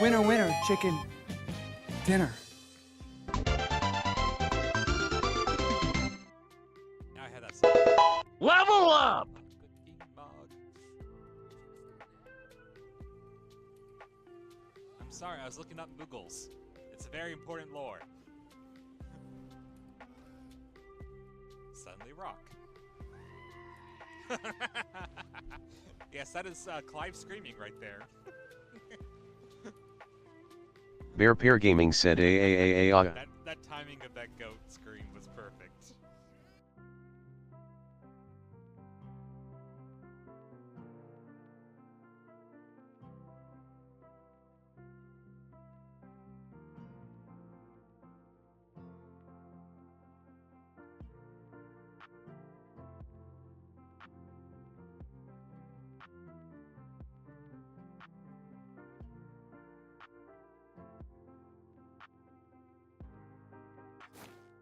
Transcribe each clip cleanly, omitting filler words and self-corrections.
Winner, winner, chicken dinner. Now I had that song. Level up! Cooking mug. I'm sorry, I was looking up Muggles. It's a very important lore. Suddenly rock. Yes, that is Clive screaming right there. Bear Pair Gaming said AAAA. That timing of that goat scream was perfect.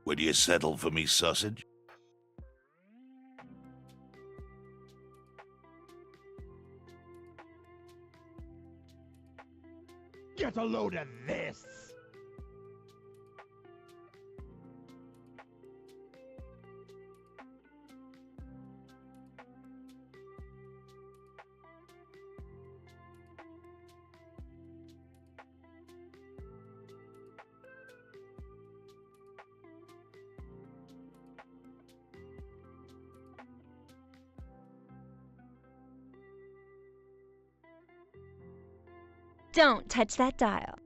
Would you settle for me sausage? Get a load of this! Don't touch that dial.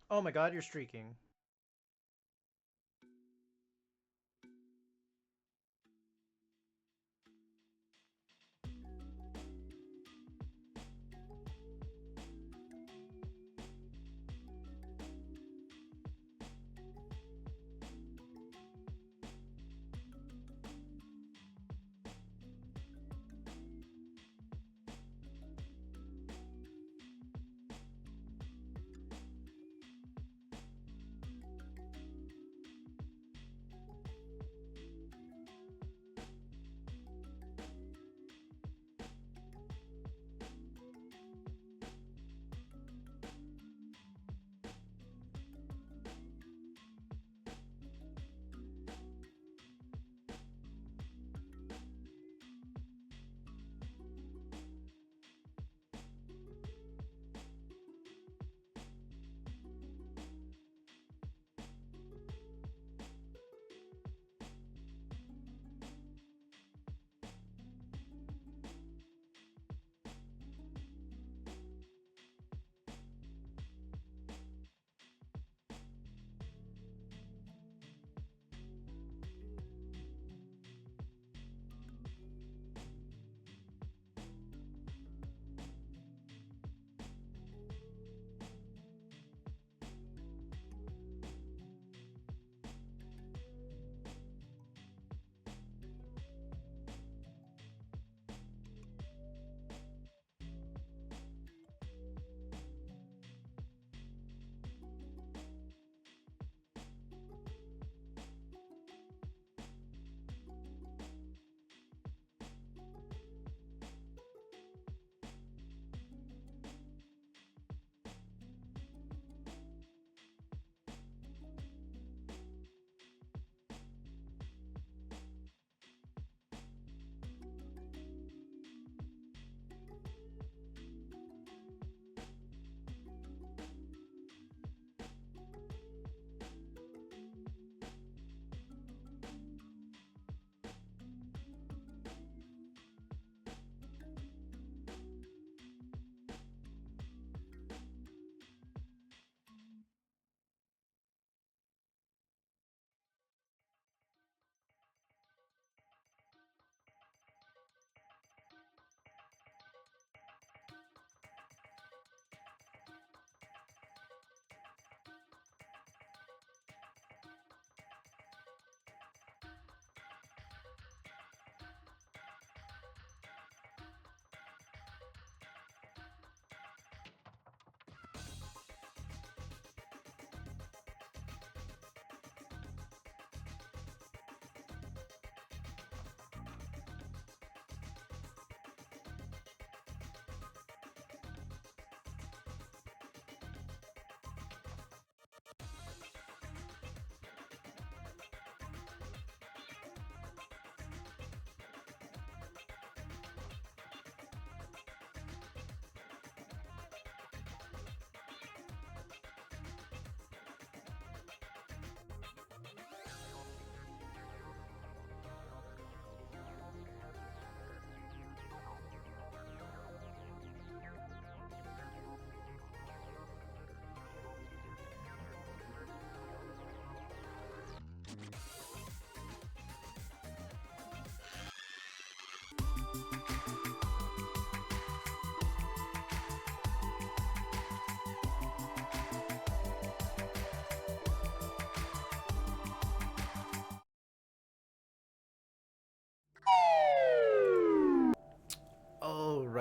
Oh my god, you're streaking.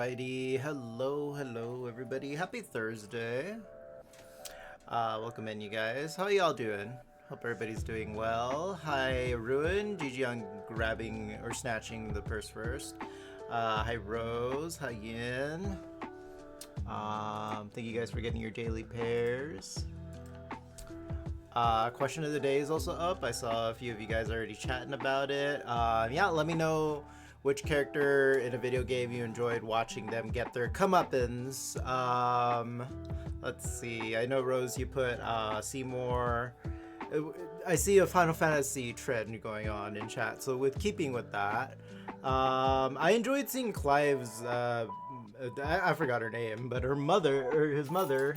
Alrighty, hello everybody. Happy Thursday. Welcome in, you guys. How y'all doing? Hope everybody's doing well. Hi Ruin, GG on grabbing or snatching the purse first. Hi Rose, hi Yin. Thank you guys for getting your daily pairs. Question of the day is also up. I saw a few of you guys already chatting about it. Yeah, let me know which character in a video game you enjoyed watching them get their comeuppance. Let's see. I know, Rose, you put Seymour. I see a Final Fantasy trend going on in chat. So with keeping with that, I enjoyed seeing Clive's, I forgot her name, but her mother, or his mother,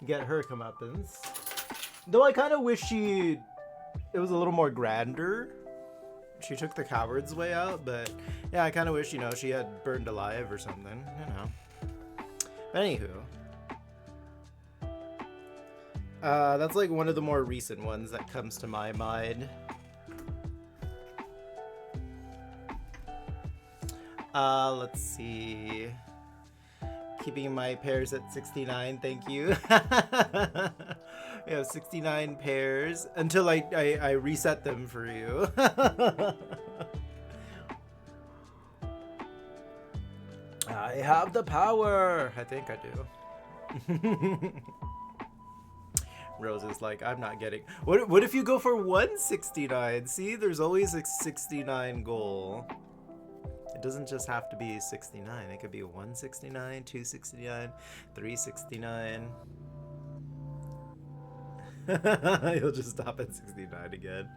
get her comeuppance. Though I kind of wish it was a little more grander. She took the coward's way out, but yeah, I kind of wish, she had burned alive or something, But anywho. That's like one of the more recent ones that comes to my mind. Let's see. Keeping my pairs at 69, thank you. We have 69 pairs until I reset them for you. I have the power. I think I do. Rose is like, I'm not getting. What if you go for 169? See, there's always a 69 goal. It doesn't just have to be 69. It could be 169, 269, 369. You'll just stop at 69 again.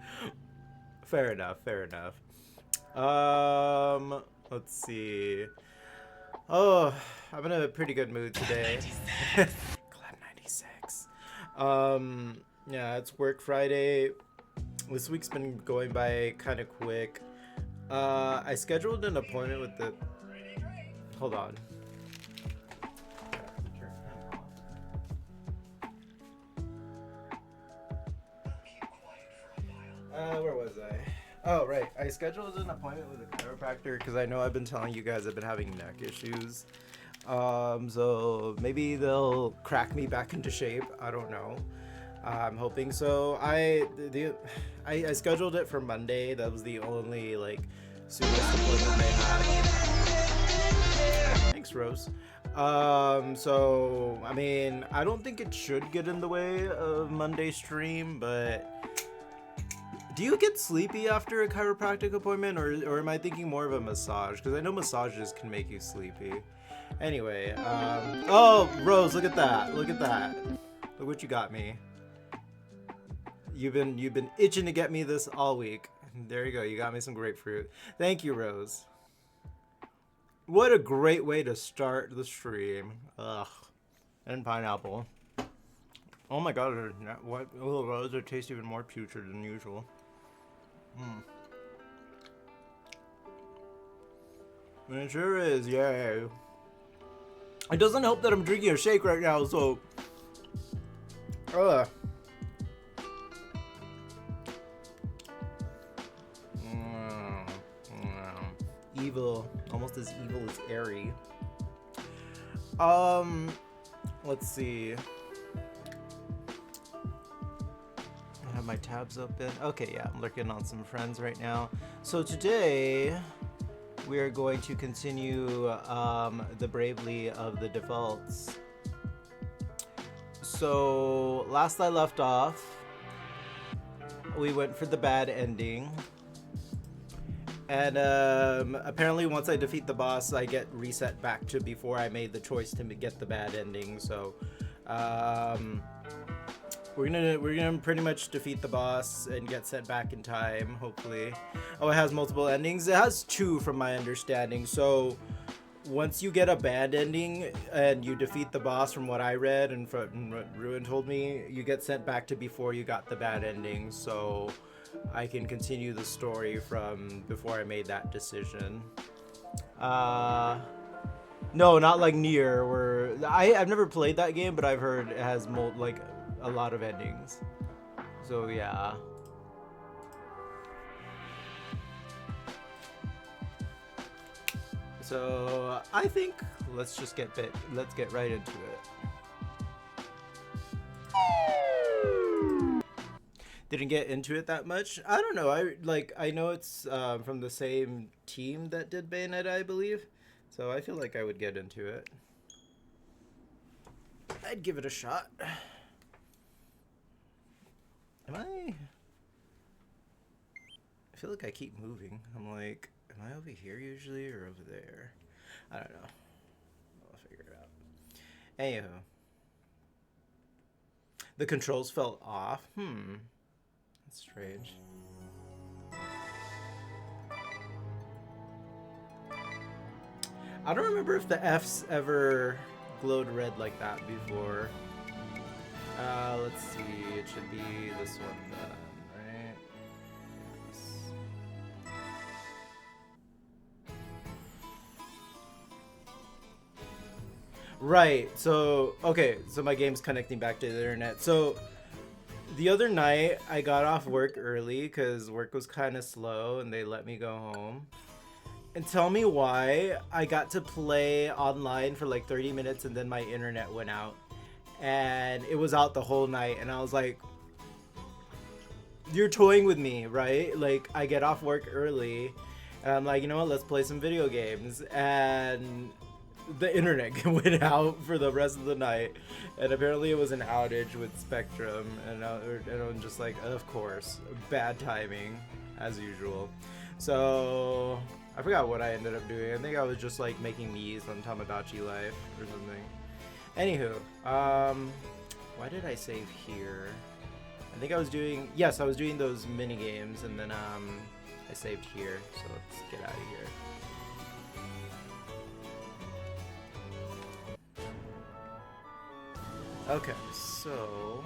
Fair enough, fair enough. Let's see. Oh, I'm in a pretty good mood today. Club 96. Yeah, it's work Friday. This week's been going by kind of quick. I scheduled an appointment with the... Hold on. Where was I? Oh, right. I scheduled an appointment with a chiropractor because I know I've been telling you guys I've been having neck issues. So maybe they'll crack me back into shape. I don't know. I'm hoping so. I scheduled it for Monday. That was the only soonest appointment they had. Thanks, Rose. So I mean, I don't think it should get in the way of Monday stream, but do you get sleepy after a chiropractic appointment, or am I thinking more of a massage? Because I know massages can make you sleepy. Anyway, oh, Rose, look at that. Look at that. Look what you got me. You've been itching to get me this all week. There you go. You got me some grapefruit. Thank you, Rose. What a great way to start the stream. Ugh. And pineapple. Oh my god. What? Oh, Rose, it tastes even more putrid than usual. It sure is. Yay. It doesn't help that I'm drinking a shake right now, so... Ugh. Evil. Almost as evil as Airy. Let's see. I have my tabs open. Okay, yeah, I'm looking on some friends right now. So today, we are going to continue the Bravely of the Defaults. So, last I left off, we went for the bad ending. And apparently once I defeat the boss, I get reset back to before I made the choice to get the bad ending. So we're gonna pretty much defeat the boss and get sent back in time, hopefully. Oh, it has multiple endings. It has 2 from my understanding. So once you get a bad ending and you defeat the boss, from what I read and from what Ruin told me, you get sent back to before you got the bad ending. So I can continue the story from before I made that decision. No, not like Nier, where I've never played that game, but I've heard it has a lot of endings. So yeah. So I think let's just get right into it. Didn't get into it that much. I don't know. I know it's from the same team that did Bayonetta, I believe. So I feel like I would get into it. I'd give it a shot. I feel like I keep moving. I'm like, am I over here usually or over there? I don't know. I'll figure it out. Anywho. The controls felt off. That's strange. I don't remember if the F's ever glowed red like that before. Let's see. It should be this one then, right? Yes. Right. So, okay. So my game's connecting back to the internet. So the other night I got off work early because work was kind of slow and they let me go home. And tell me why I got to play online for like 30 minutes and then my internet went out. And it was out the whole night. And I was like, you're toying with me, right? Like, I get off work early. And I'm like, you know what? Let's play some video games. And the internet went out for the rest of the night. And apparently it was an outage with Spectrum. And I'm just like, of course. Bad timing, as usual. So I forgot what I ended up doing. I think I was just like making Mii's on Tamagotchi Life or something. Anywho, why did I save here? I think I was doing, yes, I was doing those mini games, and then I saved here. So let's get out of here. Okay, so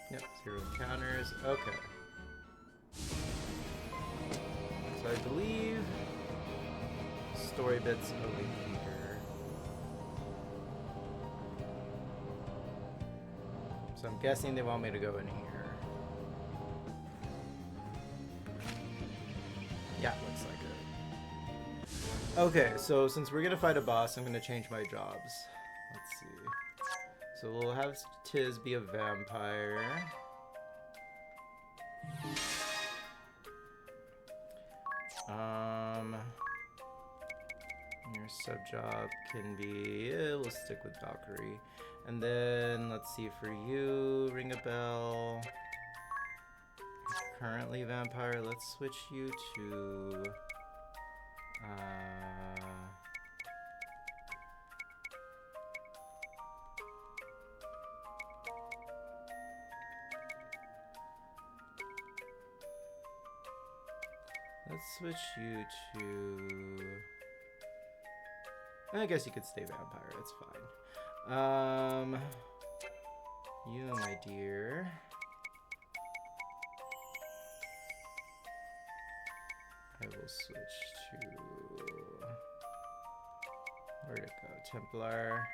yep, 0 encounters. Okay. So I believe story bits over here. So I'm guessing they want me to go in here. Yeah, looks like it. Okay, so since we're gonna fight a boss, I'm gonna change my jobs. Let's see. So we'll have Tiz be a vampire. Your sub job can be, we'll stick with Valkyrie. And then let's see, for you, ring a bell. Currently vampire, let's switch you to let's switch you to, I guess you could stay vampire, it's fine. You, my dear. I will switch to, where'd it go? Templar.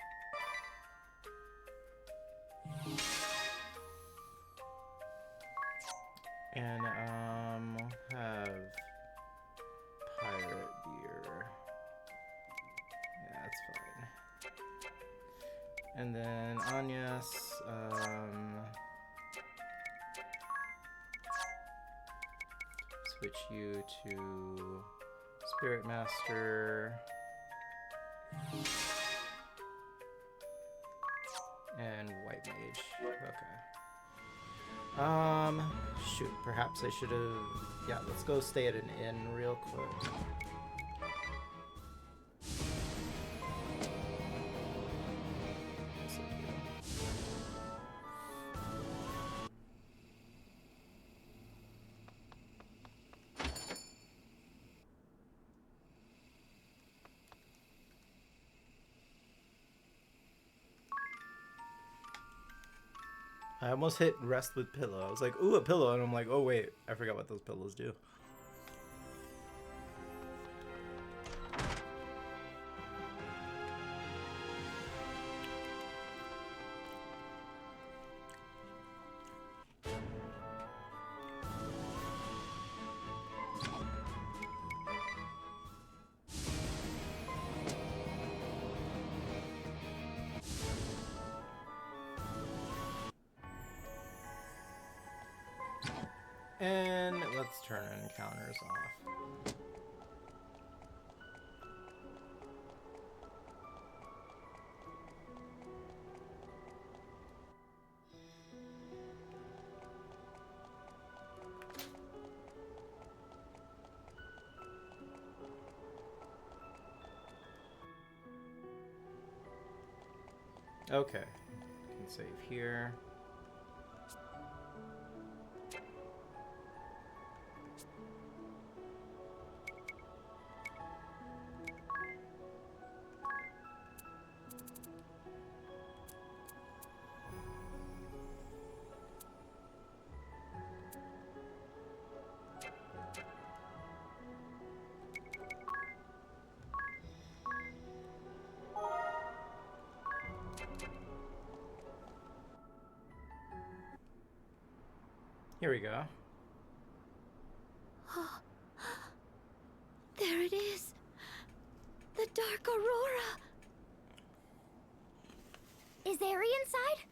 And we'll have pirate beer. Yeah, that's fine. And then Anyas, switch you to Spirit Master. And White Mage. Okay. Shoot, perhaps I should have, yeah, let's go stay at an inn real quick. I almost hit rest with pillow. I was like, ooh, a pillow. And I'm like, oh, wait. I forgot what those pillows do. And let's turn encounters off. Okay, can save here. Here we go. Oh, there it is. The Dark Aurora. Is Aerie inside?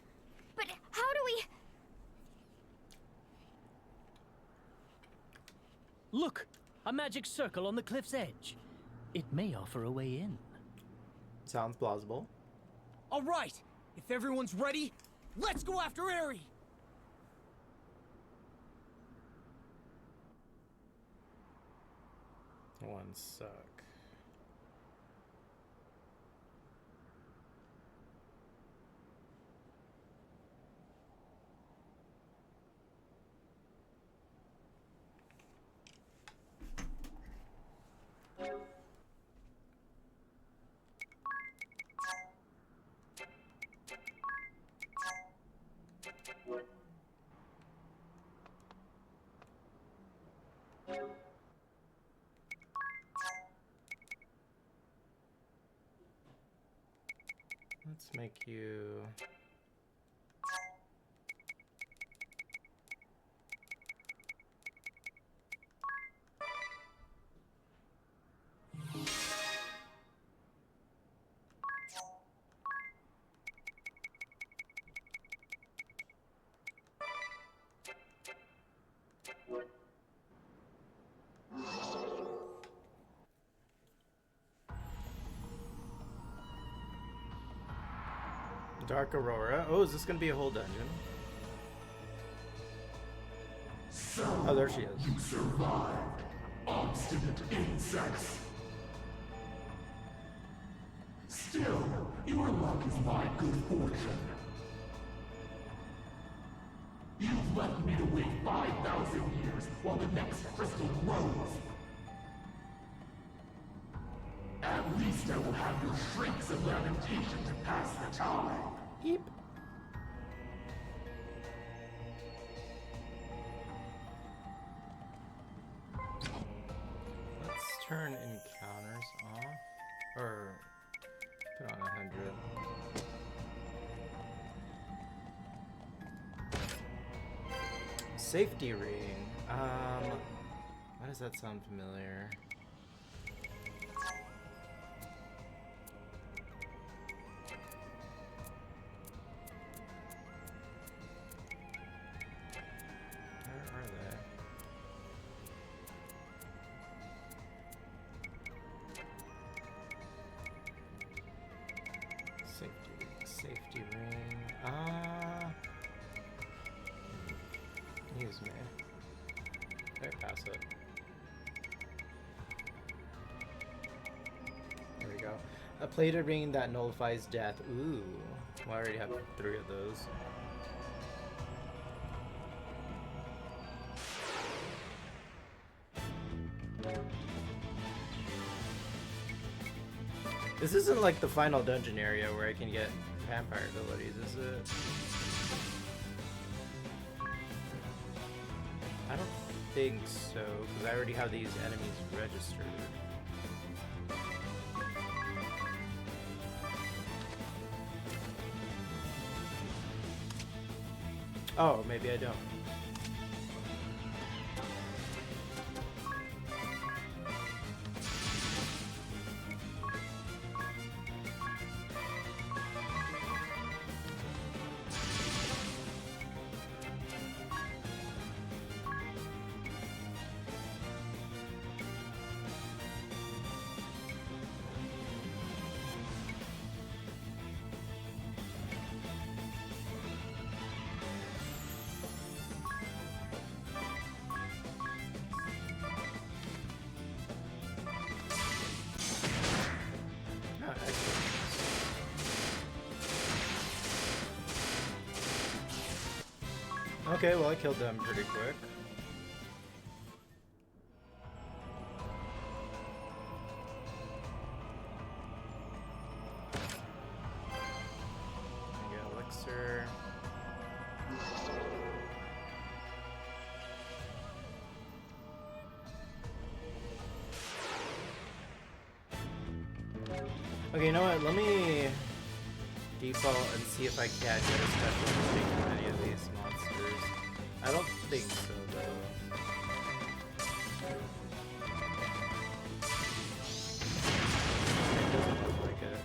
But how do we... Look! A magic circle on the cliff's edge. It may offer a way in. Sounds plausible. All right, if everyone's ready, let's go after Aerie. One suck. Let's make you... Dark Aurora. Oh, is this gonna be a whole dungeon? Oh, there she is. You survived, obstinate insects. Still, your luck is my good fortune. You've left me to wait 5,000 years while the next crystal grows. At least I will have your shrieks of lamentation to pass the time. Yep. Let's turn encounters off. Or put on 100. Safety ring. Why does that sound familiar? Safety ring. Use me. Okay, pass it. There we go. A plated ring that nullifies death. Ooh. Well, I already have 3 of those. This isn't like the final dungeon area where I can get vampire abilities, is it? I don't think so, because I already have these enemies registered. Oh, maybe I don't. Okay, well I killed them pretty quick. I get elixir. Okay, you know what? Let me default and see if I can't get a special mistake from any of these monsters. I don't think so, though. It doesn't look like it.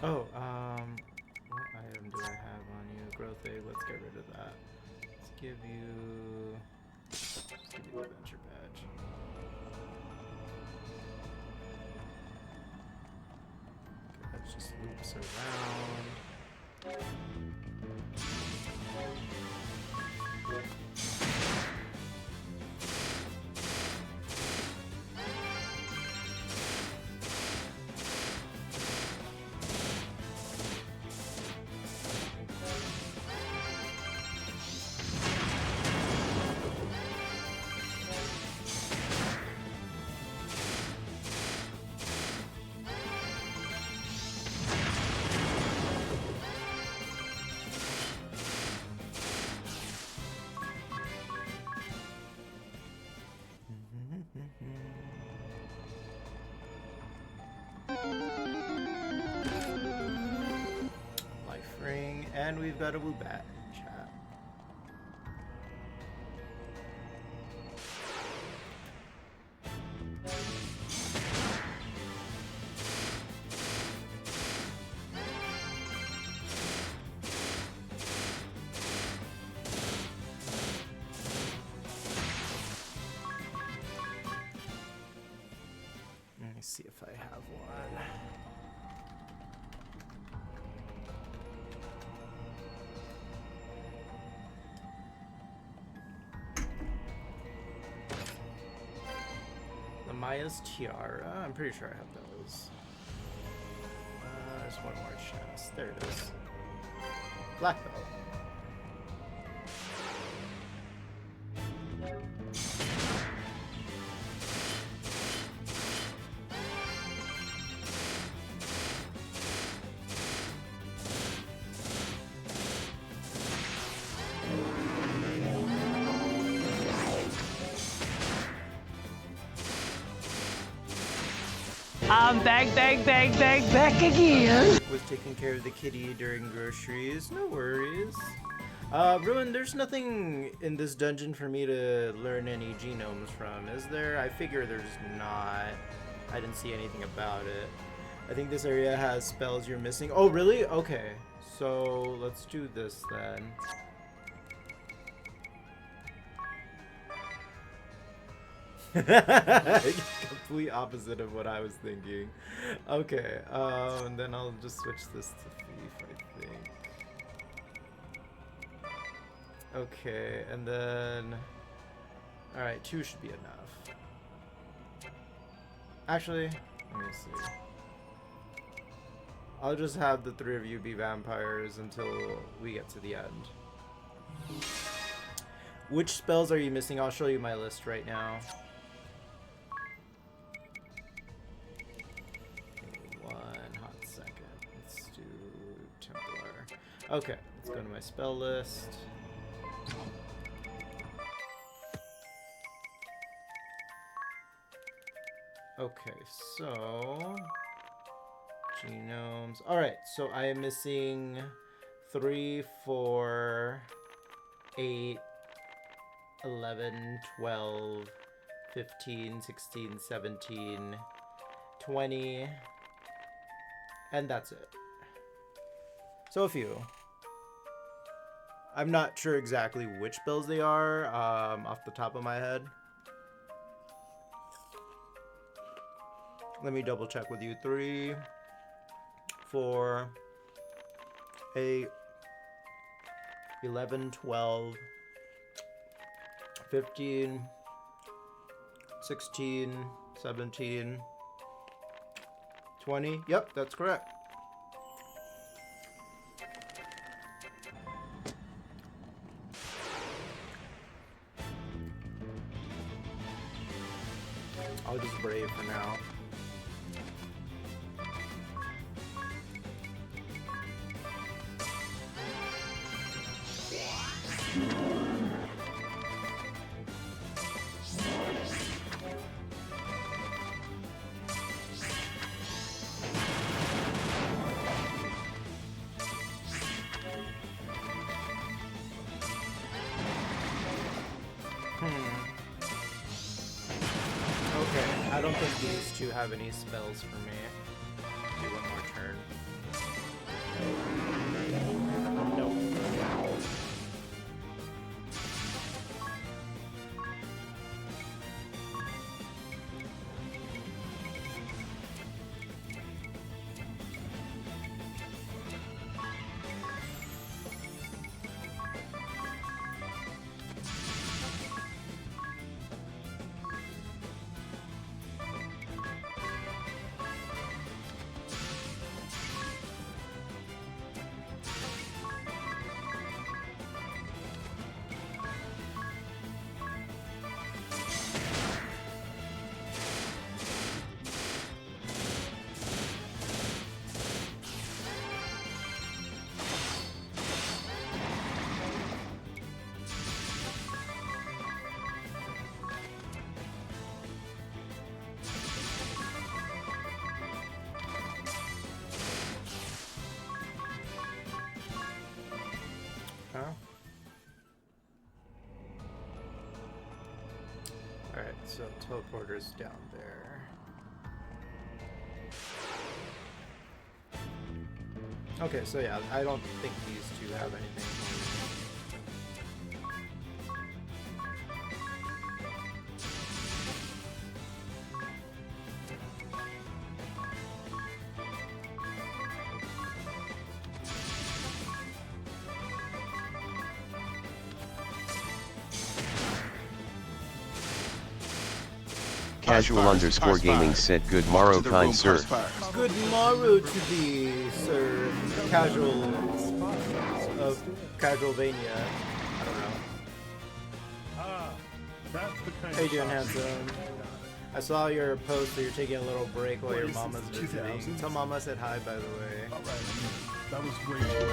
Oh, what item do I have on you? Growth egg, let's get rid of that. Let's give you the adventure badge. Okay, that just loops around. Life ring, and we've got a Woobat in chat. Let me see if I have one. Maya's tiara. I'm pretty sure I have those. There's one more chest. There it is. Black belt. I'm back again. Was taking care of the kitty during groceries. No worries. Ruin, there's nothing in this dungeon for me to learn any genomes from, is there? I figure there's not. I didn't see anything about it. I think this area has spells you're missing. Oh, really? Okay. So, let's do this then. Complete opposite of what I was thinking. Okay, and then I'll just switch this to thief, I think. Okay, and then... Alright, 2 should be enough. Actually, let me see. I'll just have the 3 of you be vampires until we get to the end. Which spells are you missing? I'll show you my list right now. Okay, let's go to my spell list. Okay, so genomes. Alright, so I am missing 3, 4, 8, 11, 12, 15, 16, 17, 20, and that's it. So a few. I'm not sure exactly which bills they are off the top of my head. Let me double check with you. 3, 4, 8, 11, 12, 15, 16, 17, 20. Yep, that's correct. I'll just brave for now. Okay, I don't think these two have any spells for me. Do one more turn. Alright, so teleporter's down there. Okay, so yeah, I don't think these two have anything. Casual underscore gaming said good morrow kind sir. Good morrow to thee, sir. Casual of Casualvania. I don't know. That's the kind How you doing, handsome? I saw your post that you're taking a little break while your mama's visiting. Tell mama I said hi, by the way. Alright, that was way too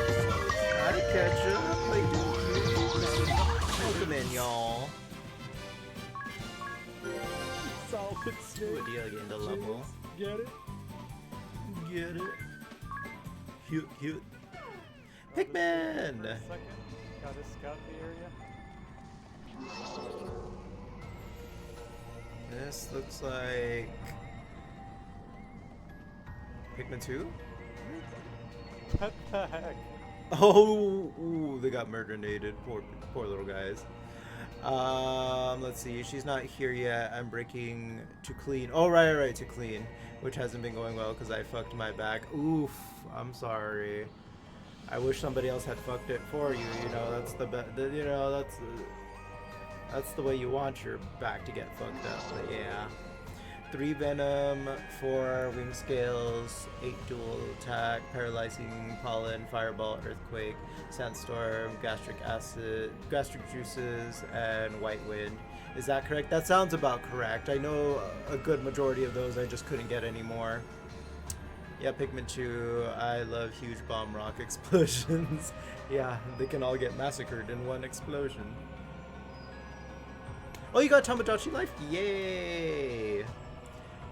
Hi, Ketchup. Welcome in, y'all. Good deal, getting the level. Get it? Get it? Cute, cute. Pikmin! Gotta scout the area. This looks like Pikmin 2? What the heck? Oh, ooh, they got murder-nated. Poor little guys. Let's see. She's not here yet. I'm breaking to clean. Oh, right, to clean, which hasn't been going well because I fucked my back. Oof. I'm sorry. I wish somebody else had fucked it for you. You know, that's you know, that's the way you want your back to get fucked up. But yeah. 3 venom, 4 wing scales, 8 dual attack, paralyzing pollen, fireball, earthquake, sandstorm, gastric acid, gastric juices, and white wind. Is that correct? That sounds about correct. I know a good majority of those. I just couldn't get any more. Yeah, Pikmin 2. I love huge bomb rock explosions. Yeah, they can all get massacred in one explosion. Oh, you got Tamagotchi life? Yay!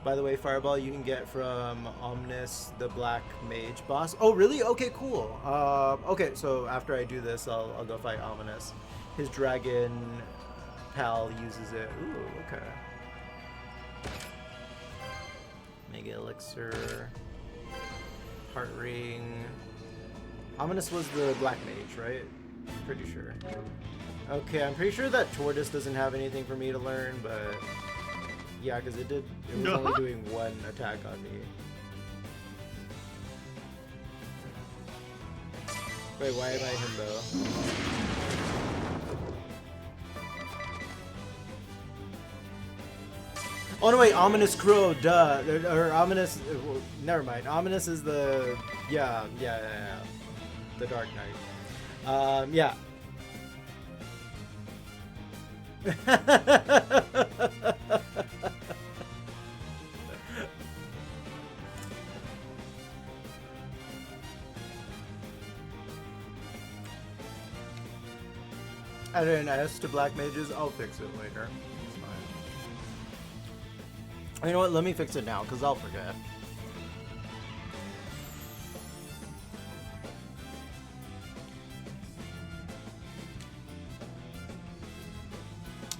By the way, Fireball you can get from Omnis, the Black Mage boss. Oh, really? Okay, cool. Okay, so after I do this, I'll go fight Omnis. His dragon pal uses it. Ooh, okay. Mega Elixir. Heart Ring. Ominous was the Black Mage, right? Pretty sure. Okay, I'm pretty sure that Tortoise doesn't have anything for me to learn, but yeah, because it was only doing one attack on me. Wait, why am I himbo? Oh no, wait, Ominous Crow, duh. Or Ominous, never mind. Ominous is the, yeah. The Dark Knight. Yeah. Added an S to Black Mages. I'll fix it later. It's fine. You know what? Let me fix it now, because I'll forget.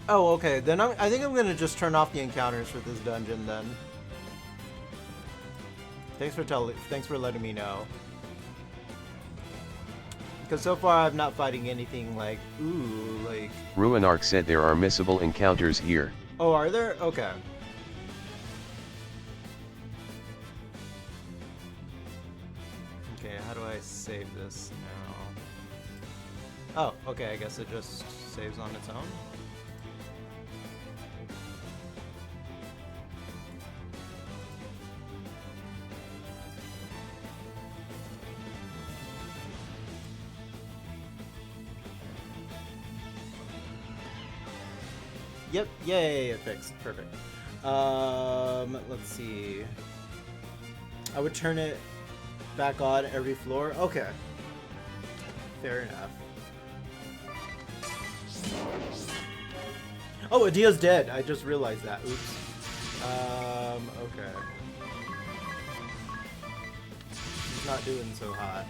Oh, okay. Then I think I'm gonna just turn off the encounters for this dungeon then. Thanks for letting me know. Because so far I'm not fighting anything like, ooh, like... Ruinarch said there are missable encounters here. Oh, are there? Okay. Okay, how do I save this now? Oh, okay, I guess it just saves on its own. Yep, yay, it fixed. Perfect. Let's see. I would turn it back on every floor. Okay. Fair enough. Oh, Adia's dead. I just realized that. Oops. Okay. She's not doing so hot.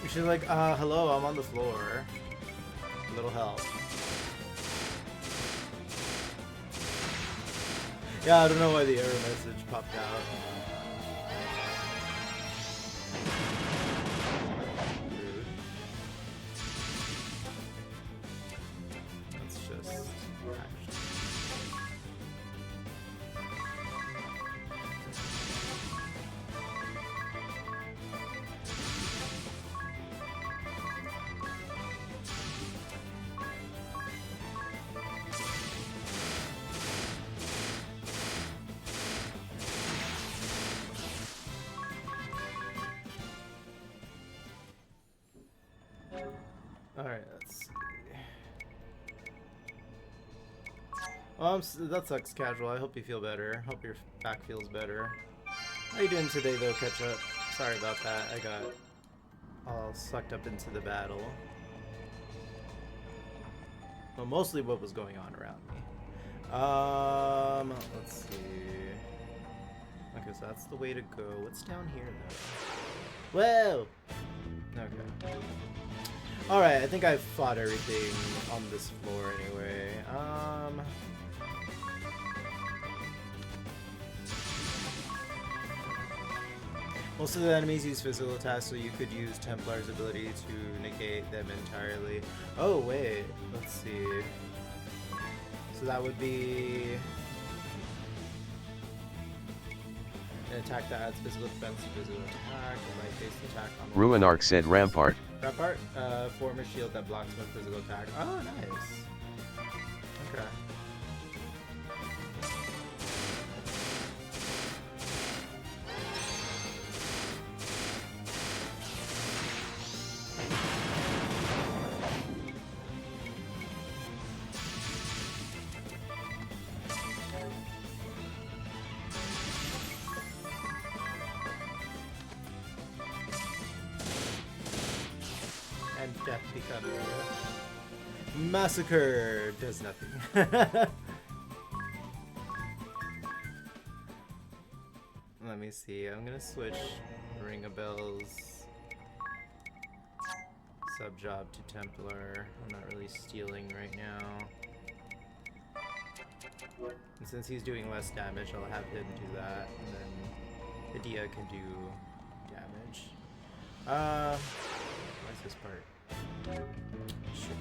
She's like, hello, I'm on the floor. A little help. Yeah, I don't know why the error message popped out. Rude. Let's just actually. Alright, let's see. Well, that sucks, Casual. I hope you feel better. Hope your back feels better. How you doing today, though, Ketchup? Sorry about that. I got all sucked up into the battle. Well, mostly what was going on around me. Let's see. Okay, so that's the way to go. What's down here, though? Whoa! Okay. Alright, I think I've fought everything on this floor anyway. Most of the enemies use physical attacks, so you could use Templar's ability to negate them entirely. Oh, wait. Let's see. So that would be... an attack that adds physical defense to physical attack. A light-based attack on the Ruinarch said Rampart. Rampart? Form a shield that blocks one physical attack. Oh, nice. Okay. And death becomes massacre does nothing. Let me see. I'm gonna switch Ring of Bells sub job to Templar. I'm not really stealing right now. And since he's doing less damage, I'll have him do that, and then Adia can do damage. What's this part? Shit.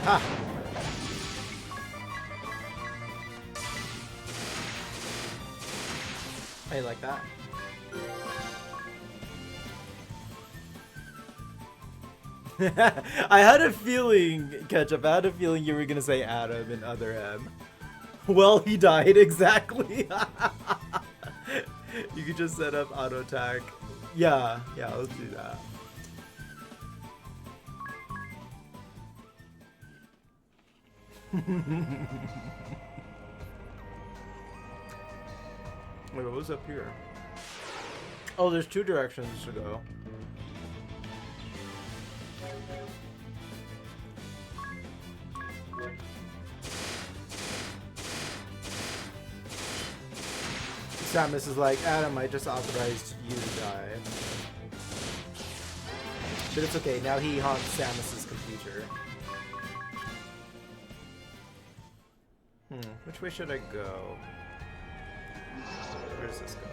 Ah! How you like that? I had a feeling, Ketchup, I had a feeling you were gonna say Adam and other M. Well, he died, exactly. You could just set up auto attack. Yeah, let's do that. Wait, what was up here? Oh, there's two directions to go. Samus is like, Adam, I just authorized you to die. But it's okay, now he haunts Samus's computer. Which way should I go? Where does this go?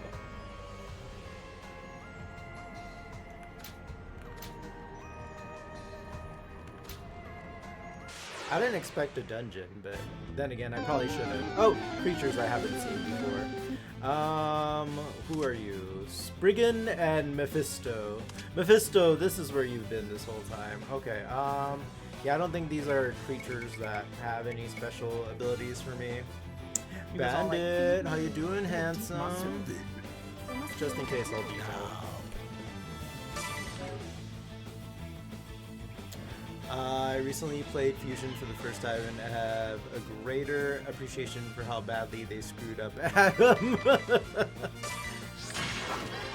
I didn't expect a dungeon, but then again, I probably should have. Oh, creatures I haven't seen before. Who are you? Spriggan and Mephisto. Mephisto, this is where you've been this whole time. Okay, yeah, I don't think these are creatures that have any special abilities for me. Bandit, how you doing, handsome? Just in case I'll default. I recently played Fusion for the first time and have a greater appreciation for how badly they screwed up Adam.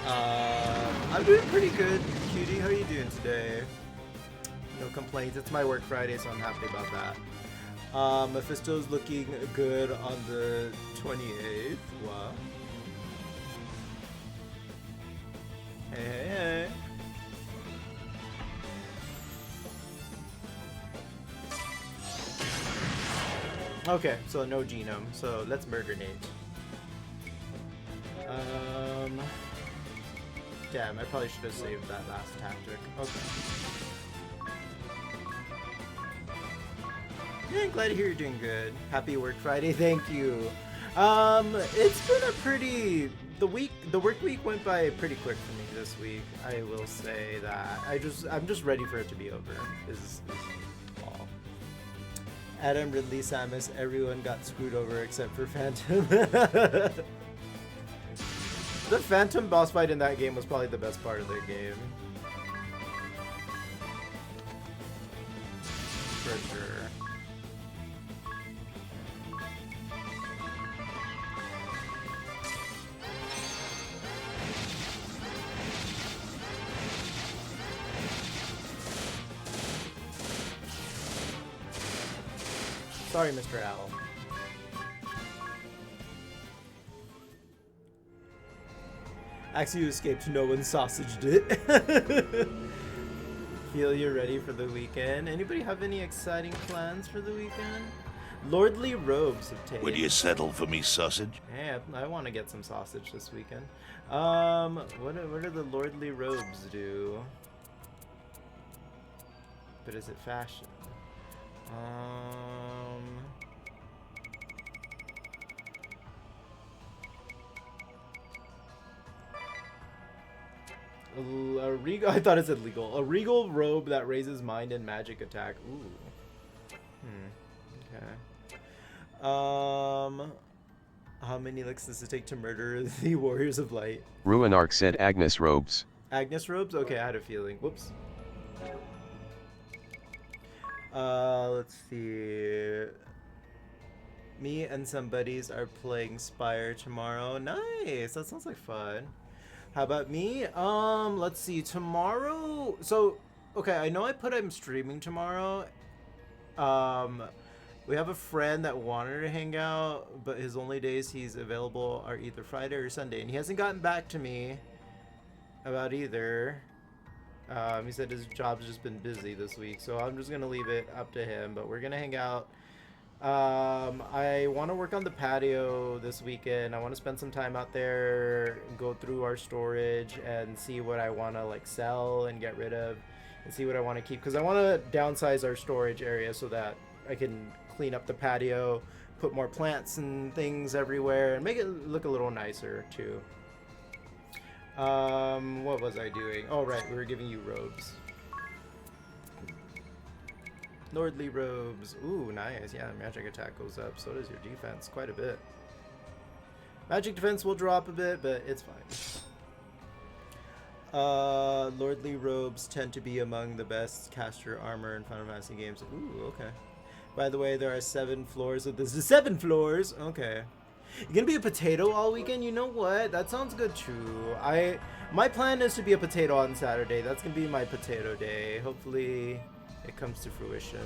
I'm doing pretty good, cutie. How are you doing today? No complaints. It's my work Friday, so I'm happy about that. Mephisto's looking good on the 28th. Wow. Hey. Okay, so no genome. So let's murder Nate. Damn, I probably should have saved that last tactic. Okay. Yeah, I'm glad to hear you're doing good. Happy work Friday, thank you. It's been a pretty the work week went by pretty quick for me this week. I will say that. I'm just ready for it to be over. Is all. Adam, Ridley, Samus, everyone got screwed over except for Phantom. The Phantom boss fight in that game was probably the best part of the game. For sure. Sorry, Mr. Owl. Actually, you escaped. No one sausaged it. Feel you're ready for the weekend. Anybody have any exciting plans for the weekend? Lordly robes obtained. Will you settle for me sausage? Yeah, I want to get some sausage this weekend. What do the lordly robes do? But is it fashion? A regal. I thought it said legal. A regal robe that raises mind and magic attack. Ooh. Okay. How many licks does it take to murder the Warriors of Light? Ruinarch said Agnes robes. Agnes robes? Okay, I had a feeling. Whoops. Let's see. Me and some buddies are playing Spire tomorrow. Nice. That sounds like fun. How about me? Let's see. Tomorrow. So, okay, I know I'm streaming tomorrow. We have a friend that wanted to hang out, but his only days he's available are either Friday or Sunday, and he hasn't gotten back to me about either. He said his job's just been busy this week, so I'm just gonna leave it up to him, but we're gonna hang out. I want to work on the patio this weekend. I want to spend some time out there, go through our storage and see what I want to like sell and get rid of, and see what I want to keep, because I want to downsize our storage area so that I can clean up the patio, put more plants and things everywhere, and make it look a little nicer too. What was I doing? Oh right, we were giving you robes. Lordly robes. Ooh, nice. Yeah, magic attack goes up. So does your defense quite a bit. Magic defense will drop a bit, but it's fine. Lordly robes tend to be among the best caster armor in Final Fantasy games. Ooh, okay. By the way, there are 7 floors of this. 7 floors? Okay. You're gonna be a potato all weekend? You know what? That sounds good too. My plan is to be a potato on Saturday. That's gonna be my potato day. Hopefully it comes to fruition.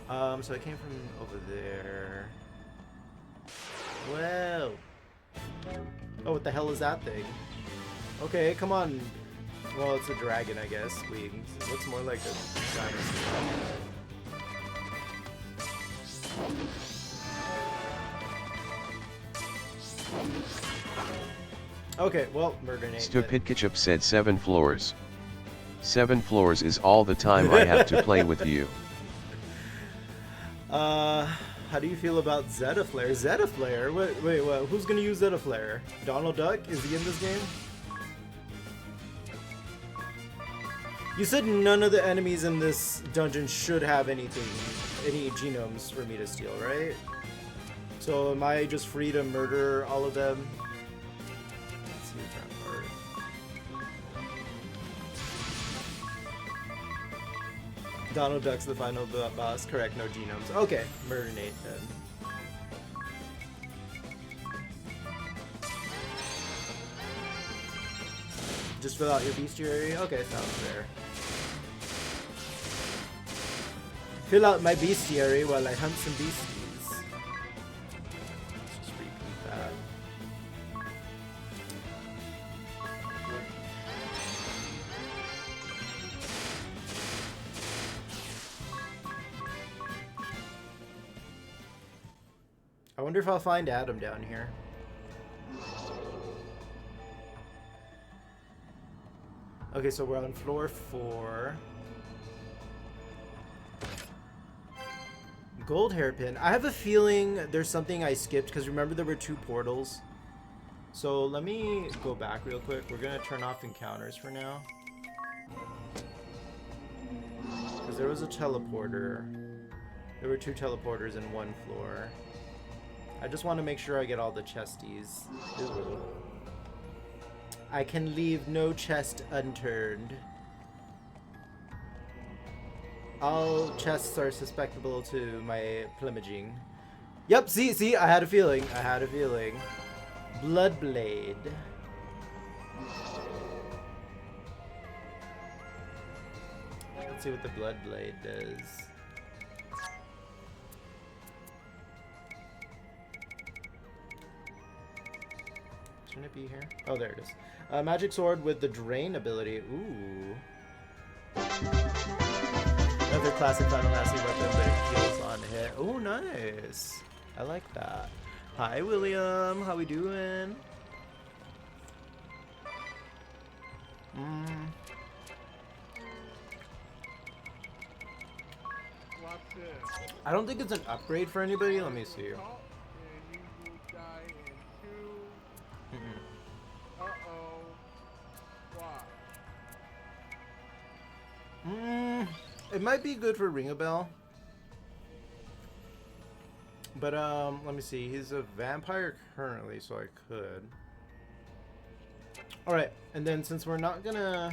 So I came from over there. Whoa. Oh, what the hell is that thing? Okay, come on. Well, it's a dragon, I guess. Wings. It looks more like a dinosaur. Okay, well, murder Nate. Stupid said 7 floors. 7 floors is all the time I have to play with you. How do you feel about Zeta Flare? Zeta Flare? Wait, what? Who's gonna use Zeta Flare? Donald Duck? Is he in this game? You said none of the enemies in this dungeon should have any genomes for me to steal, right? So am I just free to murder all of them? Let's see that part. Donald Duck's the final boss. Correct, no genomes. Okay, murder Nate then. Just fill out your bestiary? Okay, sounds fair. Fill out my bestiary while I hunt some beasties. Let's just repeat that. I wonder if I'll find Adam down here. Okay, so we're on floor 4. Gold hairpin. I have a feeling there's something I skipped, because remember there were 2 portals. So let me go back real quick. We're gonna turn off encounters for now, because there was a teleporter. There were 2 teleporters in 1 floor. I just want to make sure I get all the chesties. Ooh. I can leave no chest unturned. All chests are susceptible to my plumaging. Yep, see, I had a feeling. Bloodblade. Let's see what the Bloodblade does. Shouldn't it be here? Oh, there it is. Magic sword with the drain ability. Ooh. Another classic Final Fantasy weapon, but it heals on hit. Oh, nice. I like that. Hi, William. How we doing? I don't think it's an upgrade for anybody. Let me see. It might be good for Ring a Bell. But let me see. He's a vampire currently, so I could. Alright, and then since we're not gonna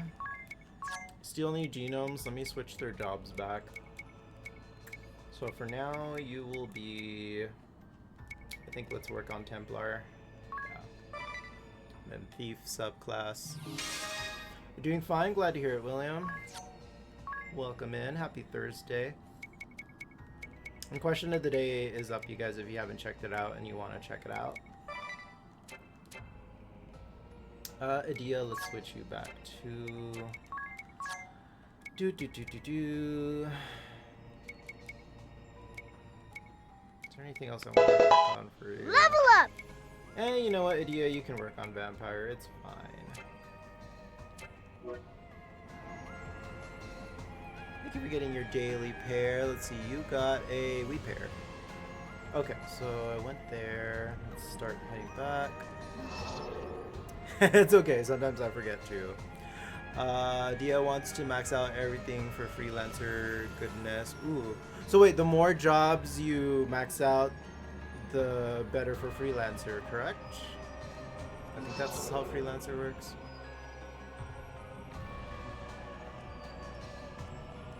steal any genomes, let me switch their jobs back. So for now, you will be... I think let's work on Templar. Yeah. And then Thief subclass. You're doing fine. Glad to hear it, William. Welcome in. Happy Thursday. And question of the day is up, you guys, if you haven't checked it out and you want to check it out. Adia, let's switch you back to... Is there anything else I want to work on for you? Level up! Hey, you know what, Adia, you can work on Vampire. It's fine. Thank you for getting your daily pair. Let's see, you got a wheat pair. Okay, so I went there. Let's start heading back. It's okay, sometimes I forget to. Dia wants to max out everything for freelancer goodness. Ooh. So wait, the more jobs you max out, the better for freelancer, correct? I think that's how freelancer works.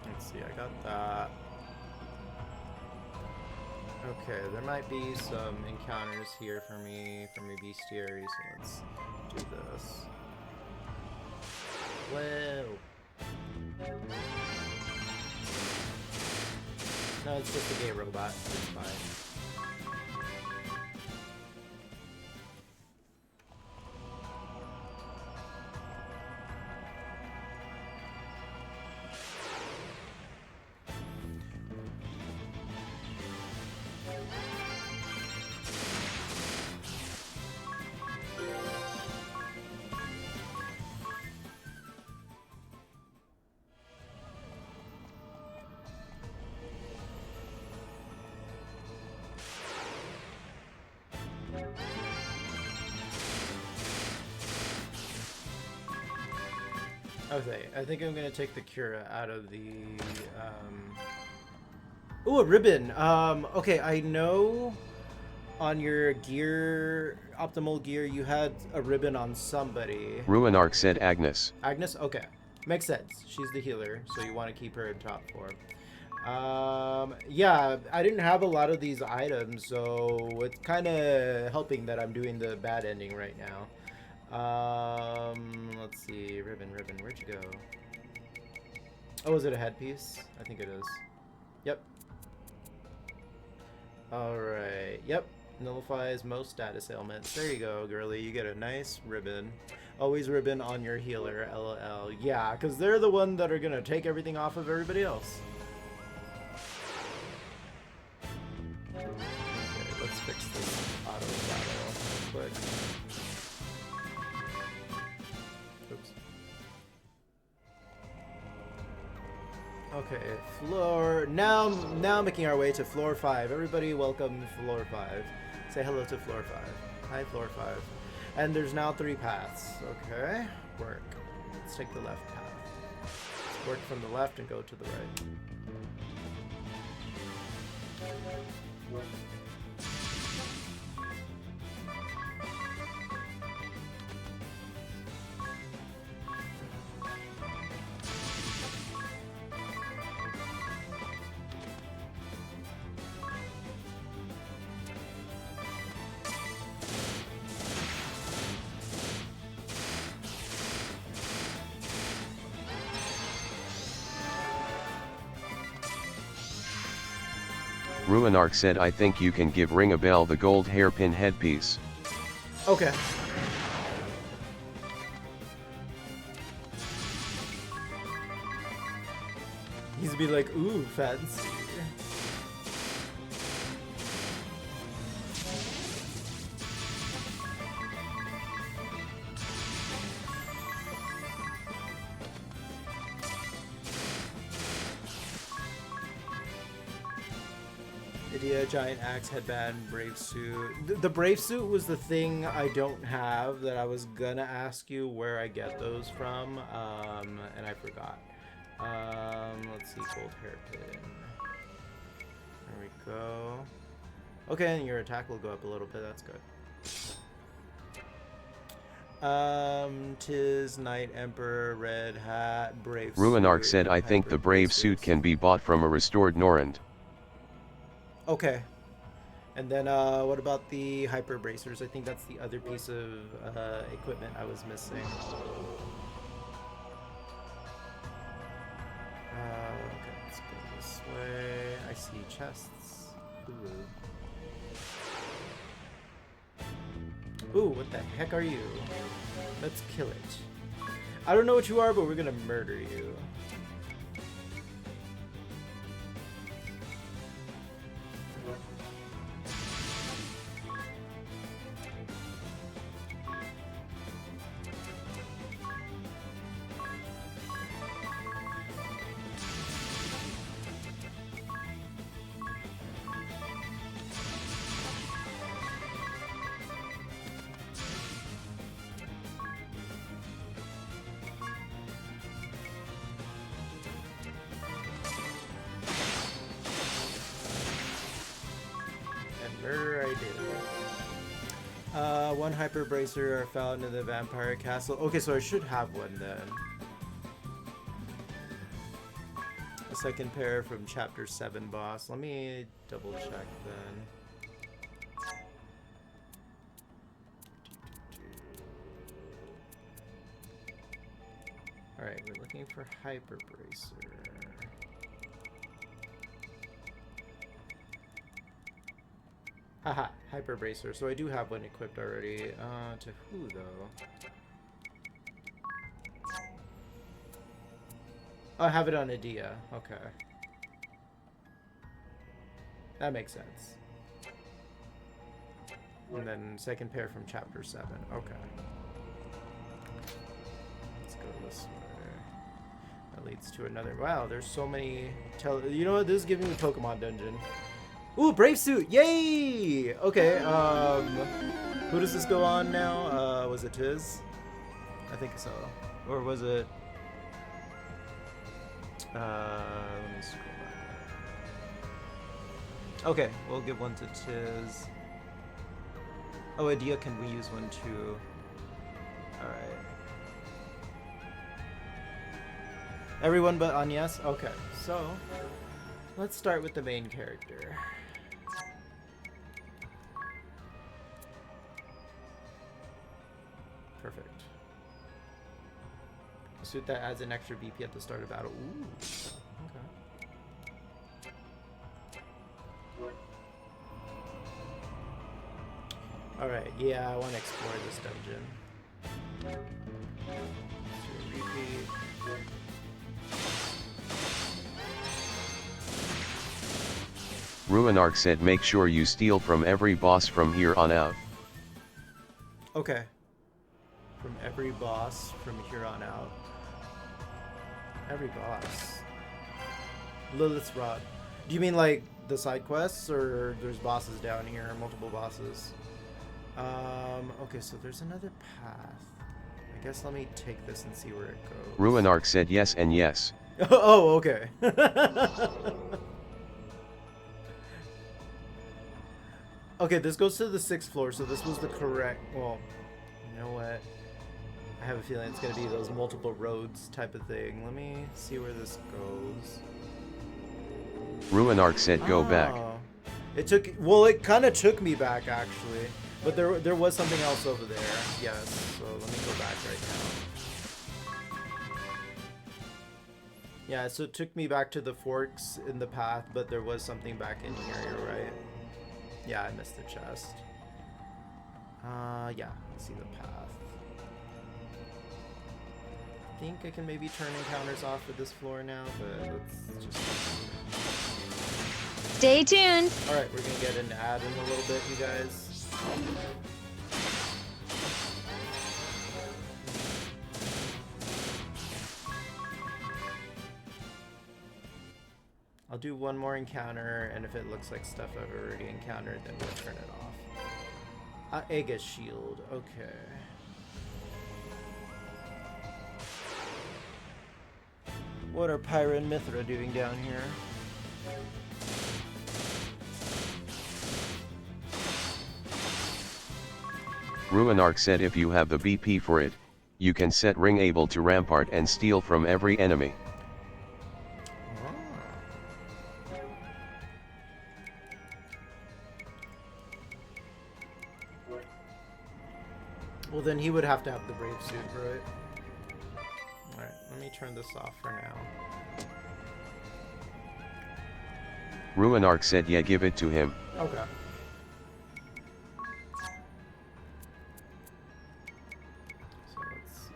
Let's see, I got that. Okay, there might be some encounters here for me from your bestiary, so let's do this. Whoa. No, it's just a gay robot. It's fine. Okay, I think I'm gonna take the Cura out of the, Ooh, a ribbon! Okay, I know on your gear, optimal gear, you had a ribbon on somebody. Ruinarch said Agnes. Agnes? Okay. Makes sense. She's the healer, so you want to keep her in top form. Yeah, I didn't have a lot of these items, so it's kind of helping that I'm doing the bad ending right now. Let's see. Ribbon, where'd you go? Oh, is it a headpiece? I think it is. Yep. Alright, yep. Nullifies most status ailments. There you go, girly. You get a nice ribbon. Always ribbon on your healer, LOL. Yeah, because they're the one that are gonna take everything off of everybody else. Okay, let's fix this auto battle real quick. Oops. Okay, floor. Now making our way to floor 5. Everybody, welcome to floor 5. Say hello to floor 5. Hi, floor 5. And there's now 3 paths. Okay, work. Let's take the left path. Let's work from the left and go to the right. Ruinarch said I think you can give Ring a Bell the gold hairpin headpiece. Okay. He's be like, ooh, fancy. Idia, giant axe, headband, brave suit. The brave suit was the thing I don't have that I was gonna ask you where I get those from, and I forgot. Let's see, gold hairpin. There we go. Okay, and your attack will go up a little bit. That's good. Tis Knight Emperor, red hat, brave. Ruinarch suit, said I think hyper the brave suit bracers. can be bought from a restored Norrand. Okay. And then what about the hyper bracers? I think that's the other piece of equipment I was missing. Okay, let's go this way. I see chests. Ooh, what the heck are you? Let's kill it. I don't know what you are, but we're gonna murder you. Murder I did. One hyper bracer are found in the vampire castle. Okay, so I should have one then. A second pair from chapter 7 boss. Let me double check then. Alright, we're looking for hyper bracer. Haha, hyper bracer. So I do have one equipped already. To who though? Oh, I have it on Adia. Okay. That makes sense. And then second pair from chapter 7. Okay. Let's go this way. That leads to another. Wow, there's so many. You know what? This is giving me Pokemon Dungeon. Ooh, Brave Suit! Yay! Okay, who does this go on now? Was it Tiz? I think so. Or was it... let me scroll back. Okay, we'll give one to Tiz. Oh, Adia can we use one too? Alright. Everyone but Agnes? Okay, so... let's start with the main character. Perfect. A suit that adds an extra BP at the start of battle. Ooh. Okay. Alright, yeah, I want to explore this dungeon. Repeat. Ruinarch said make sure you steal from every boss from here on out. Okay. From every boss from here on out. Every boss. Lilith's Rod. Do you mean like the side quests, or there's bosses down here, multiple bosses? Okay, so there's another path. I guess let me take this and see where it goes. Ruinarch said yes and yes. Oh, okay. Okay, this goes to the 6th floor, so this was the correct... well, you know what? I have a feeling it's going to be those multiple roads type of thing. Let me see where this goes. Ruinarch said go back. It took... well, it kind of took me back, actually. But there was something else over there. Yes, so let me go back right now. Yeah, so it took me back to the forks in the path, but there was something back in here, you're right. Yeah, I missed the chest. Yeah, I see the path. I think I can maybe turn encounters off for this floor now, but let's just... Stay tuned. Alright, we're gonna get an ad in a little bit, you guys. I'll do one more encounter, and if it looks like stuff I've already encountered, then we'll turn it off. Aegis Shield, okay. What are Pyra and Mithra doing down here? Ruinarch said if you have the BP for it, you can set ring able to rampart and steal from every enemy. Well, then he would have to have the brave suit, right? Alright, let me turn this off for now. Ruinarch said yeah, give it to him. Okay. So let's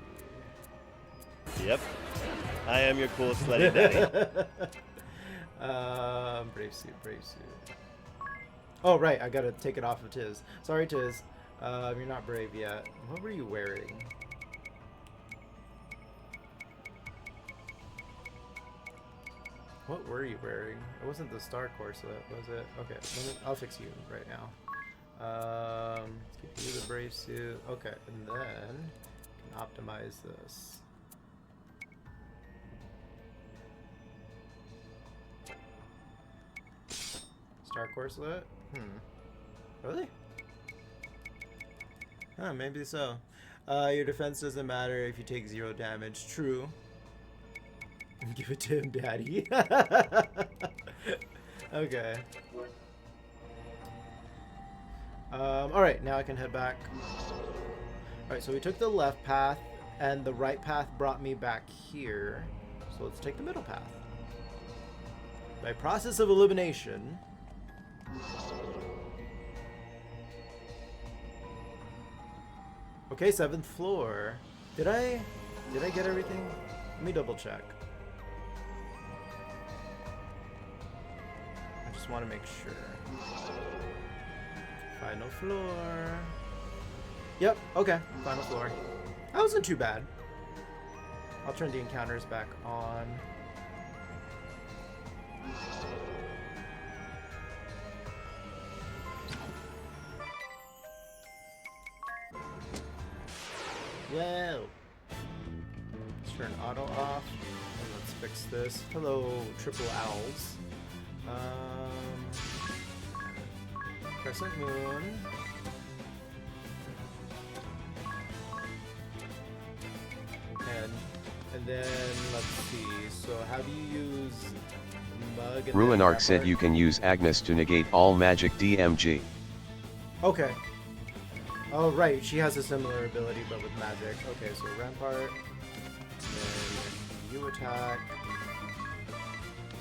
see. Yep. I am your coolest slutty daddy. Brave suit, brave suit. Oh, right, I gotta take it off of Tiz. Sorry, Tiz. You're not brave yet. What were you wearing? What were you wearing? It wasn't the Star Corset, was it? Okay, I'll fix you right now. Let's give you the brave suit. Okay, and then can optimize this. Star Corset? Really? Huh, maybe so. Your defense doesn't matter if you take 0 damage. True. Give it to him, daddy. Okay. Alright, now I can head back. Alright, so we took the left path, and the right path brought me back here. So let's take the middle path. By process of elimination... Okay, 7th floor. Did I get everything? Let me double check. I just want to make sure. Final floor. Yep, okay, final floor. That wasn't too bad. I'll turn the encounters back on. Whoa. Let's turn auto off. And let's fix this. Hello, triple owls. Crescent moon. And then let's see. So have you use Mug and Ruinarch said you can use Agnes to negate all magic DMG. Okay. Oh right, she has a similar ability but with magic. Okay, so Rampart, then you attack,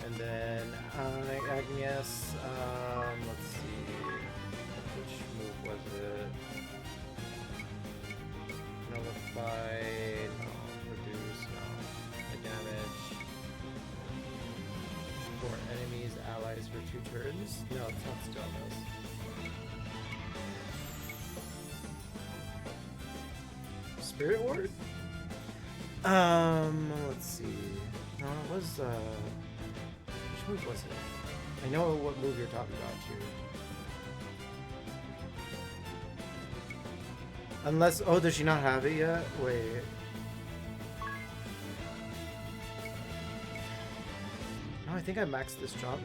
and then Agnes. Let's see, which move was it? Nullify, no, reduce, no, the damage for enemies, allies for 2 turns. No, it's not stillness. Spirit Ward? Let's see. No, it was, which move was it? I know what move you're talking about, too. Unless, oh, does she not have it yet? Wait. No, I think I maxed this job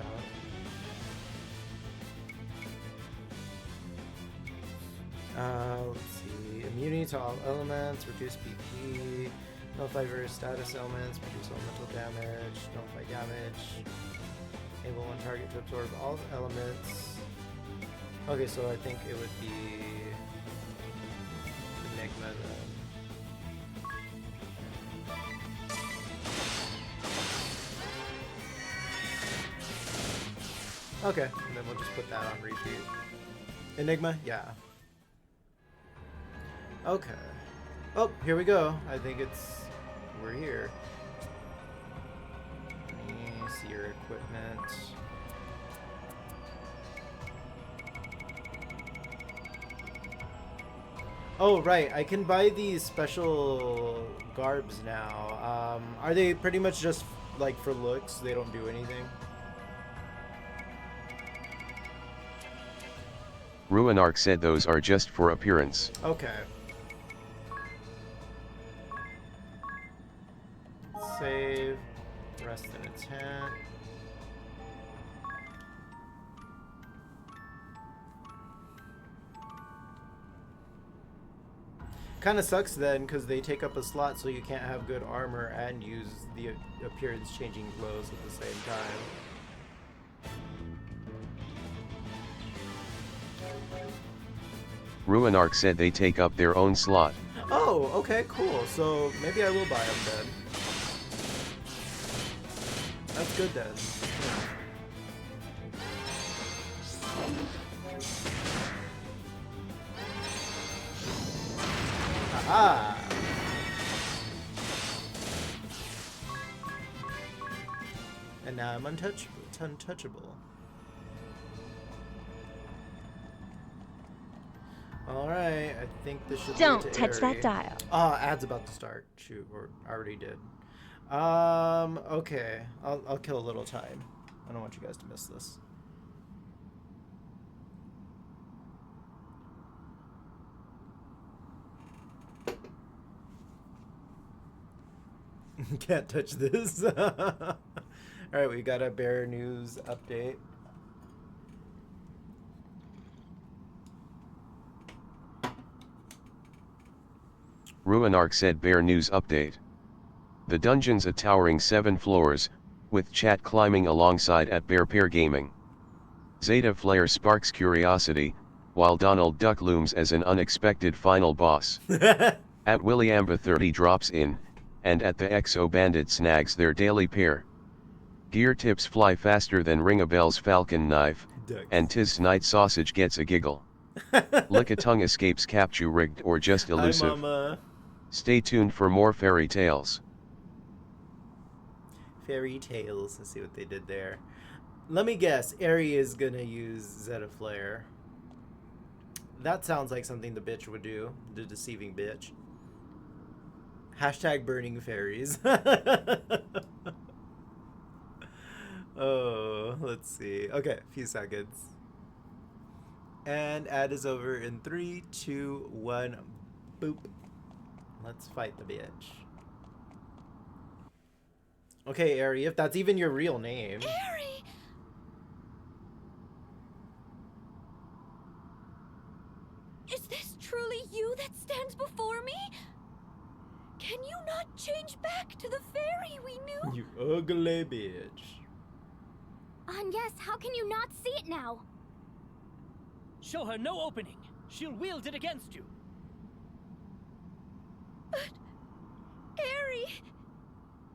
out. Let's see. Immunity to all elements, reduce BP, nullify various status elements, reduce elemental damage, nullify damage, enable one target to absorb all elements. Okay, so I think it would be Enigma then. Okay, and then we'll just put that on repeat. Enigma? Yeah. Okay. Oh, here we go. I think we're here. Let me see your equipment. Oh, right. I can buy these special garbs now. Are they pretty much just like for looks? They don't do anything? Ruinarch said those are just for appearance. Okay. Save. Rest in a tent. Kind of sucks then, because they take up a slot, so you can't have good armor and use the appearance-changing glows at the same time. Ruinarch said they take up their own slot. Oh, okay, cool. So maybe I will buy them then. That's good then. Aha! And now I'm untouchable. Alright, I think this should Don't lead to touch that Aerie. dial. Ad's about to start. Shoot, or already did. Okay. I'll kill a little time. I don't want you guys to miss this. Can't touch this. Alright, we got a bear news update. Ruinarch said bear news update. The dungeon's a towering 7 floors, with chat climbing alongside at Bear Pair Gaming. Zeta Flare sparks curiosity, while Donald Duck looms as an unexpected final boss. At Williamba30 drops in, and at the Exo Bandit snags their daily pair. Gear tips fly faster than Ringabel's falcon knife, and Tiz Night Sausage gets a giggle. Lick-a-tongue escapes capture rigged or just elusive. Hi, Mama. Stay tuned for more fairy tales. Fairy tales. Let's see what they did there. Let me guess. Aerie is gonna use Zeta Flare. That sounds like something the bitch would do. The deceiving bitch. Hashtag burning fairies. Oh, let's see. Okay, a few seconds. And ad is over in 3, 2, 1. Boop. Let's fight the bitch. Okay, Aerie, if that's even your real name. Aerie! Is this truly you that stands before me? Can you not change back to the fairy we knew? You ugly bitch. Yes, how can you not see it now? Show her no opening. She'll wield it against you. But, Aerie,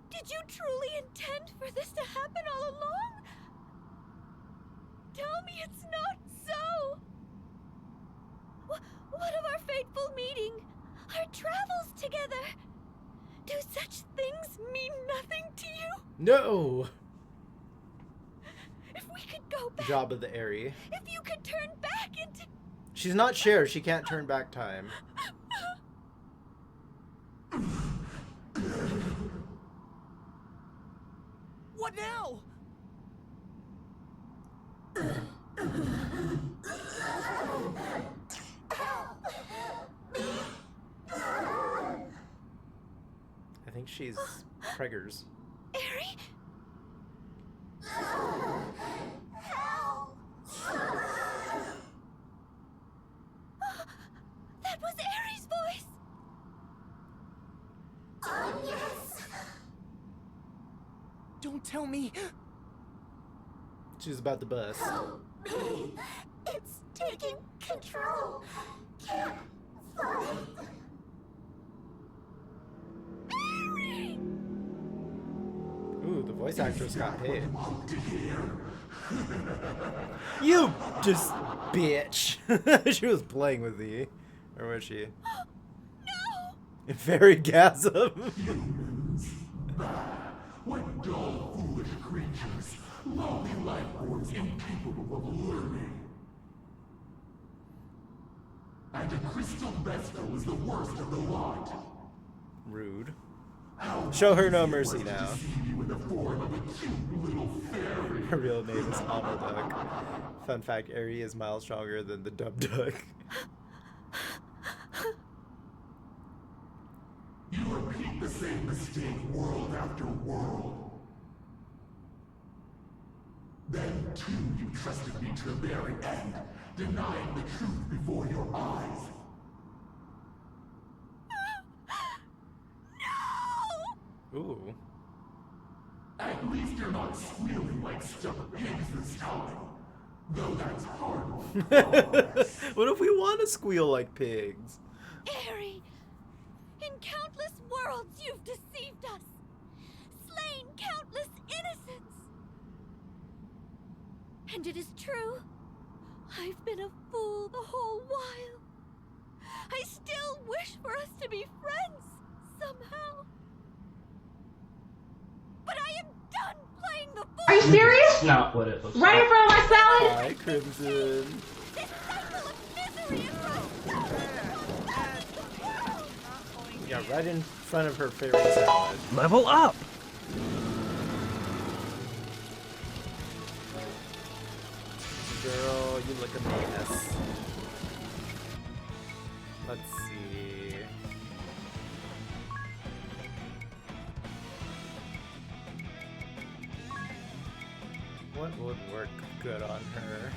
did you truly intend for this to happen all along? Tell me it's not so. What of our fateful meeting? Our travels together? Do such things mean nothing to you? No! If we could go back. Job of the Aerie. If you could turn back into. She's not Cher. She can't turn back time. What now? I think she's preggers. Aerie? That was Aerie's voice! Oh, yes! Don't tell me. She's about to bust. Me! It's taking control! Can't fight! Aerie! Ooh, the voice actress got paid. You just bitch. She was playing with me. Or was she? No! Very gasm. What dull, foolish creatures, lowly life forms incapable of learning. And a crystal Vesco is the worst of the lot. Rude. Show her no mercy now. Her real name is Alma Duck. Fun fact, Aerie is miles stronger than the dumb duck. You repeat the same mistake world after world. Then, too, you trusted me to the very end, denying the truth before your eyes. Ooh. At least you're not squealing like stuck pigs this time. Though that's horrible. What if we want to squeal like pigs? Aerie, in countless worlds you've deceived us, slain countless innocents. And it is true, I've been a fool the whole while. I still wish for us to be friends, somehow. But I am done playing the fool! Are you serious? Not what it looks Right in like. front of my salad? Hi, Crimson. This cycle of misery is run Yeah, right in front of her fairy salad. Level up! Girl, you look a mess. Let's see. What would work good on her?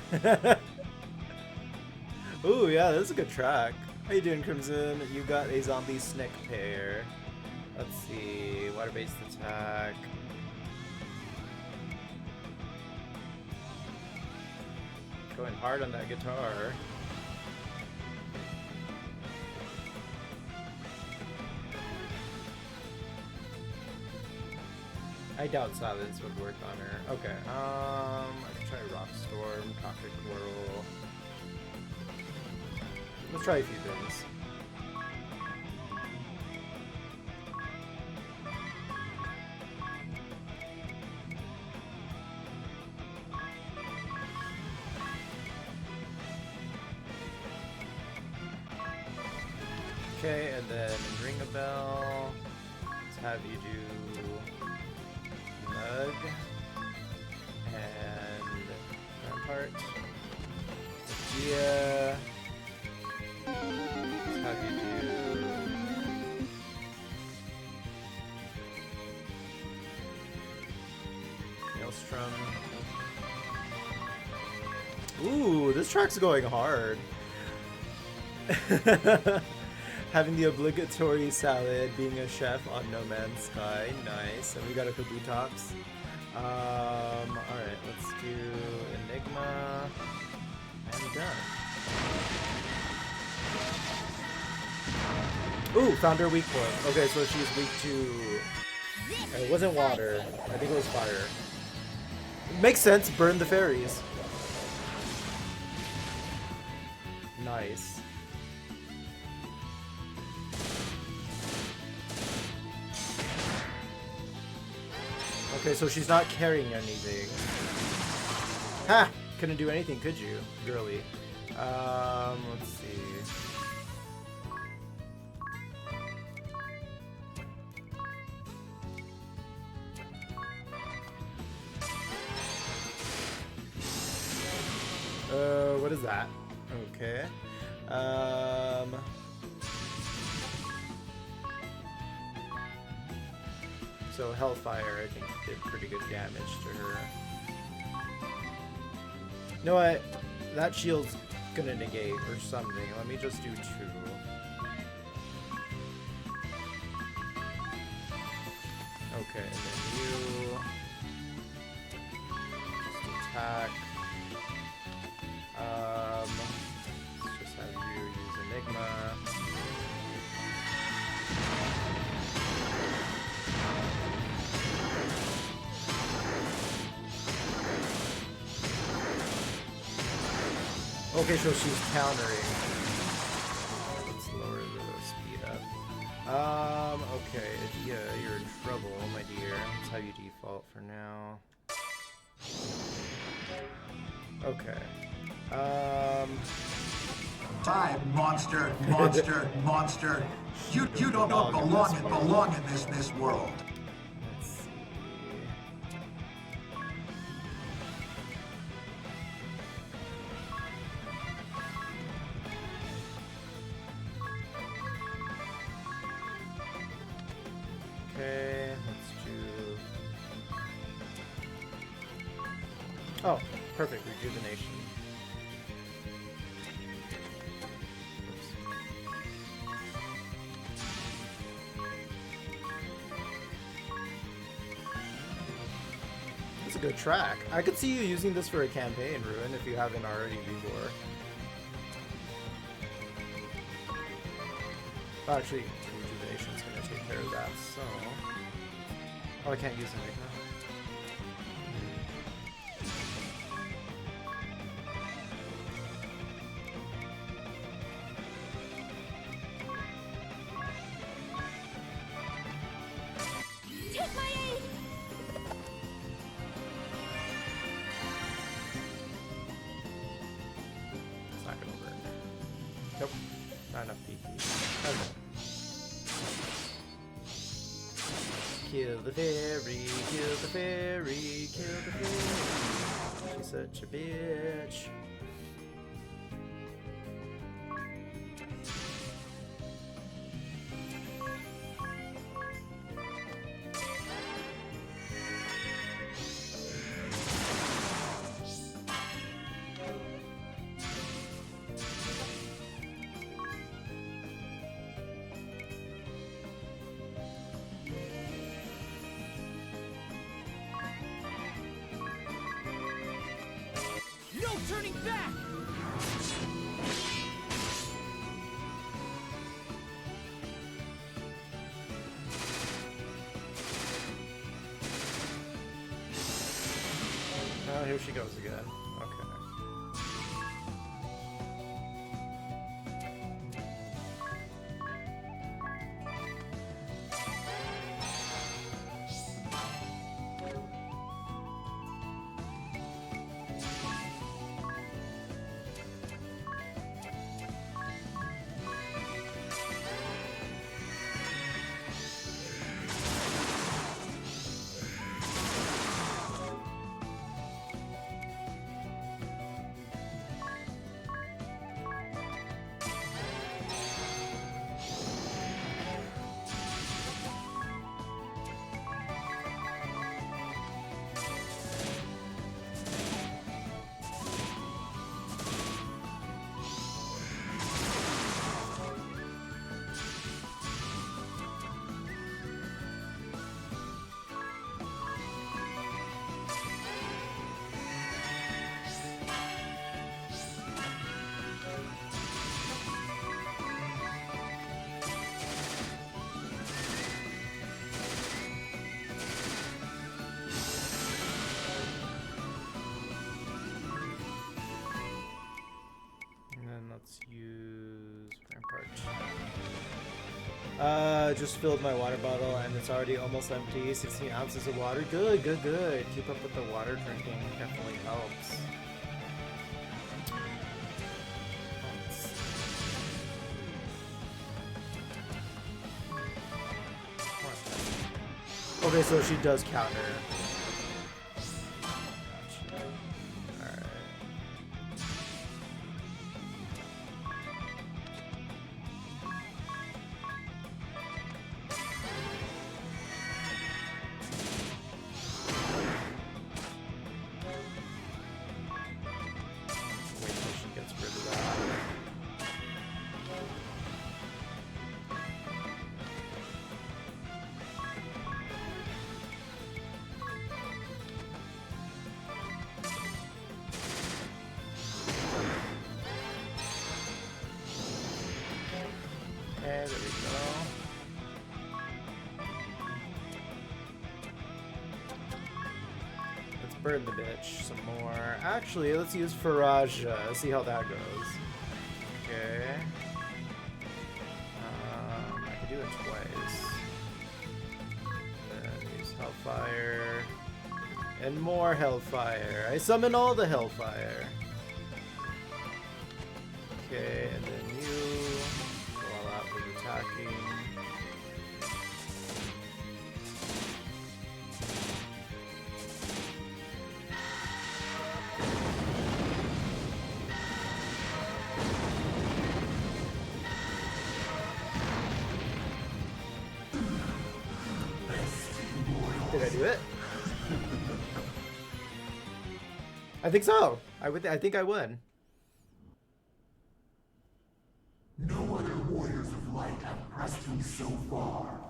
Ooh, yeah, this is a good track. How you doing, Crimson? You got a zombie snick pair. Let's see. Water-based attack. Going hard on that guitar. I doubt silence would work on her. Okay, I could try Rock Storm, Toxic Whirl. Let's try a few things. Okay, and then ring a bell. Let's have you do Mug and Rampart. Gia. Let's have you do Maelstrom. Ooh, this track's going hard. Having the obligatory salad, being a chef on No Man's Sky, nice. And we got a Kabutops. Alright, let's do Enigma. And done. Ooh, found her weak point. Okay, so she's weak to... It wasn't water. I think it was fire. Makes sense, burn the fairies. Nice. Okay, so she's not carrying anything. Ha! Couldn't do anything, could you, girly? Let's see. What is that? Okay. So Hellfire, I think, did pretty good damage to her. You know what? That shield's gonna negate or something. Let me just do 2. Okay, and then you just attack. Let's just have you use Enigma. Okay, so she's countering. Let's lower the speed up. Okay, Adia, you're in trouble, my dear. Let's have you default for now. Okay. Time, monster, monster, monster. You don't belong in this world. Let's see. Okay, let's do... Oh, perfect. Rejuvenation. It's a good track. I could see you using this for a campaign, Ruin, if you haven't already before. Oh, actually, rejuvenation's gonna take care of that, so... Oh, I can't use it right now. Take my aid! It's not gonna work. Nope. Not enough PP. Okay. Kill the fairy, kill the fairy, kill the fairy. She's such a bitch. No turning back! Oh, here she goes again. Okay. Let's use Rampart. Just filled my water bottle and it's already almost empty. 16 ounces of water. Good, good, good. Keep up with the water drinking. Definitely helps. Okay, so she does counter. Okay, there we go. Let's burn the bitch some more. Actually, let's use Faraja. See how that goes. Okay. I can do it twice. Then use Hellfire. And more Hellfire. I summon all the Hellfire. Okay, and then you. Attacking. Did I do it? I think so. I think I would. No other warriors of light have pressed me so far.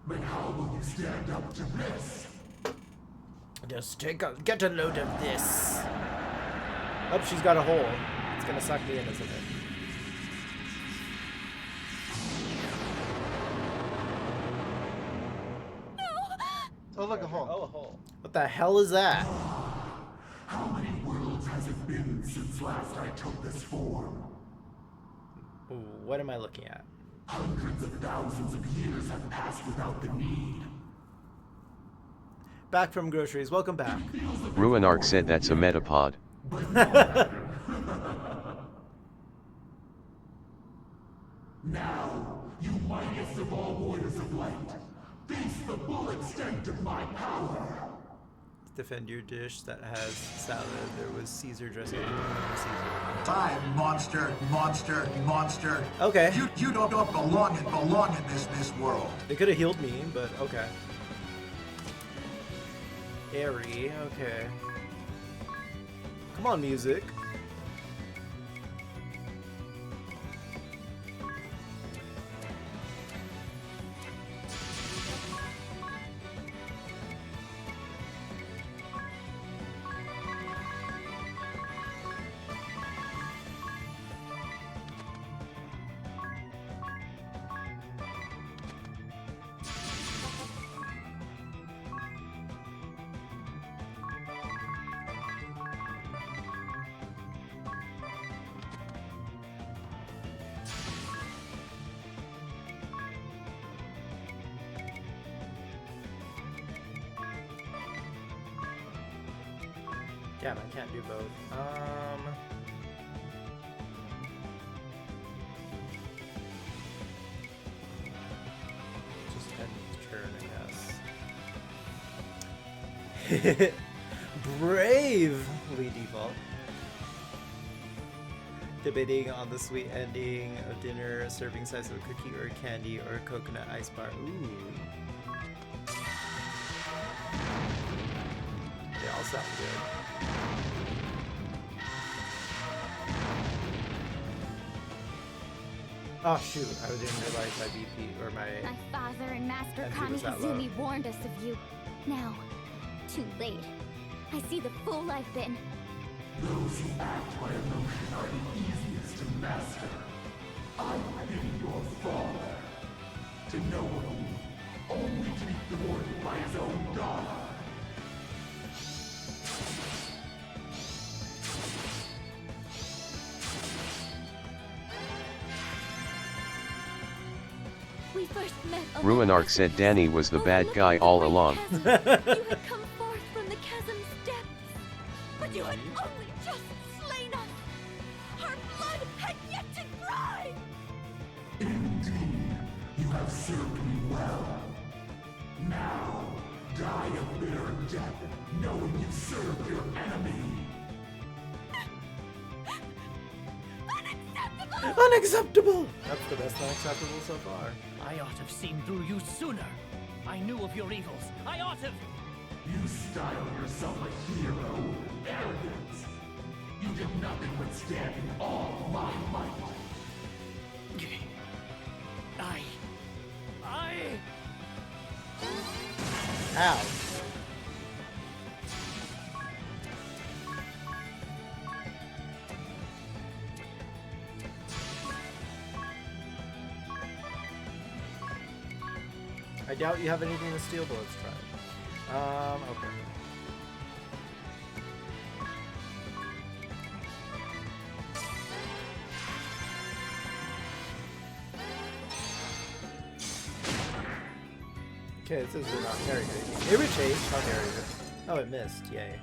But how will you stand up to this? Just get a load of this. Oh, she's got a hole. It's gonna suck me in, isn't it? Oh, look, a hole. Oh, a hole. What the hell is that? How many worlds has it been since last I took this form? Ooh, what am I looking at? Hundreds of thousands of years have passed without the need. Back from groceries. Welcome back. Ruinark said that's a metapod. Now, you mightiest of all warriors of light, face the full extent of my power. Defend your dish that has salad. There was Caesar dressing. Time, monster, monster, monster. Okay. You don't belong in this world. They could have healed me, but okay. Airy, okay. Come on, music. Damn, I can't do both. Just end turn, I guess. Bravely default. Debating on the sweet ending of dinner, serving size of a cookie or candy or a coconut ice bar. Ooh. They all sound good. Oh shoot, I didn't realize my BP or my father and Master MP was that low. Kamihizumi warned us of you. Now, too late. I see the fool I've been. Those who act by emotion are the easiest to master. I pity your father. To know him, only to be thwarted by his own daughter. We first met Ruinark said Danny was the bad guy all along. You had come forth from the chasm's depths, but you had only just slain us. Our blood had yet to dry. Indeed, you have served me well. Now, die a bitter death, knowing you served your enemy. Unacceptable! That's the best unacceptable so far. I ought to have seen through you sooner. I knew of your evils. I ought to have... You style yourself a hero. Arrogance. You did nothing but stand in all my might. Ow. I doubt you have anything to steal, but let's try. Okay. Okay, it says we're not carrying anything. Irritate, how dare you. Oh, it missed, yay.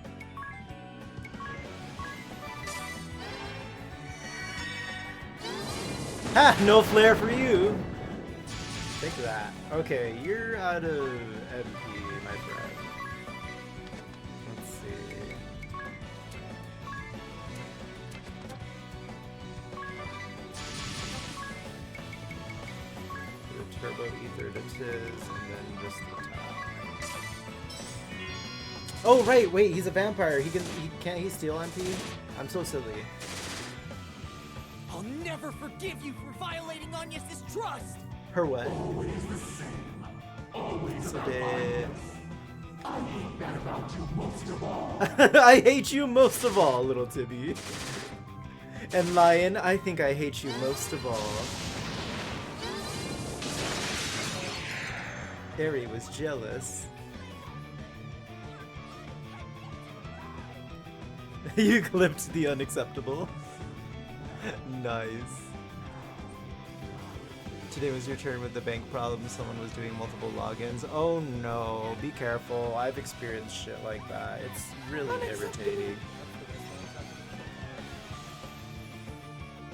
Ha! No flare for you! Take that. Okay, you're out of MP, my friend. Let's see. The turbo ether to Tiz, and then just the top. Oh right, wait, he's a vampire. Can't he steal MP? I'm so silly. I'll never forgive you for violating Anya's trust. Her what? Always the same. Always So about did... I hate that about you most of all. I hate you most of all, little Tibby. And Lion, I think I hate you most of all. Harry was jealous. You clipped the unacceptable. Nice. Today was your turn with the bank problem. Someone was doing multiple logins. Oh no, be careful. I've experienced shit like that. It's really irritating.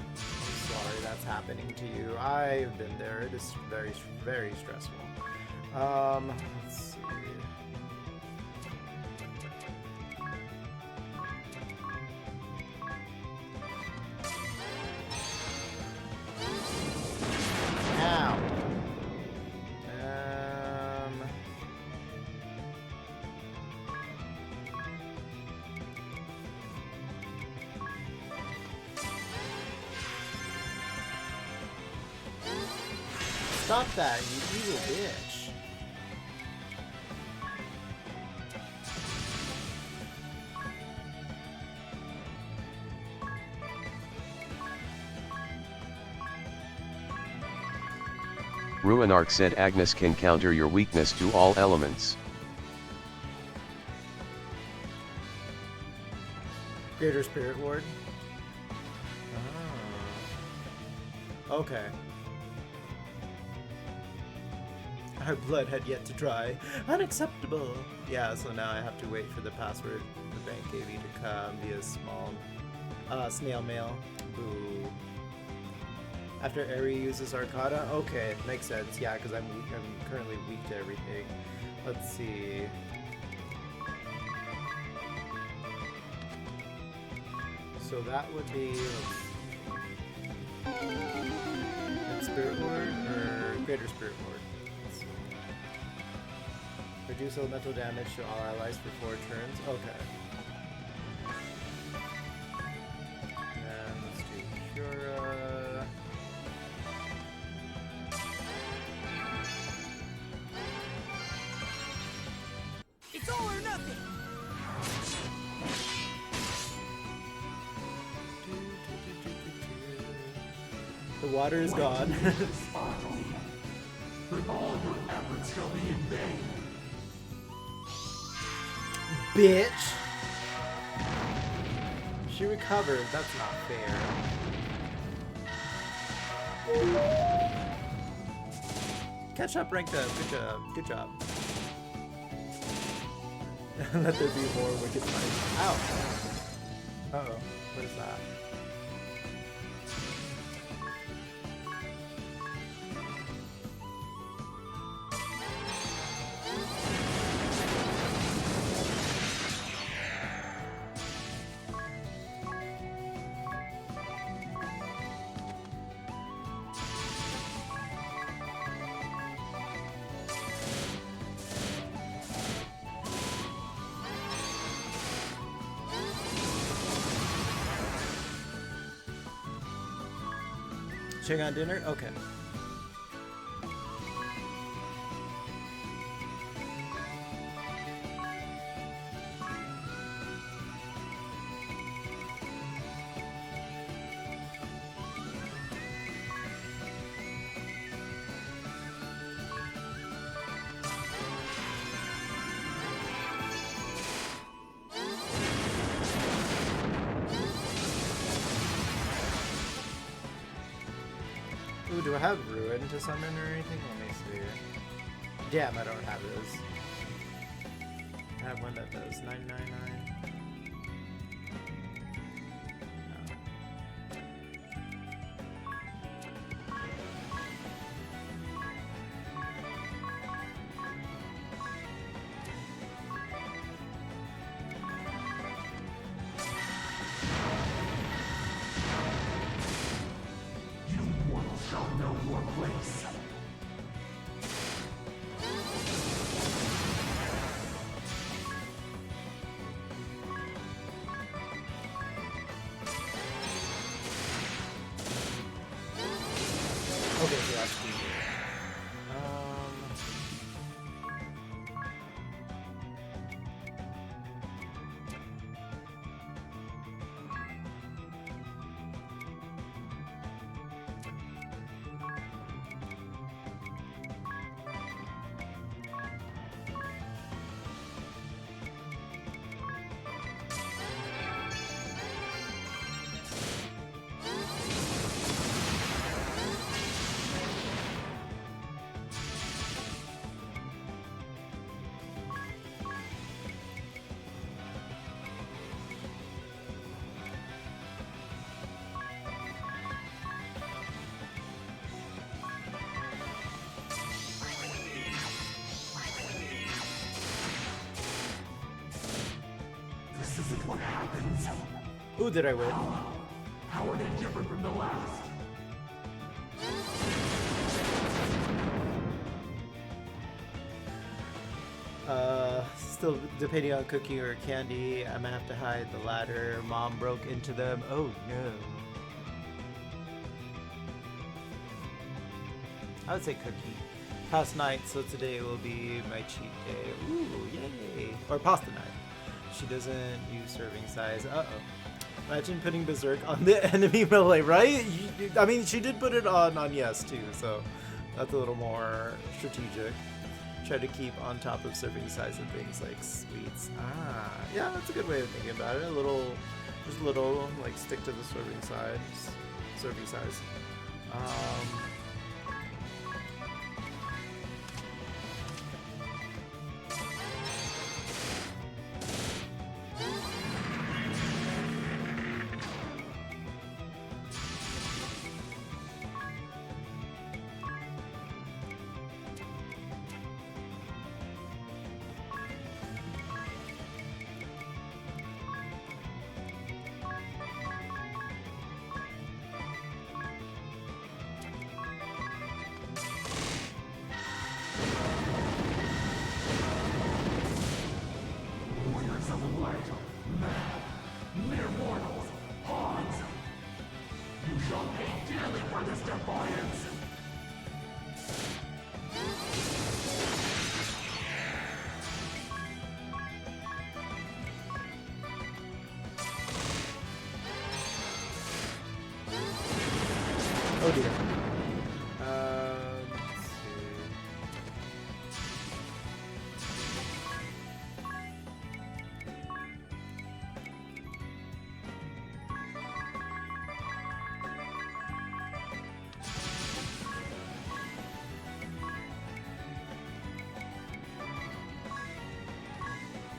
I'm sorry that's happening to you. I've been there. It is very, very stressful. Let's see. Ow. Stop that, you evil bitch. Ruinarch said Agnes can counter your weakness to all elements. Greater Spirit Ward? Ah. Okay. Our blood had yet to dry. Unacceptable! Yeah, so now I have to wait for the password the bank gave you to come via snail mail. Boo. After Eri uses Arcana? Okay, makes sense. Yeah, because I'm currently weak to everything. Let's see. So that would be... Spirit Ward or Greater Spirit Ward? Let's see. Reduce elemental damage to all allies for 4 turns. Okay. And let's do Cura. It's all or nothing. The water is gone. But all your efforts shall be in vain. Bitch! She recovered. That's not fair. Catch up, ranked up. Good job. Good job. Let there be more wicked fights. Ow! Uh-oh. What is that? Check on dinner? Okay. Ooh, do I have Ruin to summon or anything? Let me see. Damn, I don't have those. I have one that does 999. Shall know your place. isn't what happens. Ooh, did I win? How are they different from the last? Still depending on cooking or candy, I'm gonna have to hide the ladder. Mom broke into them. Oh no. I would say cookie. Past night, so today will be my cheat day. Ooh, yay! Or pasta night. She doesn't use serving size. Uh-oh. Imagine putting Berserk on the enemy melee, right? I mean, she did put it on yes too, so that's a little more strategic. Try to keep on top of serving size and things like sweets. Ah, yeah, that's a good way of thinking about it. Just a little, like stick to the serving size. Warriors of light, mad, mere mortals, pawns. You shall pay dearly for this defiance. Oh dear. Let's see.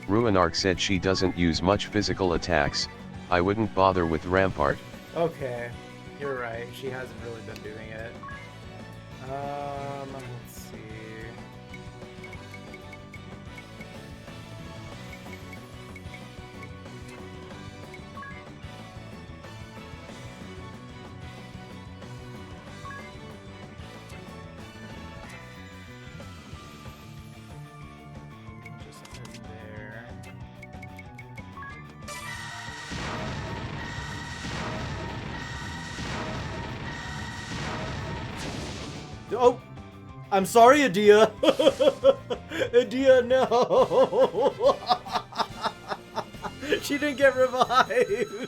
Ruinark said she doesn't use much physical attacks. I wouldn't bother with Rampart. Okay, you're right. She hasn't really been doing it. Let's see. Just put it there. Oh, I'm sorry, Adia. Adia, no. She didn't get revived.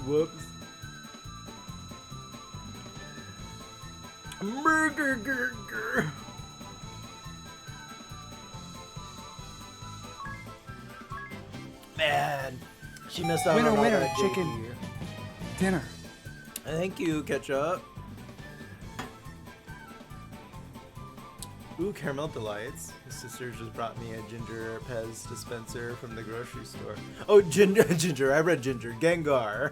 Whoops. Burger. Man, she missed out Winner, on all winner, that chicken. JP. Dinner. Thank you, Ketchup. Ooh, Caramel Delights. His sister just brought me a Ginger Pez dispenser from the grocery store. Oh, Ginger. I read Ginger. Gengar.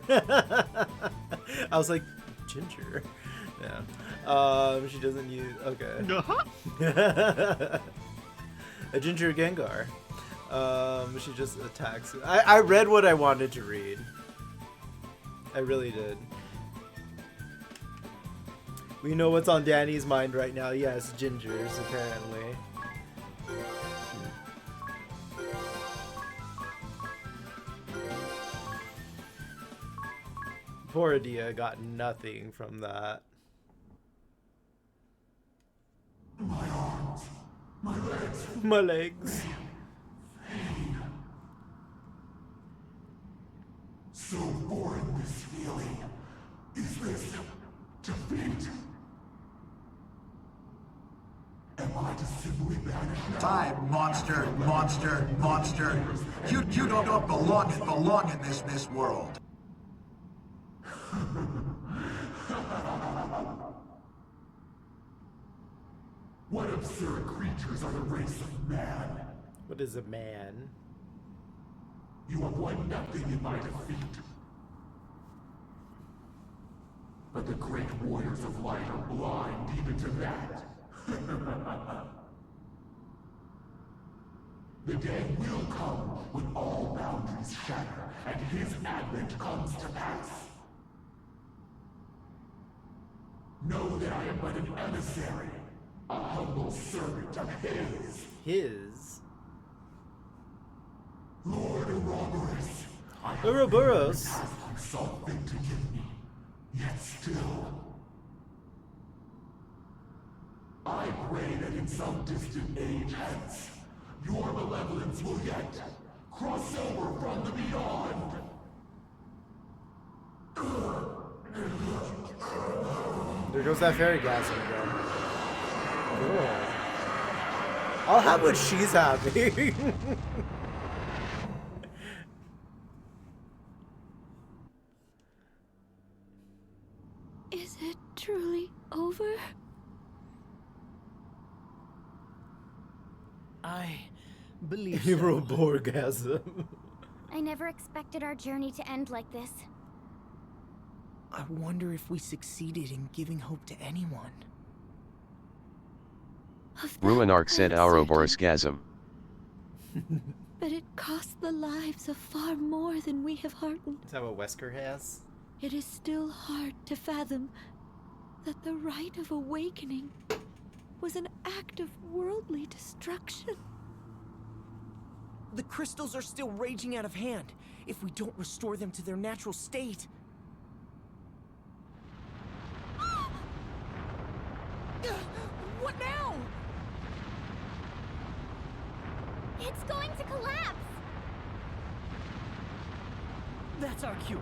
I was like, Ginger? Yeah. She doesn't use... Okay. A Ginger Gengar. She just attacks. I read what I wanted to read. I really did. We know what's on Danny's mind right now. Yes, gingers, apparently. Poor Adia got nothing from that. My arms, my legs, My legs. pain. So foreign this feeling. Is this defeat? Am I to simply vanish now? Time, monster. You don't belong in this world. What absurd creatures are the race of man? What is a man? You have won nothing in my defeat. But the great warriors of light are blind even to that. The day will come when all boundaries shatter and his advent comes to pass. Know that I am but an emissary, a humble servant of his. His? Lord Ouroboros. Ouroboros? You saw fit to give me, yet still. I pray that in some distant age hence, your malevolence will yet cross over from the beyond. There goes that fairy gas again. Cool. I'll have what she's having. Is it truly over? I believe Hero so. Borgasm. I never expected our journey to end like this. I wonder if we succeeded in giving hope to anyone. Ruinark said Ouroborosgasm. But it cost the lives of far more than we have heartened. Is that what Wesker has? It is still hard to fathom that the rite of awakening was an act of worldly destruction. The crystals are still raging out of hand if we don't restore them to their natural state. What now? It's going to collapse! That's our cue.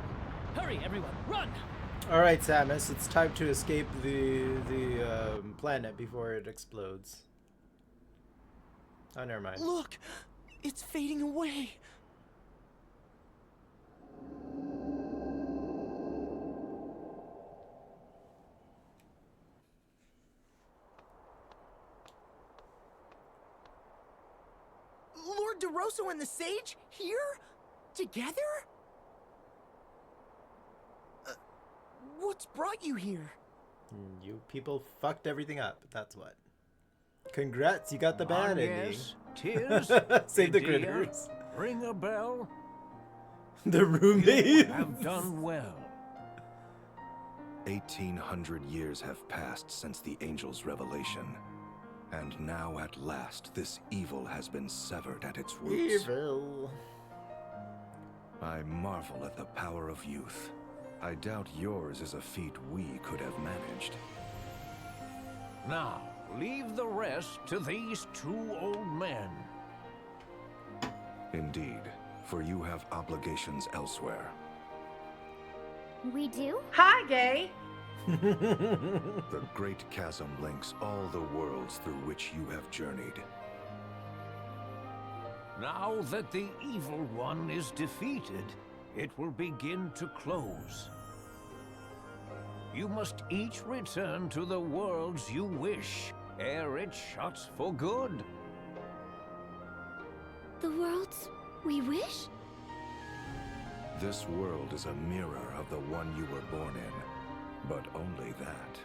Hurry, everyone, run! Alright, Samus, it's time to escape the planet before it explodes. Oh, never mind. Look! It's fading away! Lord DeRosso and the Sage? Here? Together? What's brought you here? You people fucked everything up, that's what. Congrats, you got the bad ending. Yes, Tears. Save the Idea, critters. Ring a bell. The roommates. Have done well. 1800 years have passed since the angel's revelation. And now at last this evil has been severed at its roots. Evil. I marvel at the power of youth. I doubt yours is a feat we could have managed. Now, leave the rest to these two old men. Indeed, for you have obligations elsewhere. We do? Hi, gay! The great chasm links all the worlds through which you have journeyed. Now that the evil one is defeated, it will begin to close. You must each return to the worlds you wish, ere it shuts for good. The worlds we wish? This world is a mirror of the one you were born in, but only that,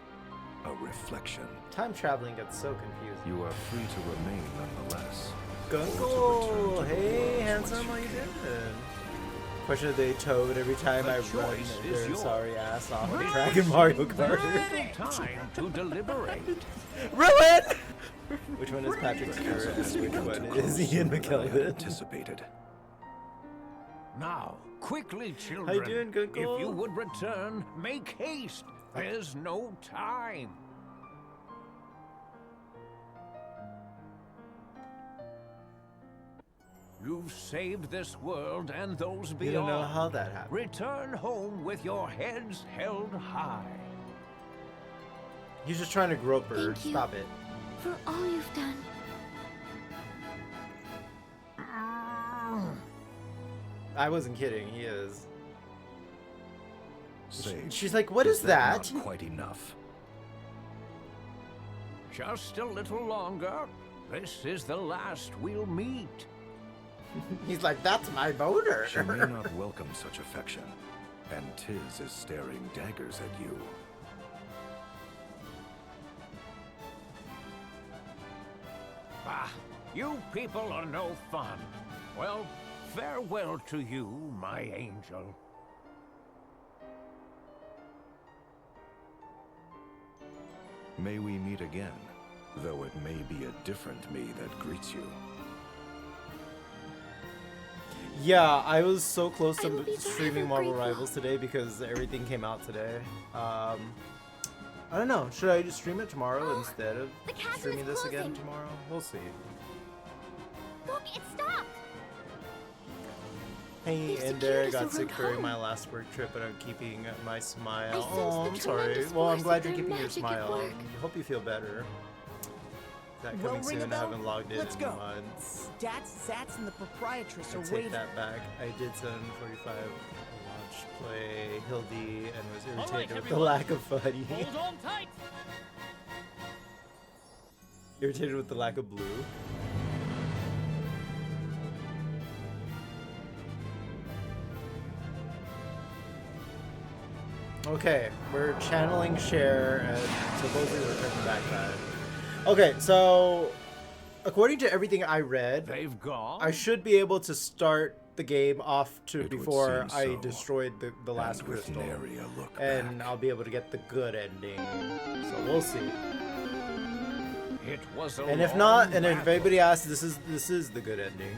a reflection. Time traveling gets so confusing. You are free to remain nonetheless. Gungle! Hey, handsome, how you doing? Question of the Toad every time I run their sorry ass off the track in Mario Kart. Time to deliberate. Ruin! Which one is Patrick Stewart? Which one is Ian McKellen? Anticipated. Now, quickly, children. How you doing, Gungle? If you would return, make haste. There's no time. You've saved this world and those beyond. You don't know how that happened. Return home with your heads held high. He's just trying to grope her. Thank you. Stop it. For all you've done. I wasn't kidding, he is. Sage, She's like, what is that? Not quite enough. Just a little longer. This is the last we'll meet. He's like, that's my boner. She may not welcome such affection, and Tiz is staring daggers at you. Ah, you people are no fun. Well, farewell to you, my angel. May we meet again, though it may be a different me that greets you. Yeah, I was so close I will to be streaming forever Marvel grateful. Rivals today because everything came out today. I don't know. Should I just stream it tomorrow instead of The chasm streaming is this again closing. tomorrow? We'll see. Look, it stopped. Hey, They've and secured I us a got sick route during home. my last work trip, but I'm keeping my smile. I sense Oh, the I'm sorry. tremendous Well, I'm force glad of you're their keeping your magic at smile. work. Hope you feel better. That Well, coming ring a soon. I bell? haven't logged in Let's in go. months. Stats, Sats, and the proprietress I are take waiting. that back. I did 7:45 launch play Hildy and was irritated right, with the everyone. lack of fuddy. Hold on tight. Irritated with the lack of blue. Okay, we're channeling Cher and supposedly we're turning back time. Okay, so according to everything I read, They've gone. I should be able to start the game off to It would before seem I so. destroyed the last And with crystal. nary a look And back. I'll be able to get the good ending. So we'll see. It was a And if long not, and if battle. anybody asks, this is the good ending.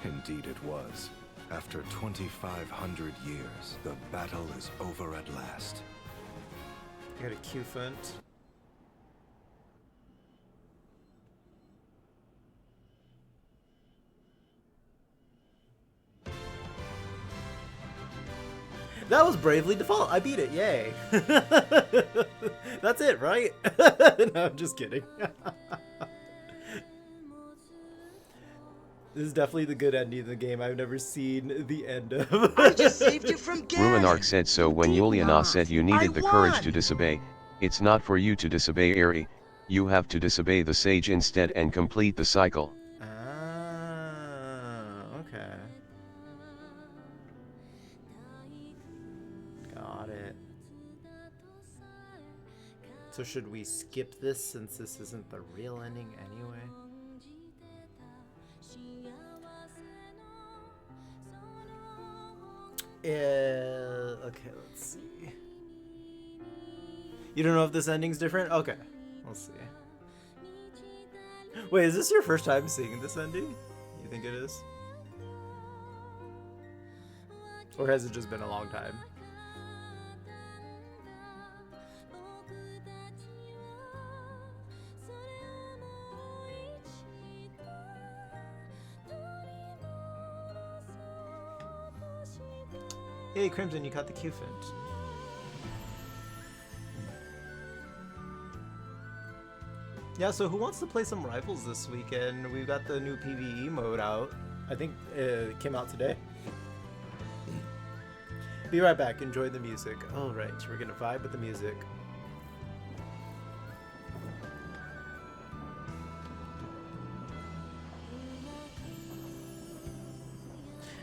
Indeed it was. After 2,500 years, the battle is over at last. I got a Q font. That was Bravely Default. I beat it. Yay. That's it, right? No, I'm just kidding. This is definitely the good ending of the game. I've never seen the end of. I just saved you from Ganon. Ruinark said so when Yuliana said you needed the courage to disobey. It's not for you to disobey Eri, you have to disobey the sage instead and complete the cycle. Okay. Got it. So should we skip this since this isn't the real ending anyway? Okay, let's see. You don't know if this ending's different? Okay, we'll see. Wait, is this your first time seeing this ending? You think it is? Or has it just been a long time? Hey, Crimson, you caught the Q-Fint. Yeah, so who wants to play some Rivals this weekend? We've got the new PvE mode out. I think it came out today. Be right back. Enjoy the music. Alright, we're gonna vibe with the music.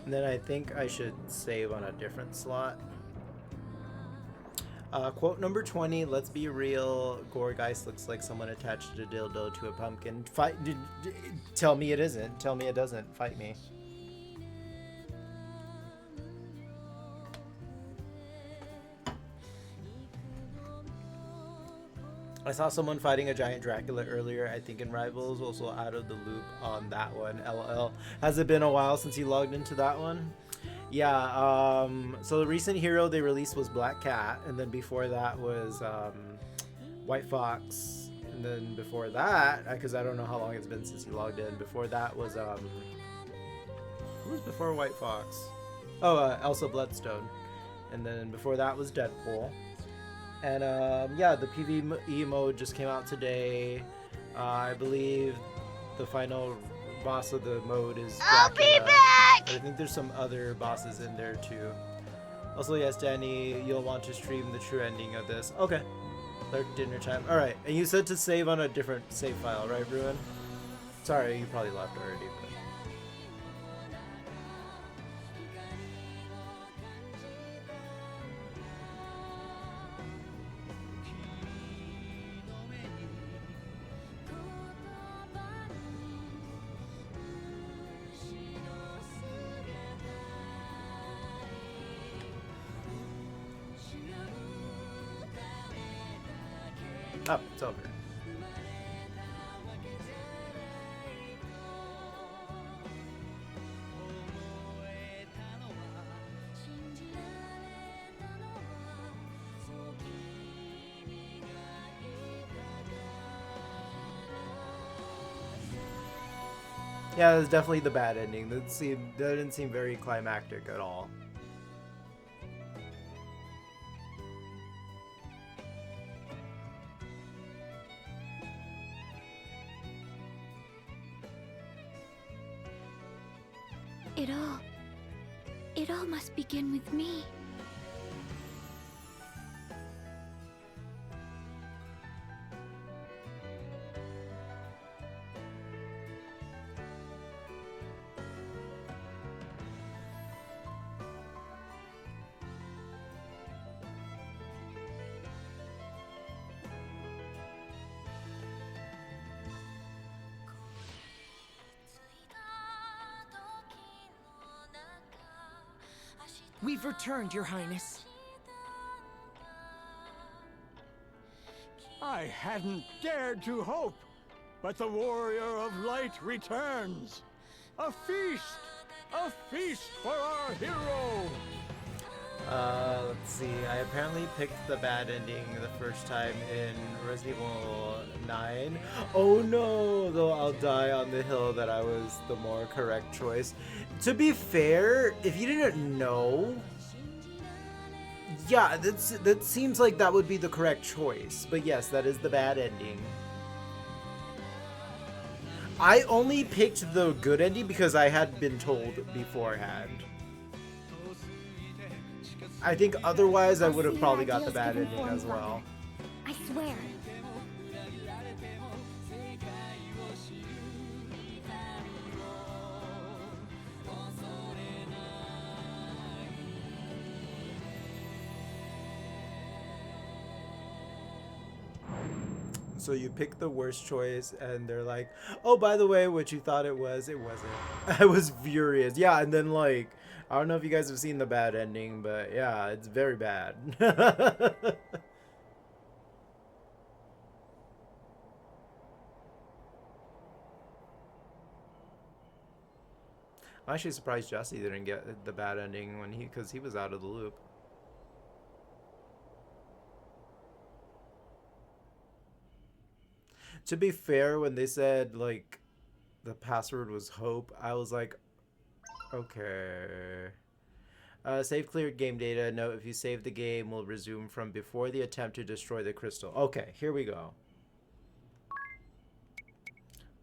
And then I think I should save on a different slot. Quote number 20, let's be real, Gorgeist looks like someone attached a dildo to a pumpkin. Tell me it isn't. Tell me it doesn't. Fight me. I saw someone fighting a giant Dracula earlier, I think in Rivals, also out of the loop on that one, LOL. Has it been a while since you logged into that one? Yeah, so the recent hero they released was Black Cat, and then before that was White Fox, and then before that, because I don't know how long it's been since you logged in, before that was, who was before White Fox? Oh, Elsa Bloodstone, and then before that was Deadpool. And yeah, the PvE mode just came out today. I believe the final boss of the mode is Dracula. I'll be back! But I think there's some other bosses in there too. Also, yes, Danny, you'll want to stream the true ending of this. Okay. Lurk dinner time. Alright, and you said to save on a different save file, right, Ruin? Sorry, you probably left already. But... Oh, it's over. Yeah, that's definitely the bad ending. That didn't seem very climactic at all. It all must begin with me. We've returned, Your Highness. I hadn't dared to hope, but the Warrior of Light returns. A feast for our hero. Let's see. I apparently picked the bad ending the first time in Resident Evil 9. Oh no, though I'll die on the hill that I was the more correct choice. To be fair, if you didn't know, yeah, that seems like that would be the correct choice. But yes, that is the bad ending. I only picked the good ending because I had been told beforehand. I think otherwise I would have probably got the bad ending as well. I swear. So you pick the worst choice and they're like, oh, by the way, what you thought it wasn't. I was furious. Yeah, and then like, I don't know if you guys have seen the bad ending, but yeah, it's very bad. I'm actually surprised Jesse didn't get the bad ending because he was out of the loop. To be fair, when they said like the password was hope, I was like, okay. Save cleared game data. Note, if you save the game, will resume from before the attempt to destroy the crystal. Okay, here we go.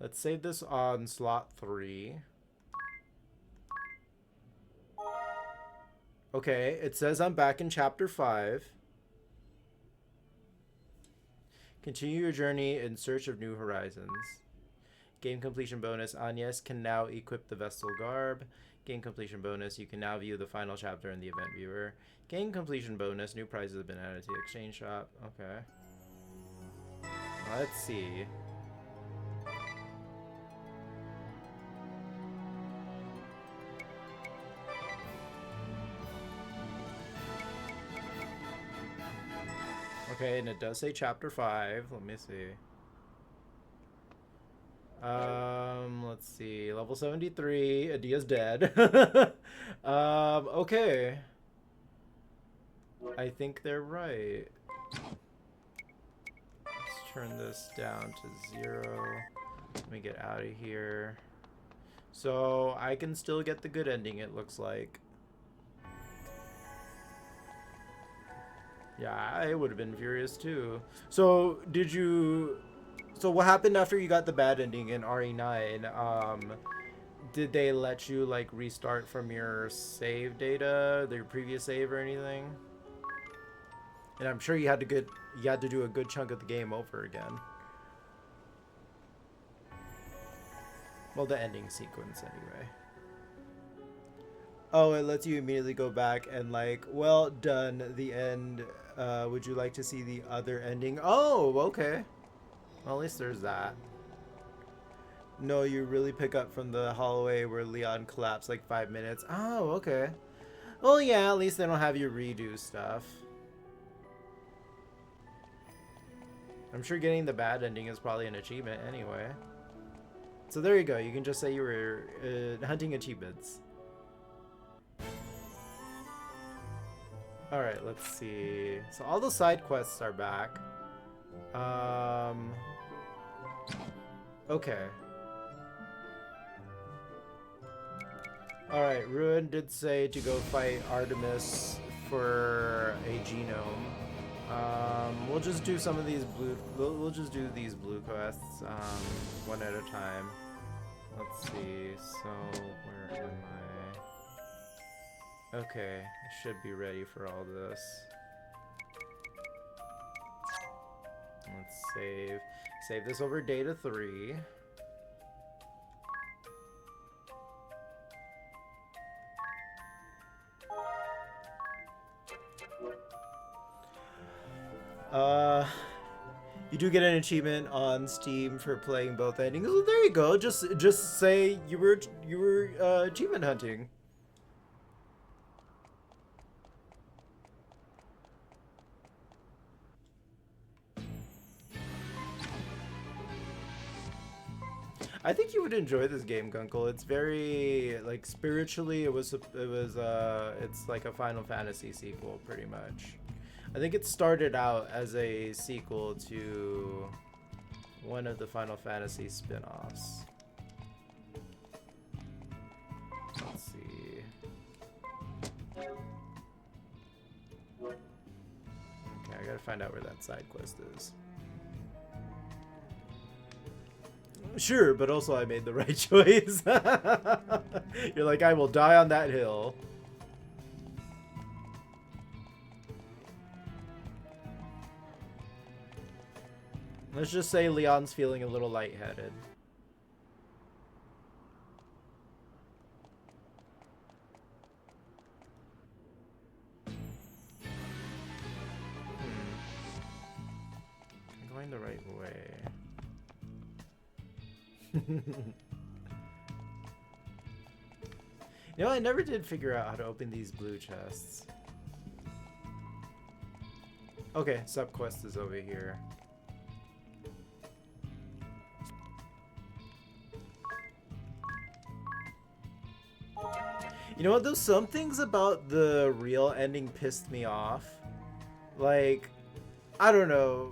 Let's save this on slot 3. Okay, it says I'm back in chapter 5. Continue your journey in search of new horizons. Game completion bonus. Agnes can now equip the Vestal garb. Game completion bonus. You can now view the final chapter in the event viewer. Game completion bonus. New prizes have been added to the exchange shop. Okay. Let's see. Okay, and it does say chapter 5. Let me see. Let's see. Level 73. Adia's dead. Okay. I think they're right. Let's turn this down to 0. Let me get out of here. So I can still get the good ending, it looks like. Yeah, I would have been furious too. So so what happened after you got the bad ending in RE9? Did they let you like restart from your save data, your previous save or anything? And I'm sure you had to do a good chunk of the game over again. Well, the ending sequence anyway. Oh, it lets you immediately go back and like, well done, the end. Would you like to see the other ending? Oh, okay. Well, at least there's that. No, you really pick up from the hallway where Leon collapsed like 5 minutes. Oh, okay. Well, yeah, at least they don't have you redo stuff. I'm sure getting the bad ending is probably an achievement anyway. So there you go. You can just say you were hunting achievements. Alright, let's see. So all the side quests are back. Okay. Alright, Ruin did say to go fight Artemis for a genome. We'll just do some of these blue. We'll just do these blue quests one at a time. Let's see. So where am I? Okay, I should be ready for all this. Let's save. Save this over data 3. You do get an achievement on Steam for playing both endings. Well, there you go. Just say you were achievement hunting. I think you would enjoy this game, Gunkle. It's very like spiritually. It's like a Final Fantasy sequel, pretty much. I think it started out as a sequel to one of the Final Fantasy spin-offs. Let's see. Okay, I gotta find out where that side quest is. Sure, but also I made the right choice. You're like, I will die on that hill. Let's just say Leon's feeling a little lightheaded. I'm going the right way. You know, I never did figure out how to open these blue chests. Okay, subquest is over here. You know what, though? Some things about the real ending pissed me off. Like, I don't know.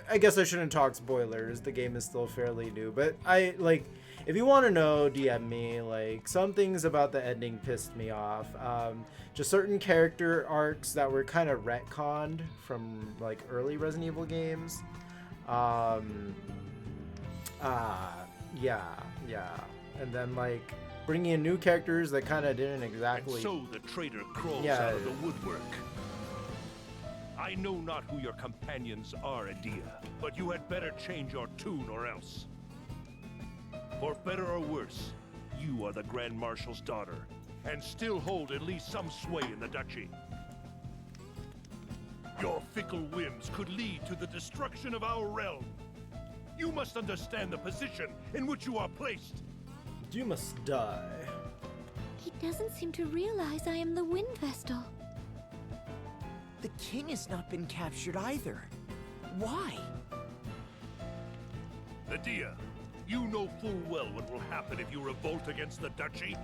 I guess I shouldn't talk spoilers. The game is still fairly new. But if you want to know, DM me. Like, some things about the ending pissed me off. Just certain character arcs that were kind of retconned from, like, early Resident Evil games. Yeah. And then, like, bringing in new characters that kind of didn't exactly... And so the traitor crawls out of the woodwork. I know not who your companions are, Adia, but you had better change your tune or else. For better or worse, you are the Grand Marshal's daughter, and still hold at least some sway in the duchy. Your fickle whims could lead to the destruction of our realm. You must understand the position in which you are placed. You must die. He doesn't seem to realize I am the Wind Vestal. The king has not been captured either. Why? Adia, you know full well what will happen if you revolt against the duchy.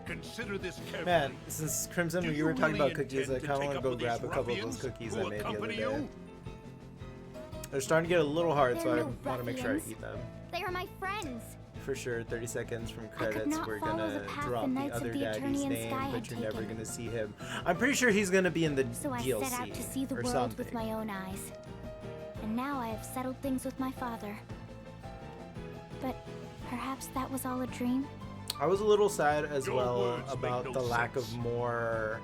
Consider this carefully. Man, since Crimson, when you were talking about cookies, I kind of want to go grab a couple of those cookies I made the other day. They're starting to get a little hard, so I want to make sure I eat them. They are my friends. For sure, 30 seconds from credits, we're gonna drop the other daddy's name, but you're never gonna see him. I'm pretty sure he's gonna be in the So I DLC set out to see the or world something. with my own eyes. And now I have settled things with my father. But perhaps that was all a dream? I was a little sad as Your well words about make the no lack sense. of more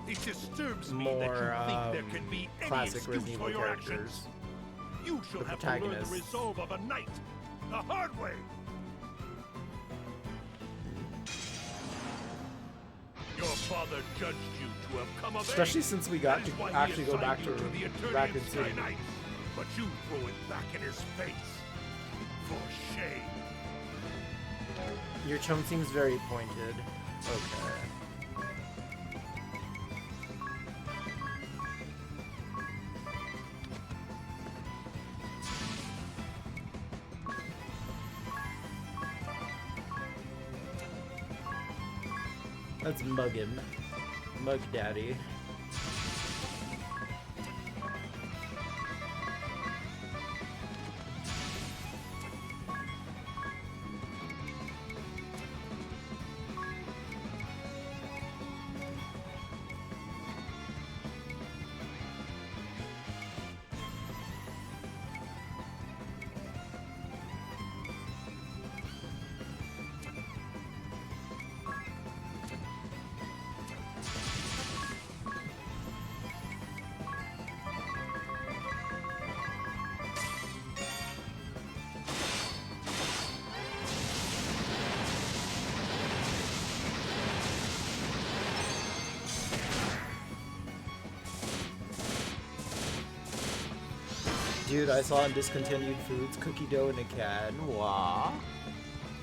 It disturbs me that you think there can be any classic excuse Resident for Evil your characters. actions. You shall The have to learn the protagonists. resolve of a knight, the hard way. Your father judged you to have come of Especially age. since we got That is to why he actually go assigned back you to the Eternian Raccoon Sky City. Knight. But you throw it back in his face. For shame. Your tone seems very pointed. Okay. That's Muggin. Mug Daddy. Dude, I saw on Discontinued Foods cookie dough in a can. Wow.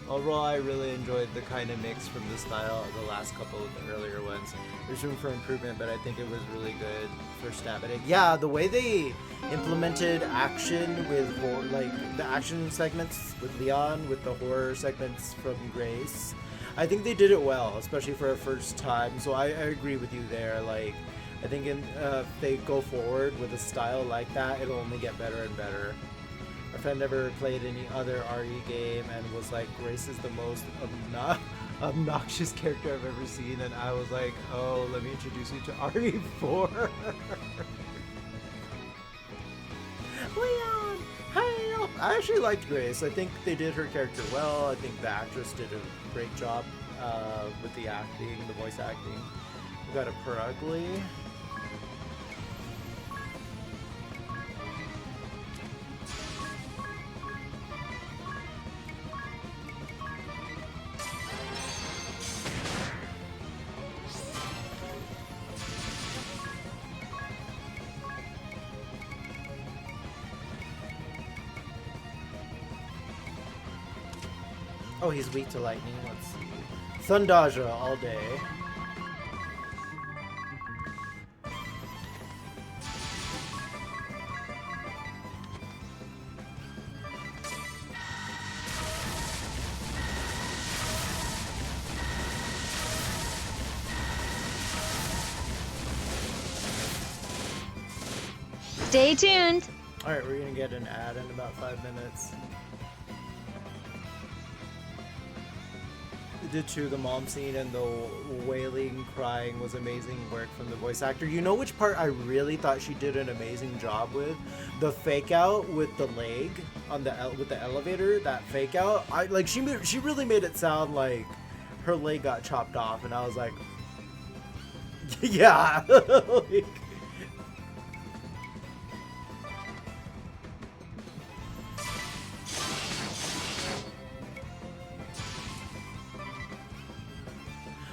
Overall, I really enjoyed the kind of mix from the style of the last couple of the earlier ones. There's room for improvement, but I think it was really good for stab at it. Yeah, the way they implemented action with like the action segments with Leon, with the horror segments from Grace, I think they did it well, especially for a first time. So I agree with you there. Like, I think if they go forward with a style like that, it'll only get better and better. My friend never played any other RE game and was like, Grace is the most obnoxious character I've ever seen, and I was like, oh, let me introduce you to RE4. Leon! Hey! I actually liked Grace. I think they did her character well. I think the actress did a great job with the acting, the voice acting. We got a Perugly. Oh, he's weak to lightning. Let's see. Thundaja all day. Stay tuned. All right, we're gonna get an ad in about 5 minutes. Did too. The mom scene and the wailing, crying was amazing work from the voice actor. You know which part I really thought she did an amazing job with? The fake out with the leg on the with the elevator. That fake out, she really made it sound like her leg got chopped off, and I was like, yeah. Like,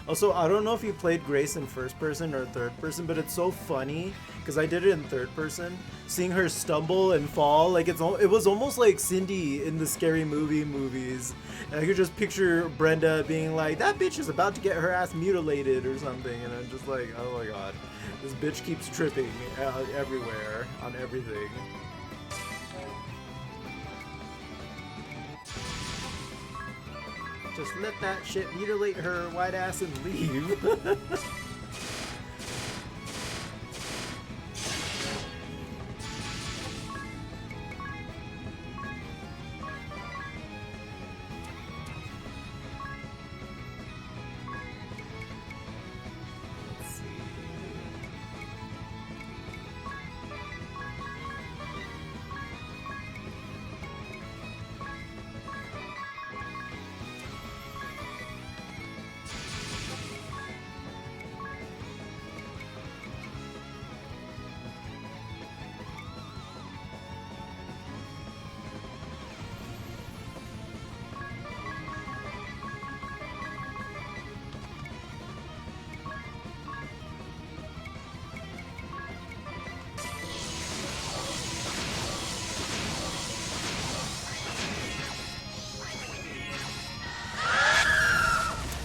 also, I don't know if you played Grace in first person or third person, but it's so funny because I did it in third person. Seeing her stumble and fall, like it was almost like Cindy in the Scary Movie movies. And I could just picture Brenda being like, "That bitch is about to get her ass mutilated" or something, and I'm just like, "Oh my god, this bitch keeps tripping everywhere on everything." Just let that shit mutilate her white ass and leave.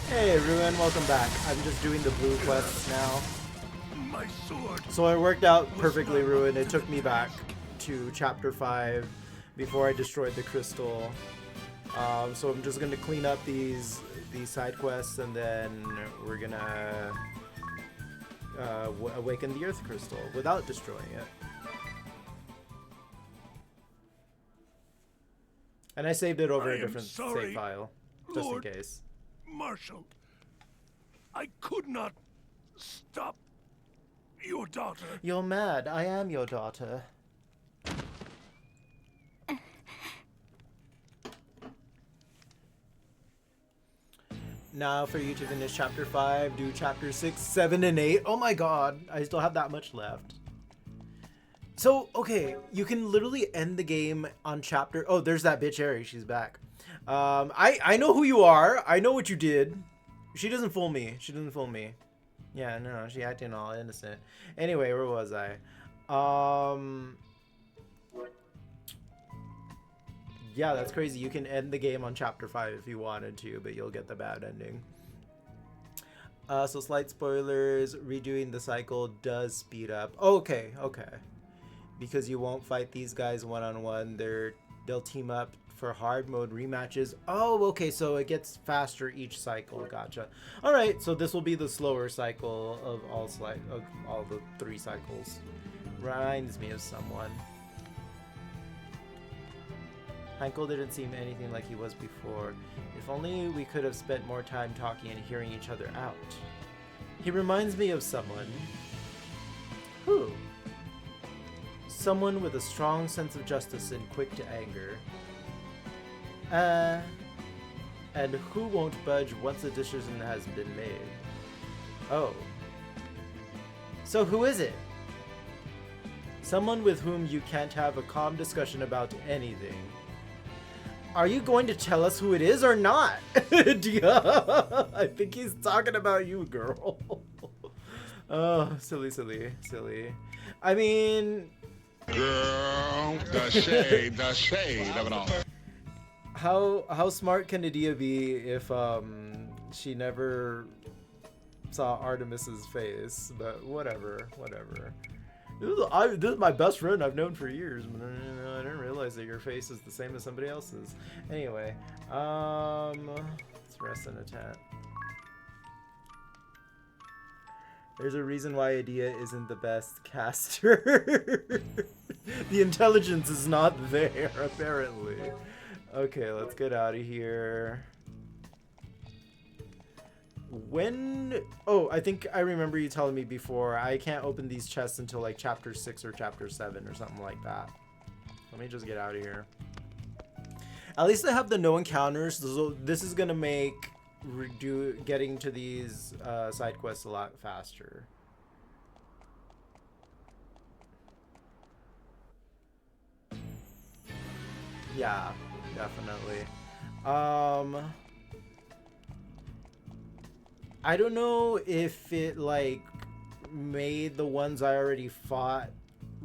Hey everyone, welcome back. I'm just doing the blue quests now. My sword. So it worked out perfectly, Ruin. It took me back to chapter 5 before I destroyed the crystal. So I'm just gonna clean up these side quests, and then we're gonna awaken the Earth Crystal without destroying it. And I saved it over a different save file, just in case. Marshal, I could not stop your daughter. You're mad. I am your daughter. Now for you to finish chapter 5, do chapter 6, 7, and 8. Oh my god, I still have that much left. So, okay, you can literally end the game on chapter... Oh, there's that bitch Ari, she's back. I know who you are. I know what you did. She doesn't fool me. She doesn't fool me. Yeah, no, she acting all innocent. Anyway, where was I? Yeah, that's crazy. You can end the game on chapter 5 if you wanted to, but you'll get the bad ending. So slight spoilers, redoing the cycle does speed up. Okay, okay. Because you won't fight these guys one-on-one. They'll team up for hard mode rematches. Oh, okay, so it gets faster each cycle. Gotcha. All right, so this will be the slower cycle of all the 3 cycles. Reminds me of someone. Heinkel didn't seem anything like he was before. If only we could have spent more time talking and hearing each other out. He reminds me of someone. Who? Someone with a strong sense of justice and quick to anger. And who won't budge once a decision has been made? Oh. So who is it? Someone with whom you can't have a calm discussion about anything. Are you going to tell us who it is or not? I think he's talking about you, girl. Oh, silly, silly, silly. I mean... Girl, the shade of it all. How smart can Adia be if she never saw Artemis's face? But whatever. This is my best friend I've known for years, but I didn't realize that your face is the same as somebody else's. Anyway, let's rest in a tent. There's a reason why Adia isn't the best caster. The intelligence is not there, apparently. Okay, let's get out of here. When... Oh, I think I remember you telling me before, I can't open these chests until like chapter 6 or chapter 7 or something like that. Let me just get out of here. At least I have the no encounters, so this is gonna make getting to these side quests a lot faster. Yeah, definitely. I don't know if it like made the ones I already fought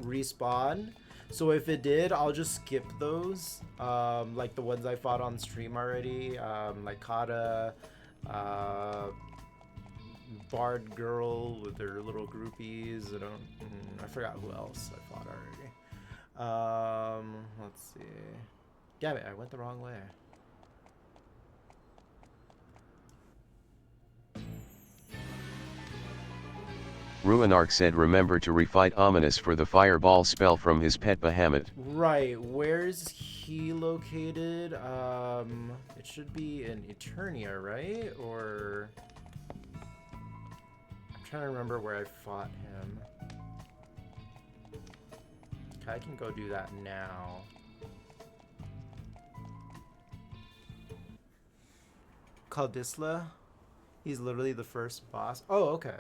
respawn. So if it did, I'll just skip those. Like the ones I fought on stream already, like Kata, Bard Girl with their little groupies. I forgot who else I fought already. Let's see. Damn it, I went the wrong way. Ruinarch said remember to refight Ominous for the fireball spell from his pet Bahamut. Right, where's he located? It should be in Eternia, right? Or... I'm trying to remember where I fought him. Okay, I can go do that now. Kaldisla? He's literally the first boss. Oh, okay.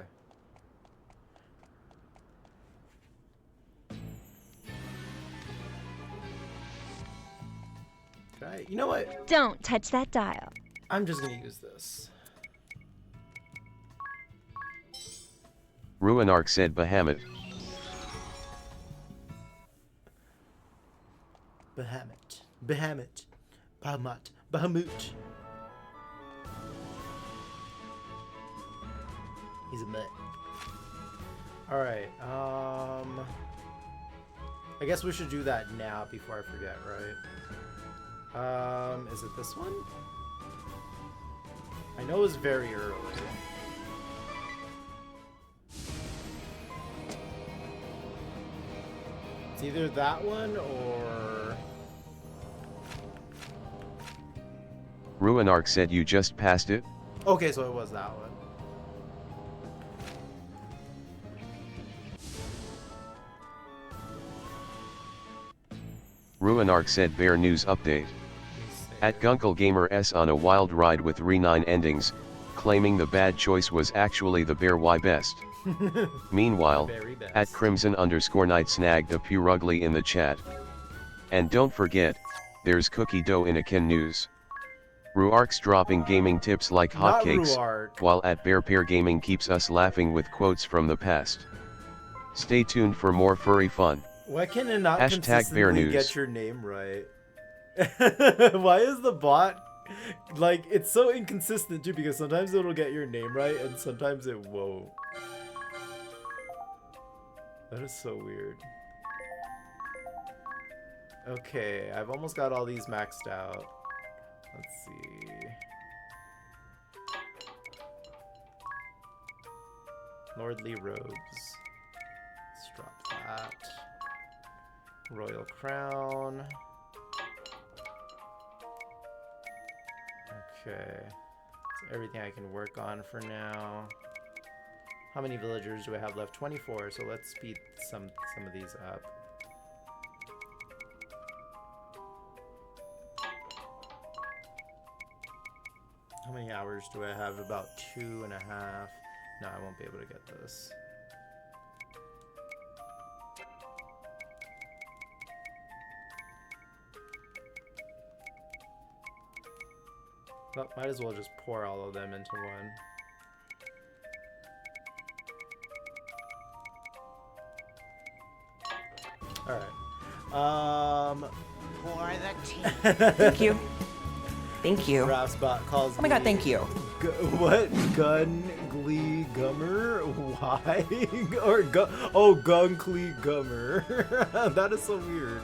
Okay, you know what? Don't touch that dial. I'm just gonna use this. Ruinarch said Bahamut. Bahamut. Bahamut. Bahamut. Bahamut. He's a mutt. Alright, I guess we should do that now before I forget, right? Is it this one? I know it's very early. It's either that one or... Ruinarch said you just passed it? Okay, so it was that one. Ruinarch said bear news update. At Gunkle Gamer S on a wild ride with Re9 endings, claiming the bad choice was actually the bear Y best. Meanwhile, at Crimson_Knight snagged a Purugly in the chat. And don't forget, there's cookie dough in Akin news. Ruarch's dropping gaming tips like hotcakes, while at Bear Pair Gaming keeps us laughing with quotes from the past. Stay tuned for more furry fun. Why can it not Bear consistently news. get your name right? Why is the bot like, it's so inconsistent too, because sometimes it'll get your name right and sometimes it won't. That is so weird. Okay, I've almost got all these maxed out. Let's see. Lordly robes. Let's drop that. Royal crown. Okay. That's everything I can work on for now. How many villagers do I have left? 24, so let's speed some of these up. How many hours do I have? About 2.5. No, I won't be able to get this. But might as well just pour all of them into one. Alright. Pour the tea. Thank you. Thank you. Rapsbot calls Oh my god, thank you. What? Gun Glee Gummer? Why? Or Gun Glee Gummer. That is so weird.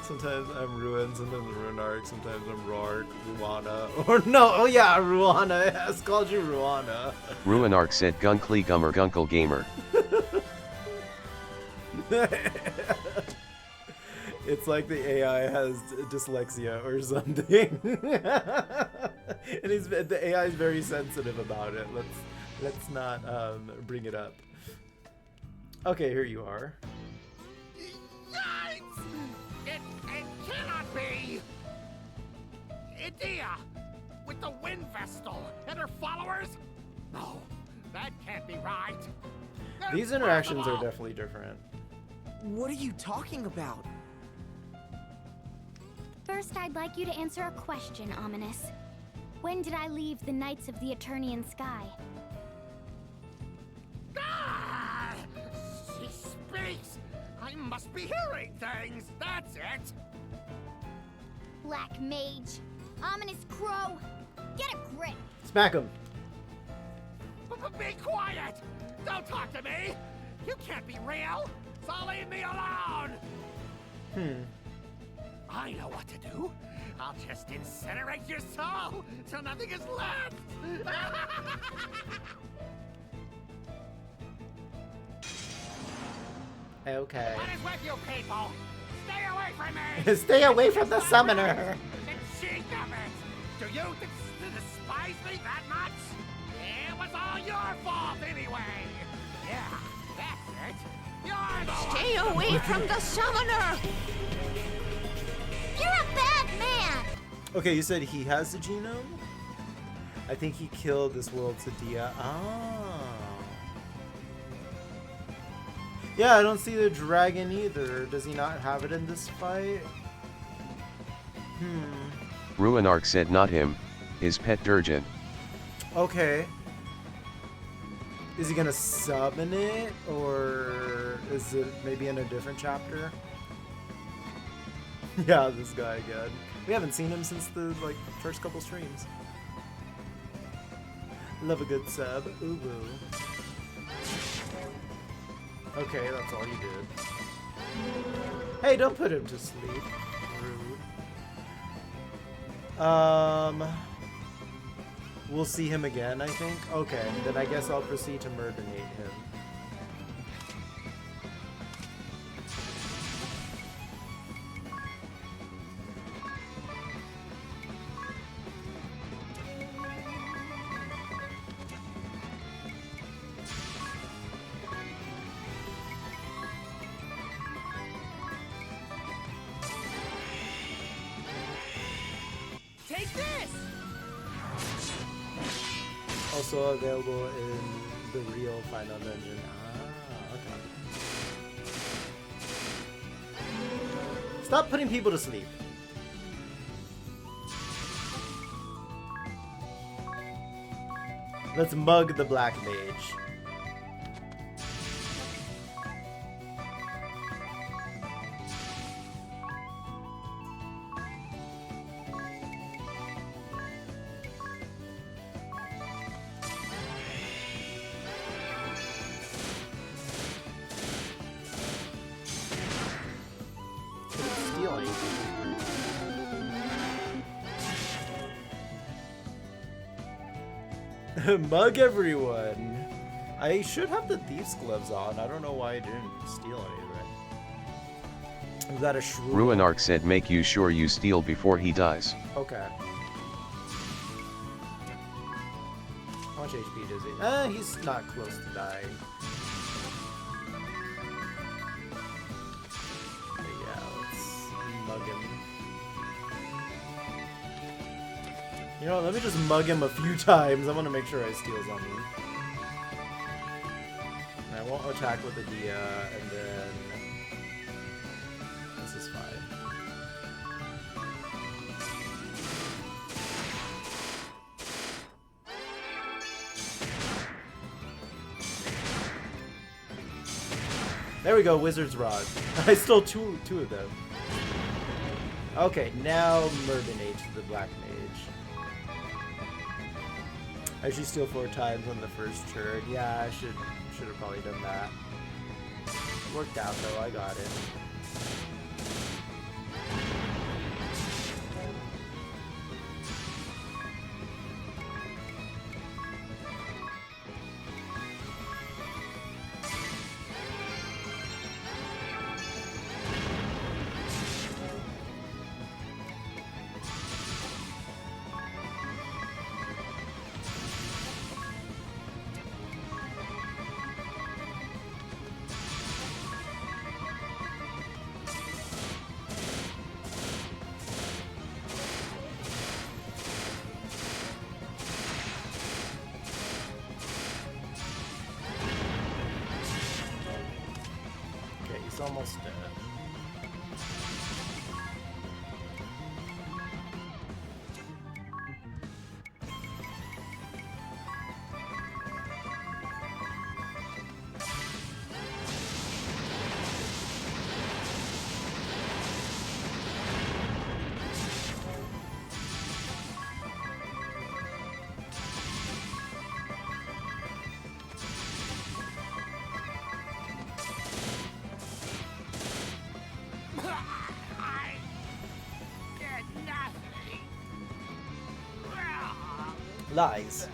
Sometimes I'm Ruin, sometimes I'm Ruinarch, sometimes I'm Roark, Ruana. Or no, oh yeah, Ruana. It has called you Ruana. Ruinarch said Gunkly Gummer Gunkle Gamer. It's like the AI has dyslexia or something. And the AI is very sensitive about it. Let's not bring it up. Okay, here you are. Yikes! It cannot be! Idea! With the Wind Vestal and her followers? No, that can't be right. These interactions are definitely different. What are you talking about? First, I'd like you to answer a question, Ominous. When did I leave the Knights of the Eternian Sky? Ah! She speaks! I must be hearing things, that's it! Black Mage, Ominous Crow, get a grip! Smack him! Be quiet! Don't talk to me! You can't be real, so leave me alone! I know what to do. I'll just incinerate your soul till nothing is left. Okay. What is with you people? Stay away from me! Stay away from the summoner! The cheek of it! Do you despise me that much? It was all your fault anyway! Yeah, that's it! You're the Stay away from the summoner! You're a bad man! Okay, you said he has the genome? I think he killed this world Sadia. Oh. Yeah, I don't see the dragon either. Does he not have it in this fight? Ruinarch said not him, his pet Durgan. Okay. Is he gonna summon it? Or is it maybe in a different chapter? Yeah, this guy again. We haven't seen him since the first couple streams. Love a good sub. Ooh woo. Okay, that's all you did. Hey, don't put him to sleep. Rude. We'll see him again, I think. Okay, then I guess I'll proceed to murder-nate him. Take this! Also available in the real Final Dungeon. Ah, okay. Stop putting people to sleep. Let's mug the Black Mage. Mug everyone. I should have the thief's gloves on. I don't know why I didn't steal any of it. Is that a shrew? Ruinarch said make you sure you steal before he dies. Okay. How much HP does he? He's not close to dying. But yeah, let's mug him. You know, let me just mug him a few times. I want to make sure I steal something. And I won't attack with the Dia, and then this is fine. There we go, Wizard's Rod. I stole two of them. Okay, now murder-nate the Black Mage. I should steal 4 times on the first turn. Yeah, I should have probably done that. Worked out though, I got it. Almost dead. Lies.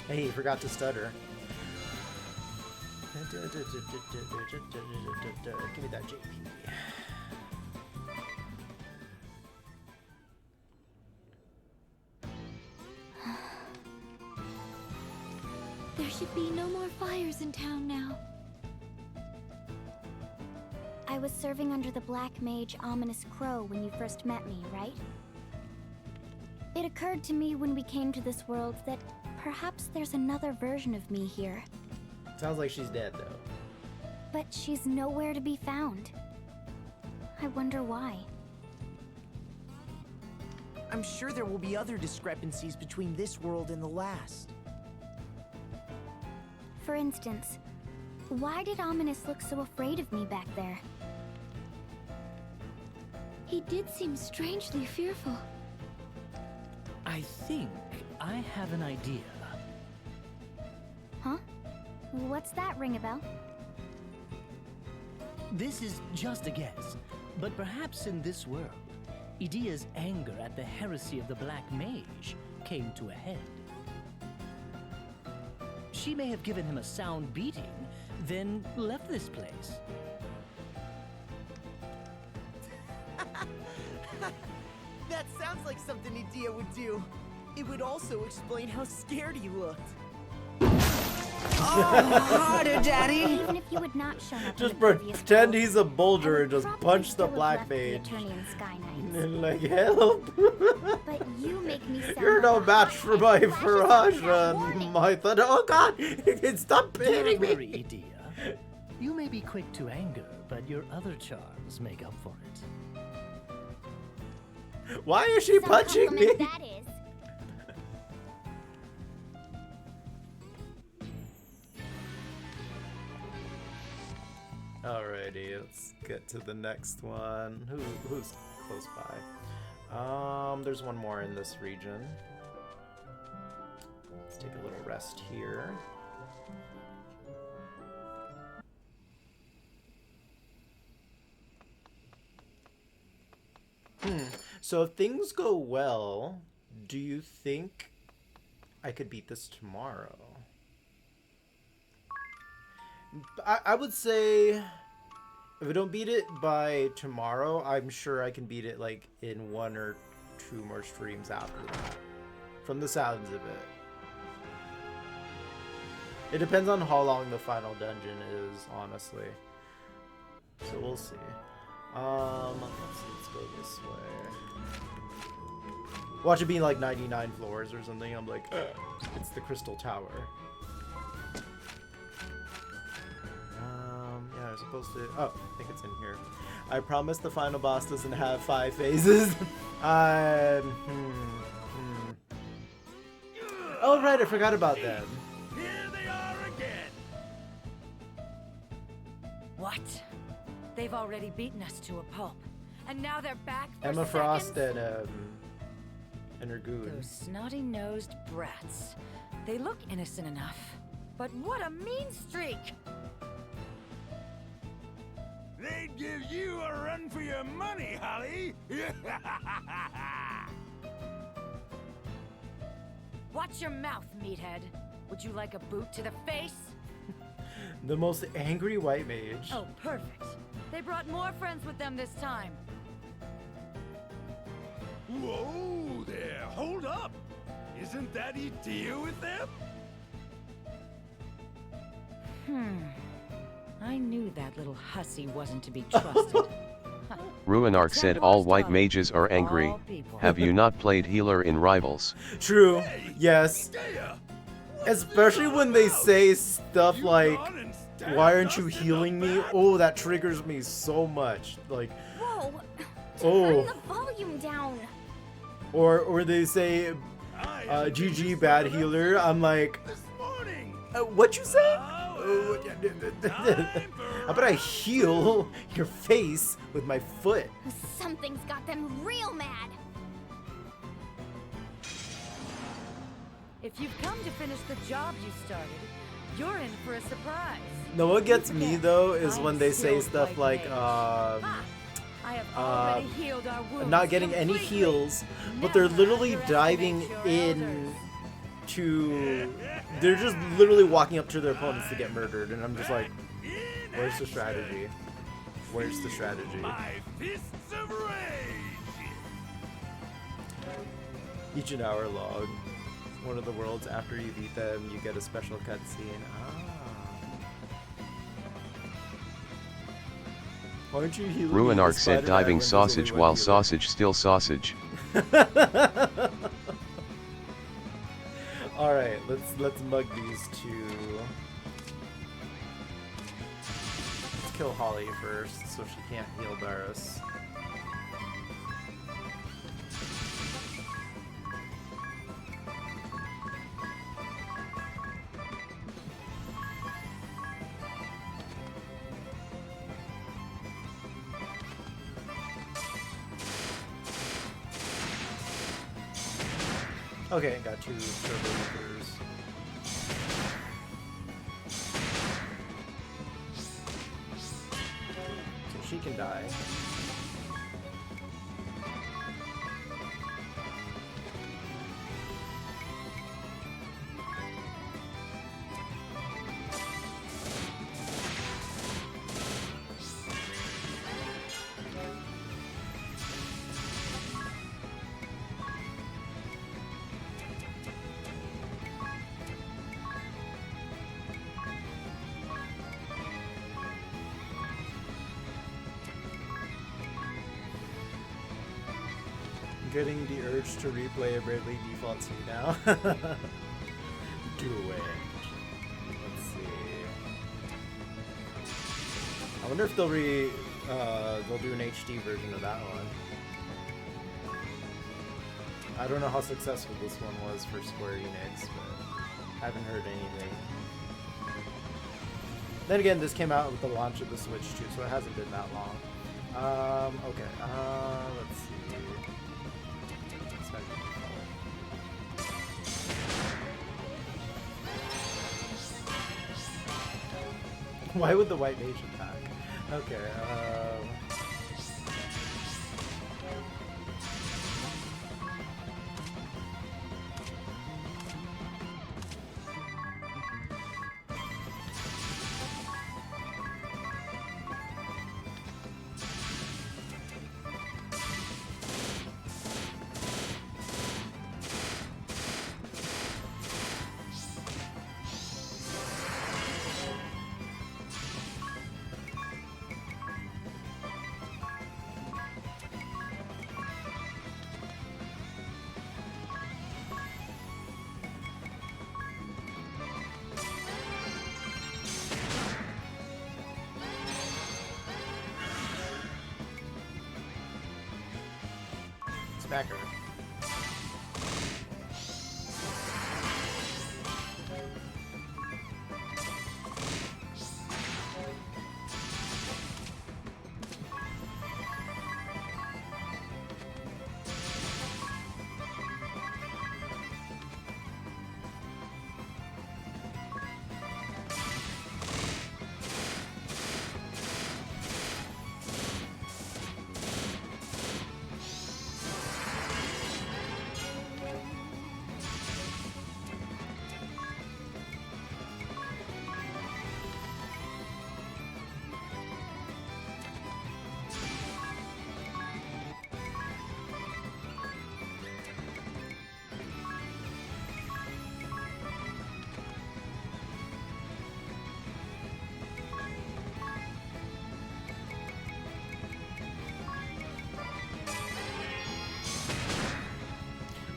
Hey, forgot to stutter. Give me that JP. There should be no more fires in town now. I was serving under the Black Mage Ominous Crow when you first met me, right? It occurred to me when we came to this world that perhaps there's another version of me here. Sounds like she's dead, though. But she's nowhere to be found. I wonder why. I'm sure there will be other discrepancies between this world and the last. For instance, why did Ominous look so afraid of me back there? He did seem strangely fearful. I think I have an idea. Huh? What's that, ring a bell? This is just a guess, But perhaps in this world, Idia's anger at the heresy of the Black Mage came to a head. She may have given him a sound beating, then left this place. That sounds like something Idia would do. It would also explain how scared he looked. Oh, harder, Daddy. Even if you had not shown up Just in the previous pretend world, he's a boulder and just probably punch the still have Black left the Mage. Eternian Sky Knights. And like, help! But you make me sound You're like no a match for my Faraj, my thunder. Oh god! Stop hitting Don't worry, me! Idia. You may be quick to anger, but your other charms make up for it. Why is she Some punching me? compliment that is. Alrighty, let's get to the next one. Who's close by? There's one more in this region. Let's take a little rest here. So if things go well, do you think I could beat this tomorrow? I would say if I don't beat it by tomorrow, I'm sure I can beat it like in 1 or 2 more streams after that. From the sounds of it. It depends on how long the final dungeon is, honestly. So we'll see. Let's go this way. Watch it being like 99 floors or something. I'm like, it's the Crystal Tower. Yeah, I'm supposed to. Oh, I think it's in here. I promise the final boss doesn't have 5 phases. Oh right, I forgot about them. Here they are again. What? They've already beaten us to a pulp, and now they're back for Emma seconds? Frost and her goon. Those snotty-nosed brats. They look innocent enough, but what a mean streak! They'd give you a run for your money, Holly. Watch your mouth, meathead. Would you like a boot to the face? The most angry white mage. Oh, perfect. They brought more friends with them this time. Whoa there, hold up. Isn't that Idia with them? I knew that little hussy wasn't to be trusted. Ruinark said all white mages are angry. Have you not played healer in Rivals? True. Yes. Especially when they say stuff like, why aren't you healing me? Oh, that triggers me so much. Like, Whoa! oh. Turn the volume down. Or they say, GG bad healer. I'm like, what'd you say? How about I heal your face with my foot? Something's got them real mad. If you've come to finish the job you started, you're in for a surprise. No, what gets me though is when they say stuff like, I'm not getting any heals, but they're literally diving in to, they're just literally walking up to their opponents to get murdered, and I'm just like, where's the strategy? Where's the strategy? Each an hour long. One of the worlds, after you beat them, you get a special cutscene. Why aren't you healing? Ruinark said diving sausage while sausage still sausage. Alright, let's mug these two. Let's kill Holly first so she can't heal Barris. Okay, got 2 turbo reapers. So she can die. getting the urge to replay a Bravely Default 2 now. Do it. Let's see. I wonder if they'll do an HD version of that one. I don't know how successful this one was for Square Enix, but I haven't heard anything. Then again, this came out with the launch of the Switch too, so it hasn't been that long. Okay, let's see. Why would the white mage attack? Okay, smack her.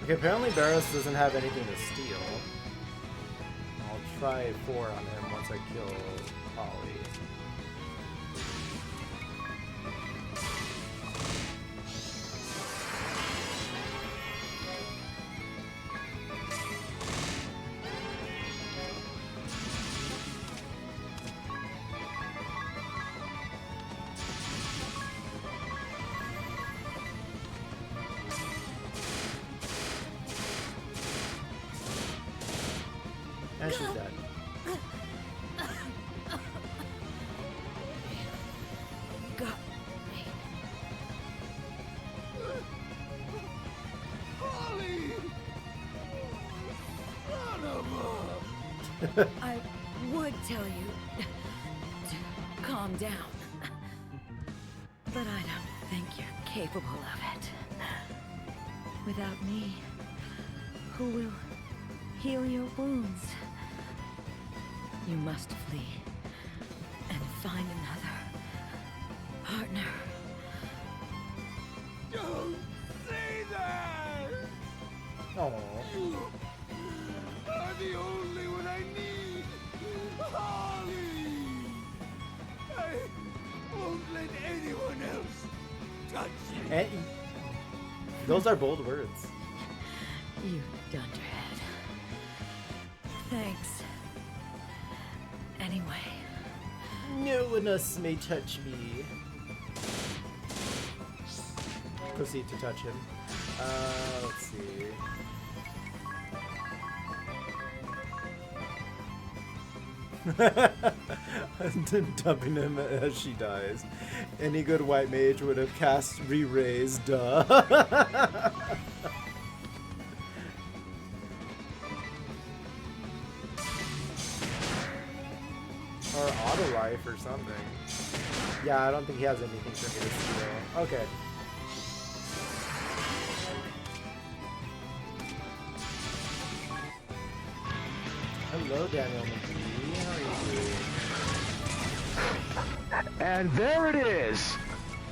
Okay, apparently Barros doesn't have anything to steal. I'll try 4 on him once I kill Polly. And she's dead. Got me. Polly! Son of a... I would tell you to calm down, but I don't think you're capable of it. Without me, who will heal your wounds? You must flee and find another partner. Don't say that! Oh. You are the only one I need! Holly! I won't let anyone else touch you! And those are bold words. You dunderhead. Thanks. Anyway. No one else may touch me. Proceed to touch him. Let's see. Dumping him as she dies. Any good white mage would have cast re-raise, duh. Or auto life or something. Yeah, I don't think he has anything for me to steal. Okay. Hello, Daniel McGee. How are you doing? And there it is!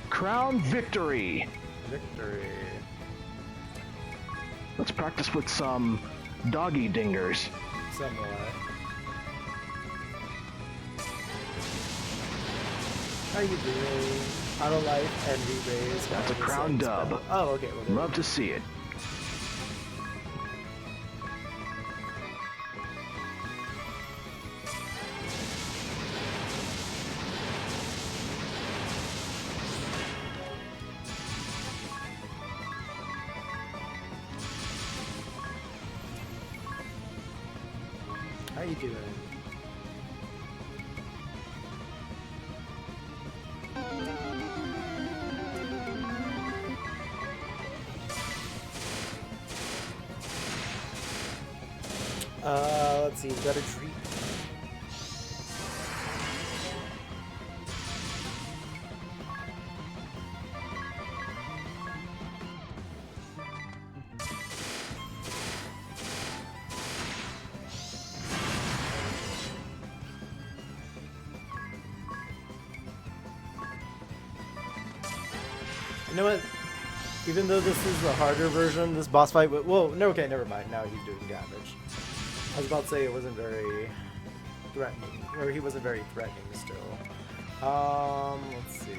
Crown victory! Victory. Let's practice with some doggy dingers. Somewhat. How you doing? Auto life and re-raise. That's a crown dub. Oh, okay. Well, love to see it. How you doing? Let's see, we've got a treat. You know what? Even though this is a harder version, this boss fight, whoa, no, okay, never mind. Now he's doing damage. I was about to say it wasn't very threatening, or he wasn't very threatening still. Let's see.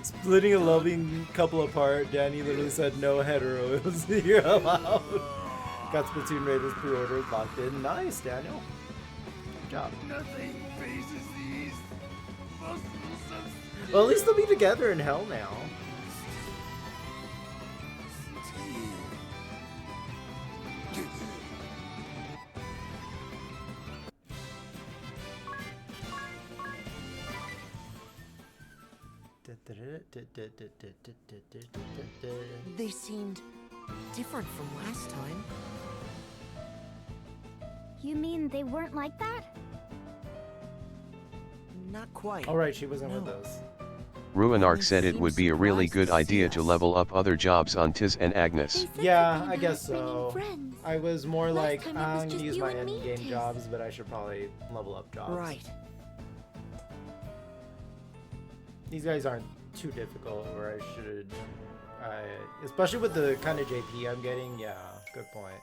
Splitting a loving couple apart, Danny literally said no hetero. It was here allowed. Got Splatoon Raiders pre-orders locked in. Nice, Daniel. Good job. Nothing faces these. Well, at least they'll be together in hell now. They seemed different from last time. You mean they weren't like that? Not quite. Alright, she wasn't with us. Ruinark said it would be a really good idea to level up other jobs on Tiz and Agnes. Yeah, I guess so. I was more like, I'm gonna use my endgame jobs, but I should probably level up jobs. Right. These guys aren't too difficult, or I should... especially with the kind of JP I'm getting, yeah, good point.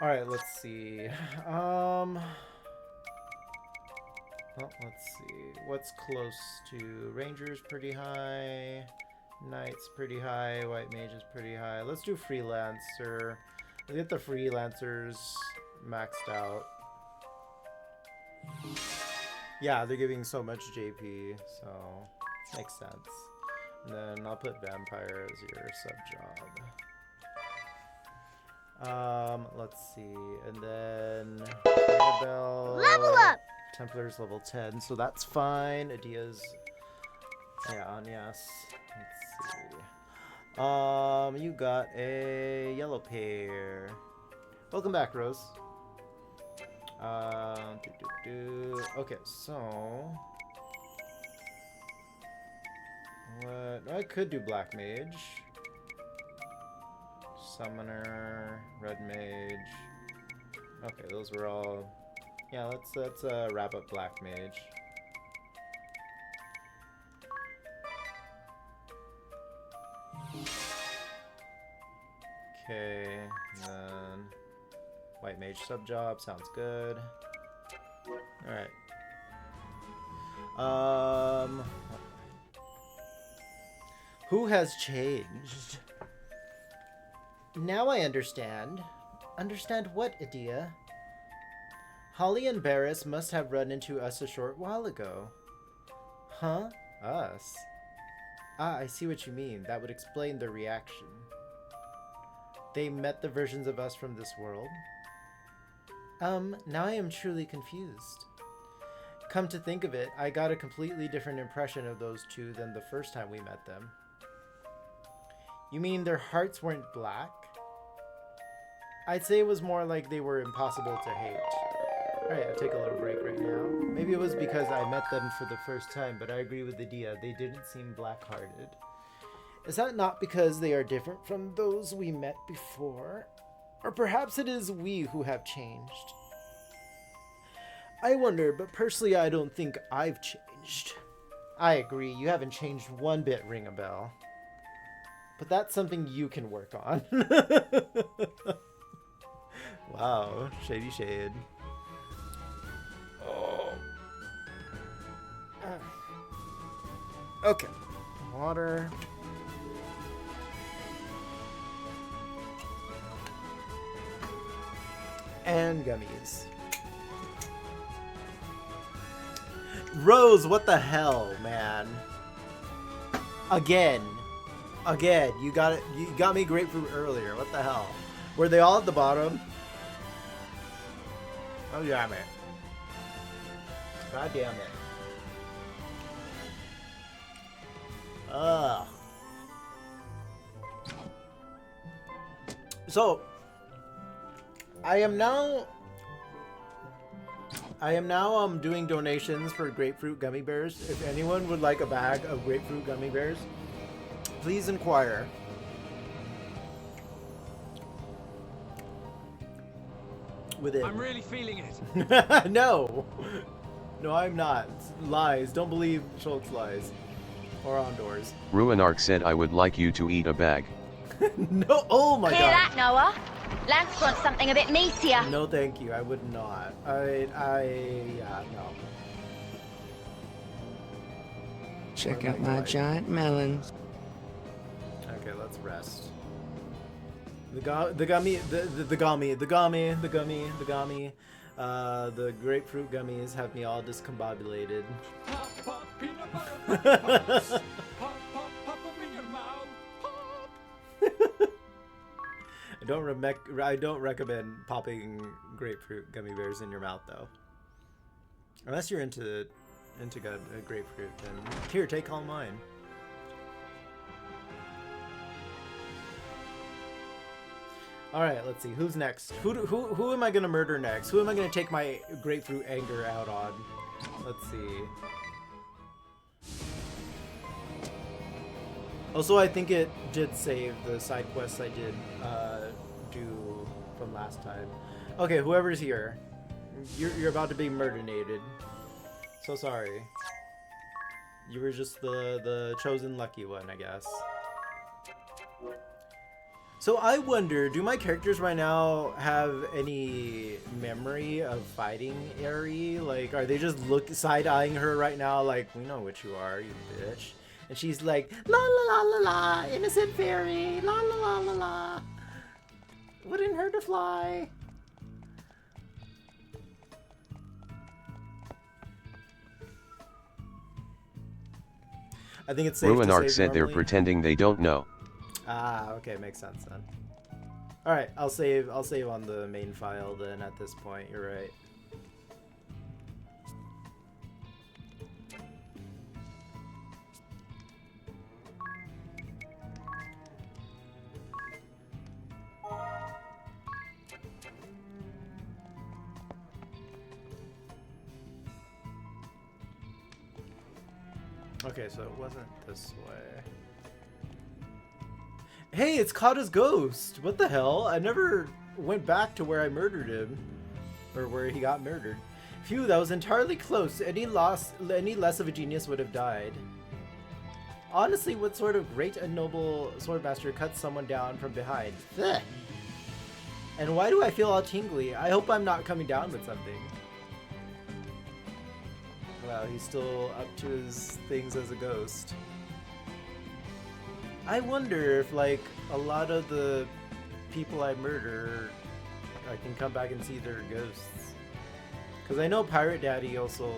Alright, let's see. Well, let's see. What's close to... Ranger's pretty high. Knight's pretty high. White Mage is pretty high. Let's do Freelancer. Let's get the Freelancers maxed out. Yeah, they're giving so much JP, so makes sense. And then I'll put Vampire as your sub-job. Let's see. And then... Annabelle... Level up! Templar's level 10, so that's fine. Adia's... Yeah, yes. Let's see. You got a yellow pair. Welcome back, Rose. Okay, so... What? I could do Black Mage. Summoner, Red Mage. Okay, those were all... Yeah, let's wrap up Black Mage. Okay, and then White Mage sub-job, sounds good. Alright. Who has changed? Now I understand. Understand what, Adia? Holly and Barris must have run into us a short while ago. Huh? Us? Ah, I see what you mean. That would explain their reaction. They met the versions of us from this world? Now I am truly confused. Come to think of it, I got a completely different impression of those two than the first time we met them. You mean their hearts weren't black? I'd say it was more like they were impossible to hate. Alright, I'll take a little break right now. Maybe it was because I met them for the first time, but I agree with Adia. They didn't seem black-hearted. Is that not because they are different from those we met before? Or perhaps it is we who have changed. I wonder, but personally I don't think I've changed. I agree, you haven't changed one bit, Ring a Bell. But that's something you can work on. Wow, shady shade. Oh. Okay. Water. And gummies. Rose, what the hell, man? Again. You got it. You got me grapefruit earlier. What the hell? Were they all at the bottom? Oh damn it. God damn it. Ugh. So I am now doing donations for grapefruit gummy bears. If anyone would like a bag of grapefruit gummy bears, please inquire. With it. I'm really feeling it. No. No, I'm not. Lies. Don't believe Schultz lies. Or Ondor's. Ruinark said I would like you to eat a bag. No. Oh my god. Hear that, Noah? Lance wants something a bit meatier. No, thank you. I would not. Yeah, no. Check out my giant melons. Okay, let's rest. The grapefruit gummies have me all discombobulated. I don't recommend popping grapefruit gummy bears in your mouth though. Unless you're into grapefruit, then here, take all mine. All right, let's see who's next. Who am I gonna murder next? Who am I gonna take my grapefruit anger out on? Let's see. Also, I think it did save the side quests I did do from last time. Okay, whoever's here, you're about to be murdernated. So sorry. You were just the chosen lucky one, I guess. So I wonder, do my characters right now have any memory of fighting Aerie? Like, are they just side-eyeing her right now like, we know what you are, you bitch? And she's like, la la la la la, innocent fairy, la la la la la. Wouldn't hurt to fly. I think it's safe to Ruinark save said they're normally. pretending they don't know. Ah, okay, makes sense then. All right, I'll save on the main file then at this point. You're right. Okay, so it wasn't this way. Hey, it's Kata's ghost! What the hell? I never went back to where I murdered him. Or where he got murdered. Phew, that was entirely close. Any less of a genius would have died. Honestly, what sort of great and noble swordmaster cuts someone down from behind? Ugh. And why do I feel all tingly? I hope I'm not coming down with something. Wow, he's still up to his things as a ghost. I wonder if, like, a lot of the people I murder, I can come back and see their ghosts. Because I know Pirate Daddy also...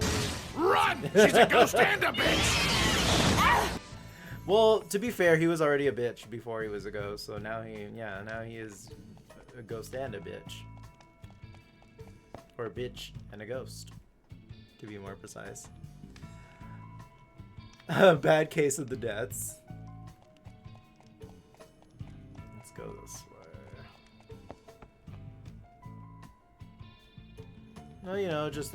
Run! She's a ghost and a bitch! Well, to be fair, he was already a bitch before he was a ghost, so now he is a ghost and a bitch. Or a bitch and a ghost, to to be more precise. Bad case of the deaths. Let's go this way. Well, you know, just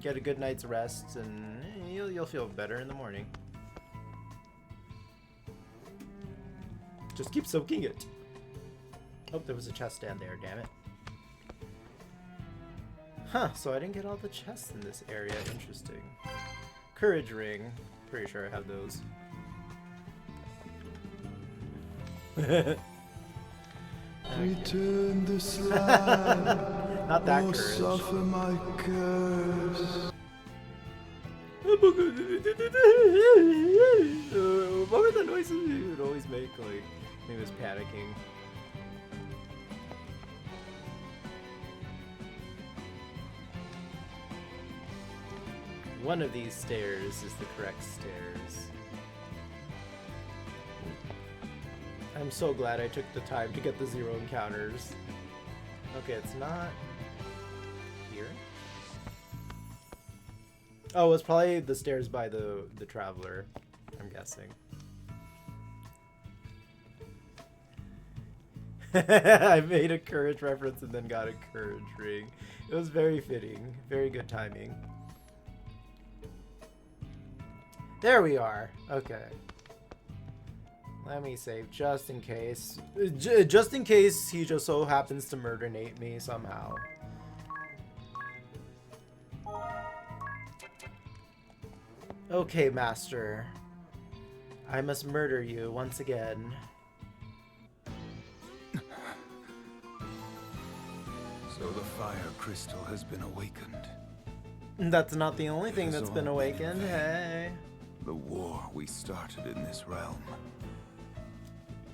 get a good night's rest, and you'll feel better in the morning. Just keep soaking it. Oh, there was a chest stand there, damn it. Huh, so I didn't get all the chests in this area. Interesting. Courage ring. Pretty sure I have those. Return this land. Not that or courage. Suffer my curse. What were the noises he would always make? Like, he was panicking. One of these stairs is the correct stairs. I'm so glad I took the time to get the 0 encounters. Okay, it's not here. Oh, it's probably the stairs by the traveler, I'm guessing. I made a courage reference and then got a courage ring. It was very fitting. Very good timing. There we are. Okay. Let me save just in case. Just in case he just so happens to murder Nate me somehow. Okay, Master. I must murder you once again. So the fire crystal has been awakened. That's not the only thing that's been awakened. Hey. The war we started in this realm.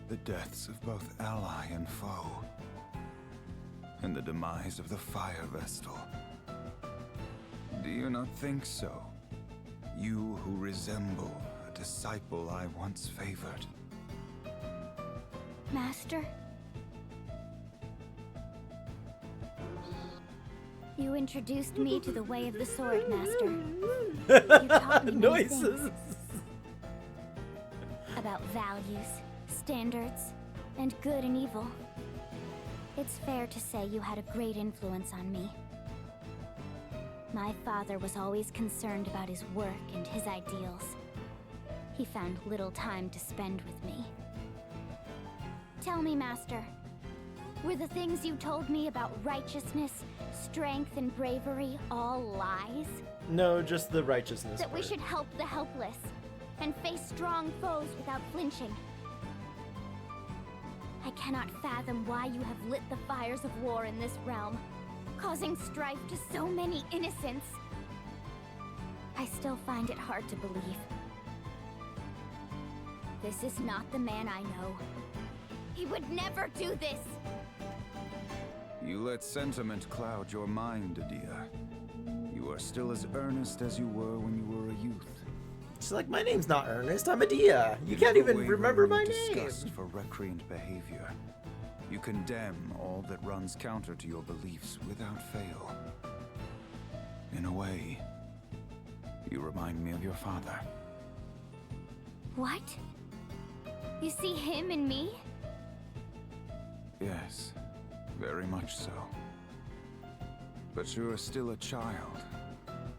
The deaths of both ally and foe. And the demise of the fire vestal. Do you not think so? You who resemble a disciple I once favored. Master? You introduced me to the way of the sword, Master. You taught me many things. About values, standards, and good and evil. It's fair to say you had a great influence on me. My father was always concerned about his work and his ideals. He found little time to spend with me. Tell me, Master, were the things you told me about righteousness, strength, and bravery all lies? No, just the righteousness That we part. should help the helpless and face strong foes without flinching. I cannot fathom why you have lit the fires of war in this realm, causing strife to so many innocents. I still find it hard to believe. This is not the man I know. He would never do this! You let sentiment cloud your mind, Adia. You are still as earnest as you were when you were a youth. She's like, my name's not Ernest, I'm Adia. You can't even remember my name. Disgust for recreant behavior. You condemn all that runs counter to your beliefs without fail. In a way, you remind me of your father. What? You see him in me? Yes, very much so. But you are still a child,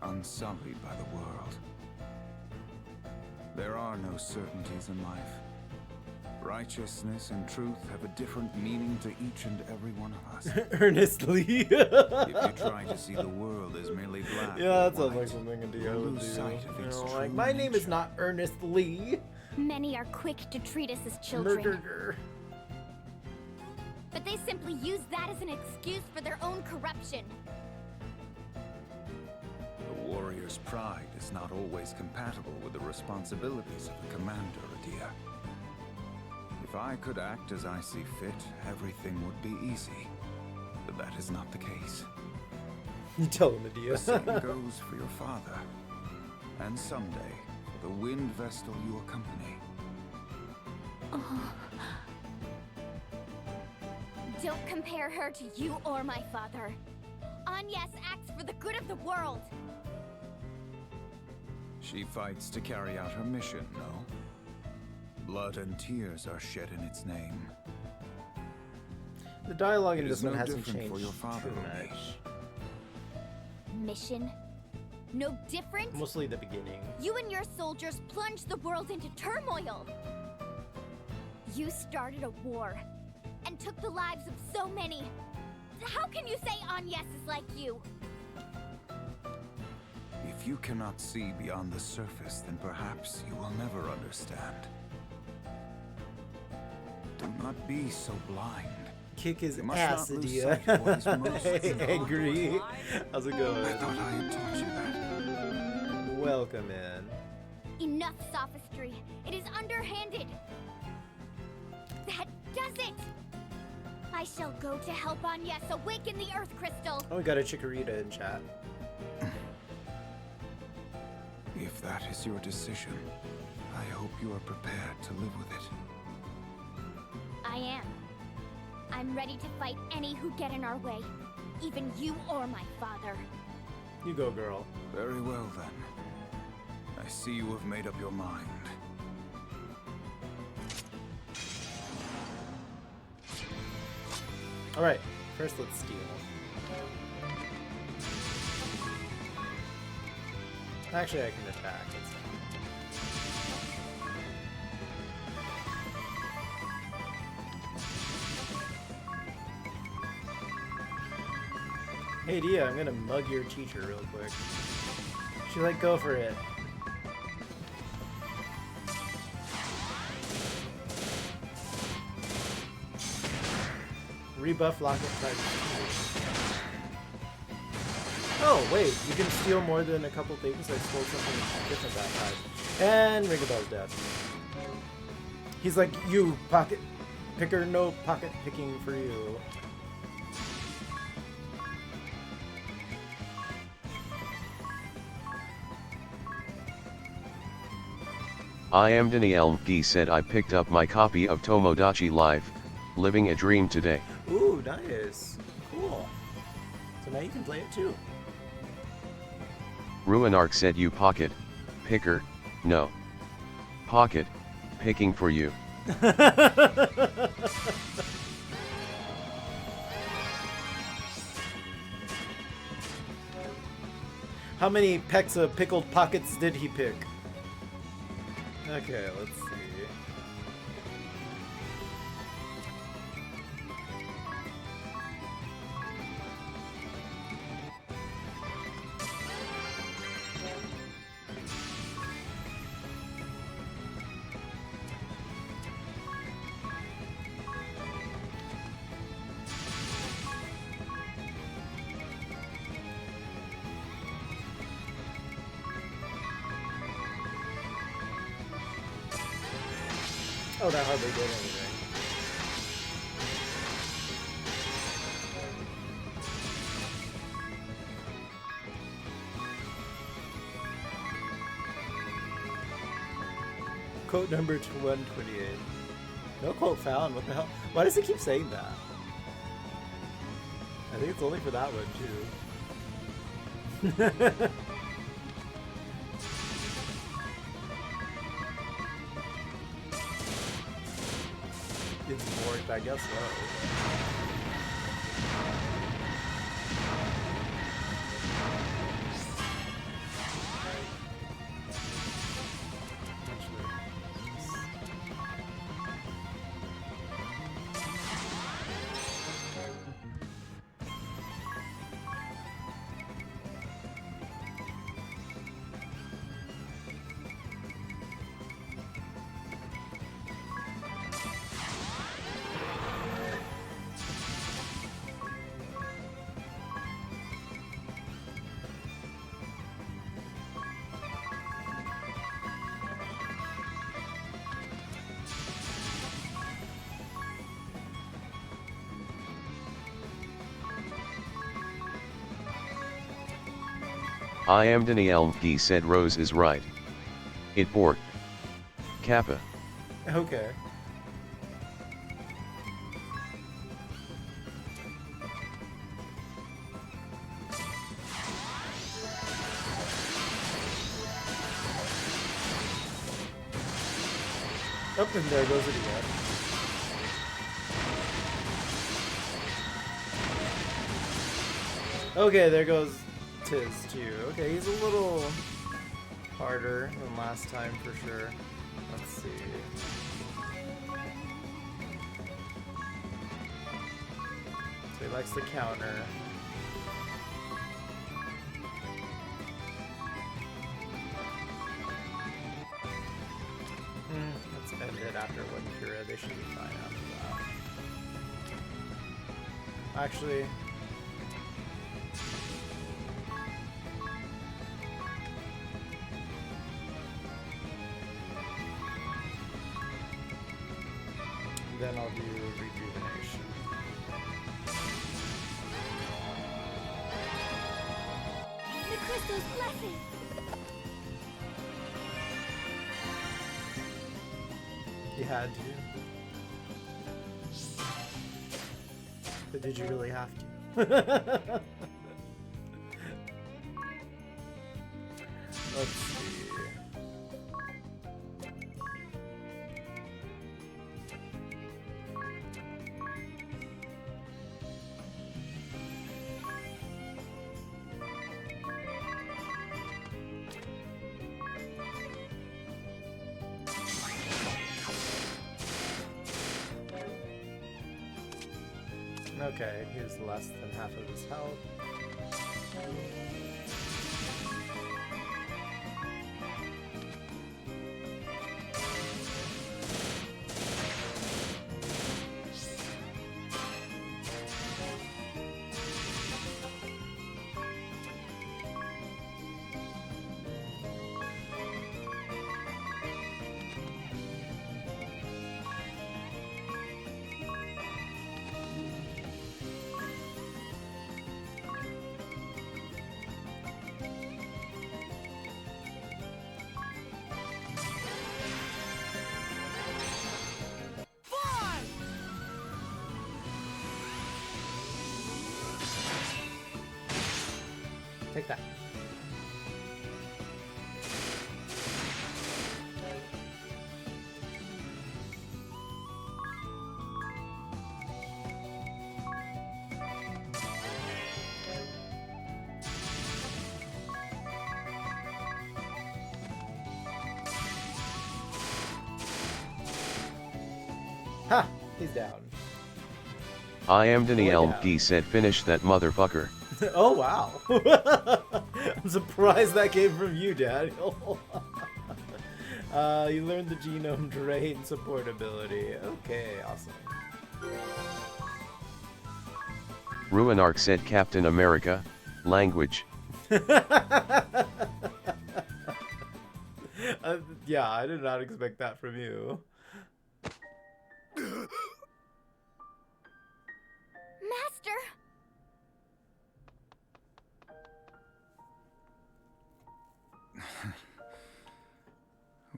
unsullied by the world. There are no certainties in life. Righteousness and truth have a different meaning to each and every one of us. Earnestly. If you try to see the world as merely black, yeah, that or sounds white, like something Adia you'll would lose do. sight of its Like, true my name is nature. not Ernest Lee. Many are quick to treat us as children. Murderer. But they simply use that as an excuse for their own corruption. The warrior's pride is not always compatible with the responsibilities of the commander, Adia. If I could act as I see fit, everything would be easy. But that is not the case. You tell him, Adia. The same goes for your father. And someday, for the wind vestal you accompany. Oh. Don't compare her to you or my father. Agnes acts for the good of the world. She fights to carry out her mission, no? Blood and tears are shed in its name. The dialogue in It this is one no hasn't different changed for your father too or me. much. Mission? No different? Mostly the beginning. You and your soldiers plunged the world into turmoil. You started a war and took the lives of so many. How can you say Agnes is like you? If you cannot see beyond the surface, then perhaps you will never understand. Do not be so blind. Kick his You must ass, not lose Adia. sight of what is most Angry. How's it going? I thought I had taught you that. Welcome in. Enough sophistry. It is underhanded. That does it. I shall go to help Agnes awaken the Earth Crystal. Oh, we got a Chikorita in chat. If that is your decision, I hope you are prepared to live with it. I am. I'm ready to fight any who get in our way. Even you or my father. You go, girl. Very well, then. I see you have made up your mind. Alright, first let's steal. Actually, I can attack. Hey Dia, I'm gonna mug your teacher real quick. She's like, go for it. Rebuff locket type. Oh wait, you can steal more than a couple things. I stole something different that time. And ring a bell's dead. He's like, you pocket picker, no pocket picking for you. I am Danielle D said I picked up my copy of Tomodachi Life, Living a Dream today. Ooh, nice. Cool. So now you can play it too. Ruinark said you pocket, picker, no. Pocket, picking for you. How many pecks of pickled pockets did he pick? Okay, let's see. Oh, that hardly did anything. Quote number 128. No quote found. What the hell? Why does it keep saying that? I think it's only for that one, too. It's boring, I guess so. I am Danielle D said Rose is right. It bort. Kappa. Okay. Up and there goes it again. Okay, there goes Tiz too. Okay, he's a little harder than last time for sure. Let's see. So he likes the counter. Let's end it after one Kira. They should be fine after that. Actually, then I'll do rejuvenation. The crystal's blessing. You had to. But did you really have to? Let's see. Okay, he's less than half of his health. Take that. Ha! He's down. I am Danielle D said finish that motherfucker. Oh wow. I'm surprised that came from you, Daniel. You learned the genome drain support ability. Okay, awesome. Ruinarch said Captain America, language. Yeah, I did not expect that from you. Master!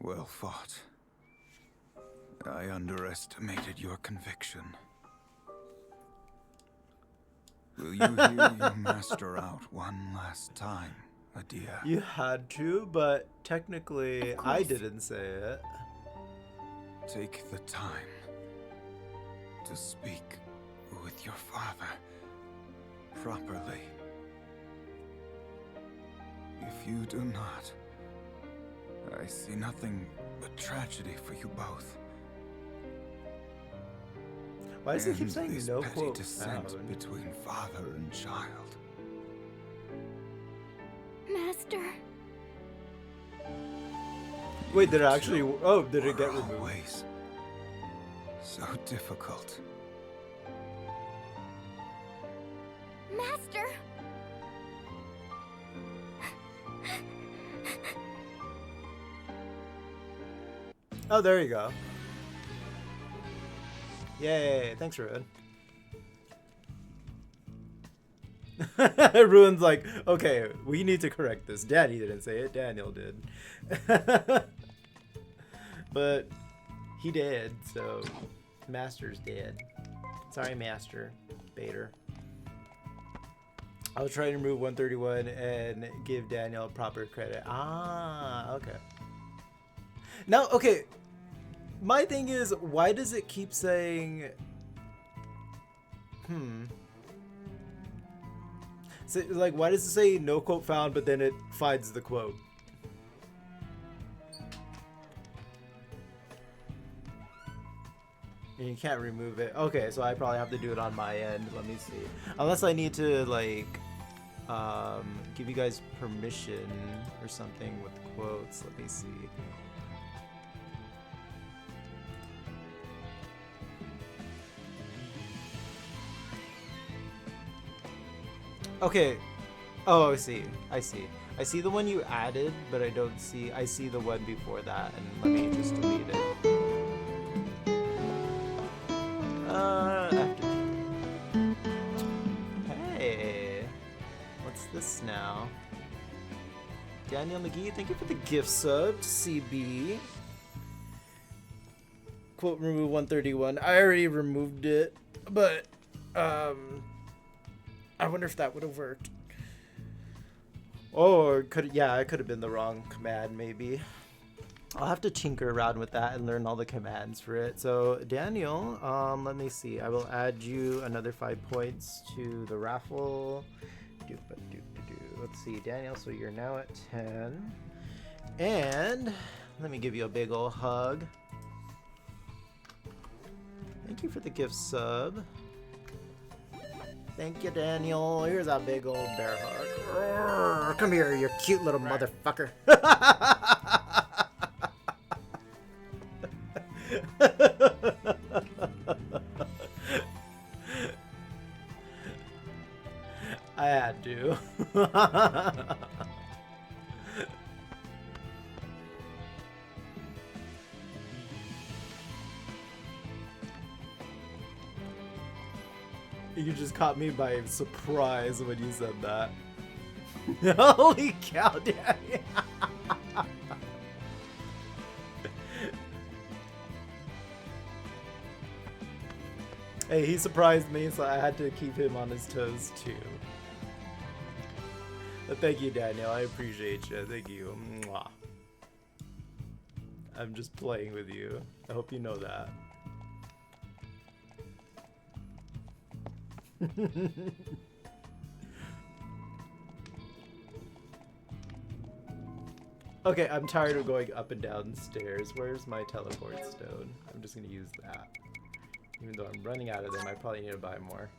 Well fought. I underestimated your conviction. Will you hear your master out one last time, Adia? You had to, but technically I didn't say it. Take the time to speak with your father properly. If you do not, I see nothing but tragedy for you both. Why does he keep saying this no petty quote dissent found? between father and child? Master. Wait, did it actually? Oh, did it get removed? Always so difficult. Master. Oh, there you go. Yay, thanks, Ruin. Ruin's like, okay, we need to correct this. Daddy didn't say it, Daniel did. But he did, so Master's dead. Sorry, Master. Bader. I was trying to remove 131 and give Daniel proper credit. Ah, okay. Now, okay. My thing is, why does it keep saying... So, like, why does it say no quote found, but then it finds the quote? And you can't remove it. Okay, so I probably have to do it on my end. Let me see. Unless I need to, like, give you guys permission or something with quotes. Let me see. Okay. Oh, I see. I see. I see the one you added, but I don't see... I see the one before that, and let me just delete it. Hey. What's this now? Daniel McGee, thank you for the gift sub to CB. Quote remove 131. I already removed it, but I wonder if that would have worked. Or could it could have been the wrong command maybe. I'll have to tinker around with that and learn all the commands for it. So Daniel, let me see. I will add you another 5 points to the raffle. Let's see, Daniel, so you're now at 10. And let me give you a big ol' hug. Thank you for the gift sub. Thank you, Daniel. Here's a big old bear hug. Come here, you cute little motherfucker. I had to. You just caught me by surprise when you said that. Holy cow, Daddy. Hey, he surprised me, so I had to keep him on his toes too. But thank you, Daniel. I appreciate you. Thank you. Mwah. I'm just playing with you. I hope you know that. Okay, I'm tired of going up and down stairs. Where's my teleport stone? I'm just gonna use that. Even though I'm running out of them, I probably need to buy more.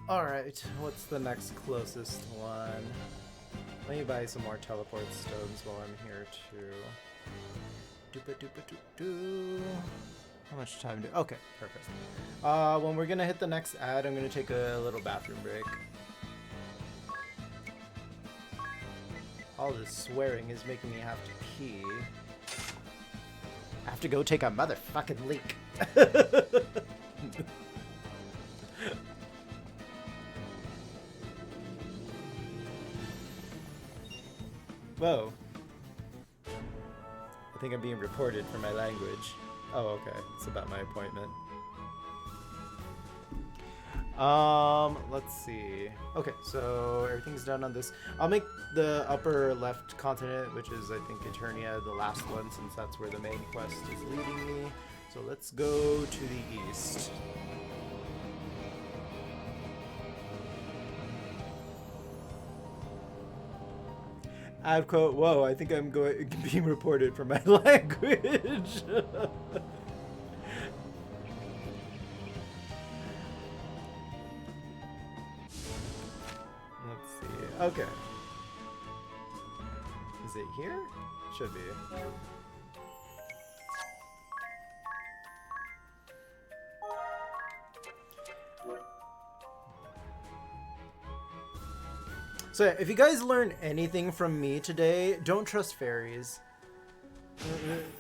Alright, what's the next closest one? Let me buy some more teleport stones while I'm here too. How much time do... Okay, perfect. When we're gonna hit the next ad, I'm gonna take a little bathroom break. All this swearing is making me have to pee. I have to go take a motherfucking leak. Whoa. I think I'm being reported for my language. Oh, okay. It's about my appointment. Let's see. Okay, so everything's done on this. I'll make the upper left continent, which is, I think, Eternia, the last one, since that's where the main quest is leading me. So let's go to the east. Ad quote, whoa, I think I'm being reported for my language. Let's see. Okay. Is it here? Should be. So yeah, if you guys learn anything from me today, don't trust fairies.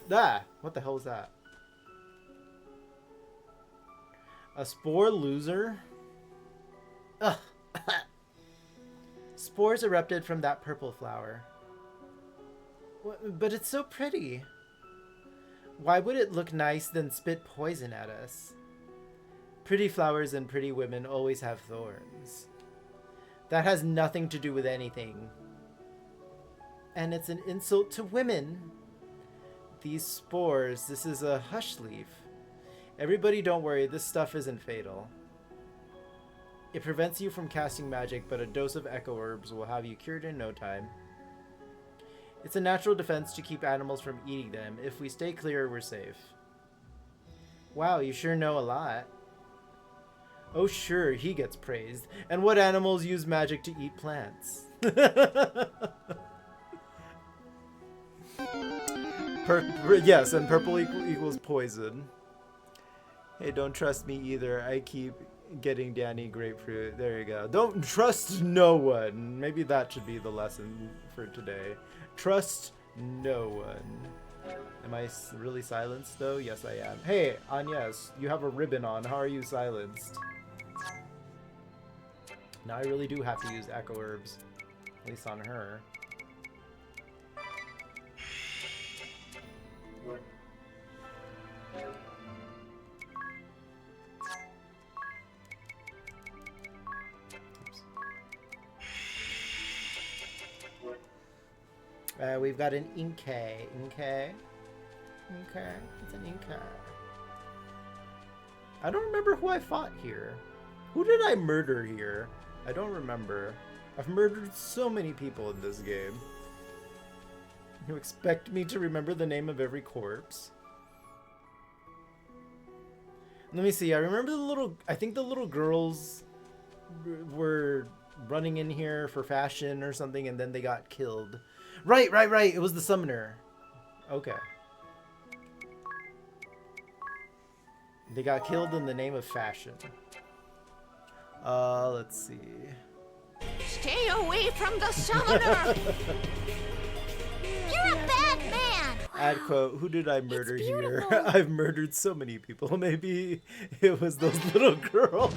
What the hell is that? A spore loser? Ugh. Spores erupted from that purple flower. But it's so pretty. Why would it look nice then spit poison at us? Pretty flowers and pretty women always have thorns. That has nothing to do with anything. And it's an insult to women. These spores, this is a hush leaf. Everybody don't worry, this stuff isn't fatal. It prevents you from casting magic, but a dose of echo herbs will have you cured in no time. It's a natural defense to keep animals from eating them. If we stay clear, we're safe. Wow, you sure know a lot. Oh sure, he gets praised. And what animals use magic to eat plants? Yes, and purple equals poison. Hey, don't trust me either. I keep getting Danny grapefruit. There you go. Don't trust no one. Maybe that should be the lesson for today. Trust no one. Am I really silenced though? Yes, I am. Hey, Agnes, you have a ribbon on. How are you silenced? Now I really do have to use echo herbs. At least on her. We've got an Inkay. Inkay? Okay, it's an Inkay. I don't remember who I fought here. Who did I murder here? I don't remember. I've murdered so many people in this game. You expect me to remember the name of every corpse? Let me see. I remember the little... I think the little girls were running in here for fashion or something, and then they got killed. Right. It was the summoner. Okay. They got killed in the name of fashion. Let's see. Stay away from the summoner! You're a bad man! Ad quote, who did I murder here? I've murdered so many people. Maybe it was those little girls.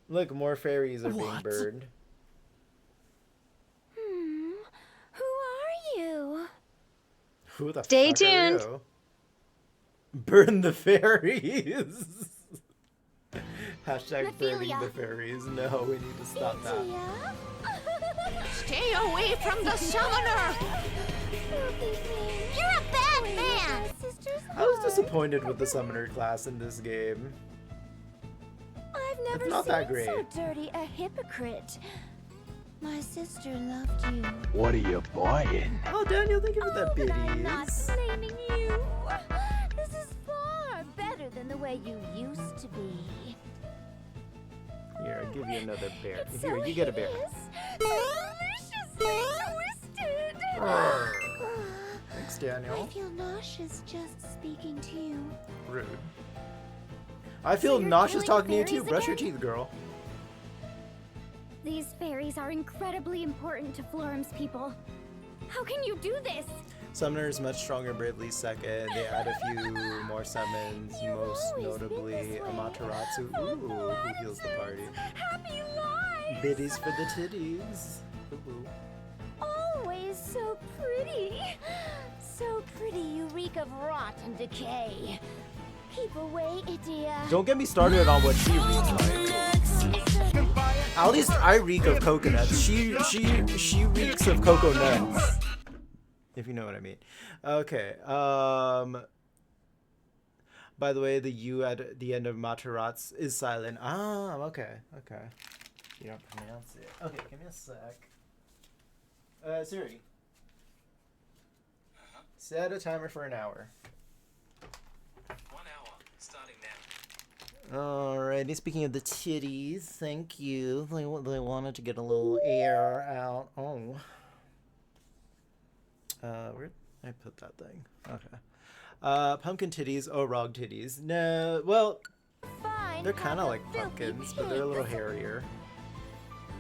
Look, more fairies are being burned. Who are you? Who the Stay fuck tuned. Are you? Burn the fairies. Hashtag burning the fairies. No, we need to stop that. Stay away from the summoner! You're a bad man! I was disappointed with the summoner class in this game. I've never It's not seen that great. so dirty a hypocrite. My sister loved you. What are you buying? Oh, Daniel, thank you for that But I'm not biddies. blaming you. This is far better than the way you used to be. Here, I'll give you another bear. It's Here, so you get a bear. Deliciously twisted. Thanks, Daniel. I feel nauseous just speaking to you. Rude. I feel you're nauseous killing talking to you too. fairies Brush your again? teeth, girl. These fairies are incredibly important to Florum's people. How can you do this? Summoner is much stronger, Bravely second. They add a few more summons, most notably Amaterasu, who heals the party. Happy lives! Biddies for the titties. Ooh. Always so pretty. So pretty you reek of rot and decay. Keep away, Idia. Don't get me started on what she reeks like. At least I reek of coconuts. She reeks of cocoa nuts. If you know what I mean. Okay. By the way, the U at the end of Matarats is silent. Ah, okay. You don't pronounce it. Okay, give me a sec. Siri. Set a timer for an hour. 1 hour, starting now. Alrighty, speaking of the titties, thank you. They wanted to get a little air out. Oh. Where'd I put that thing? Okay. Pumpkin titties, rog titties. No, well, they're kind of like pumpkins, but they're a little hairier.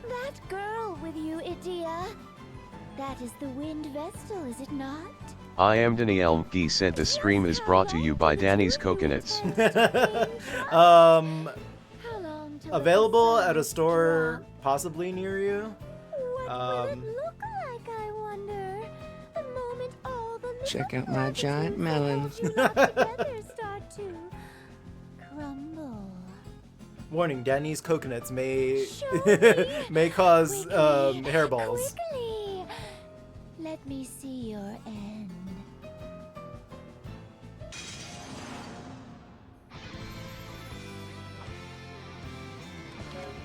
That girl with you, Idia. That is the Wind Vestal, is it not? I am Danielle Mkey said the stream is brought to you by Danny's Coconuts. Available at a store possibly near you. Look like, I wonder. The moment all the Check out my giant melons. Together start to crumble. Warning: Danny's coconuts may Show me may cause quickly, hairballs. Quickly. Let me see your end.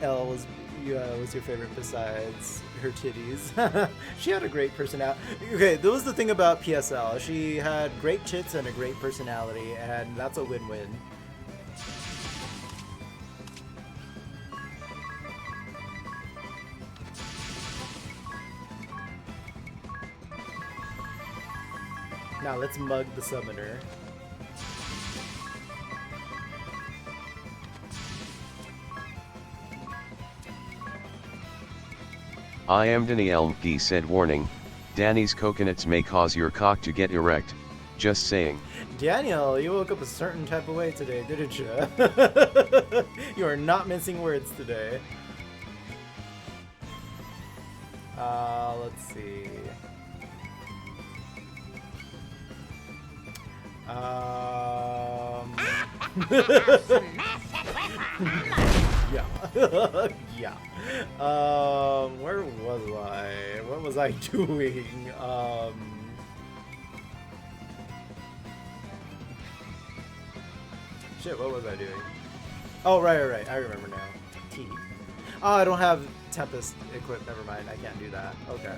Elle was your favorite besides her titties. She had a great personality. Okay, that was the thing about PSL. She had great tits and a great personality, and that's a win-win. Now let's mug the summoner. I am Danny Elmke said warning, Danny's coconuts may cause your cock to get erect, just saying. Daniel, you woke up a certain type of way today, didn't you? You are not mincing words today. Let's see. Yeah. Yeah. Where was I? What was I doing? Shit, what was I doing? Oh, right. I remember now. T. Oh, I don't have Tempest equipped. Never mind. I can't do that. Okay.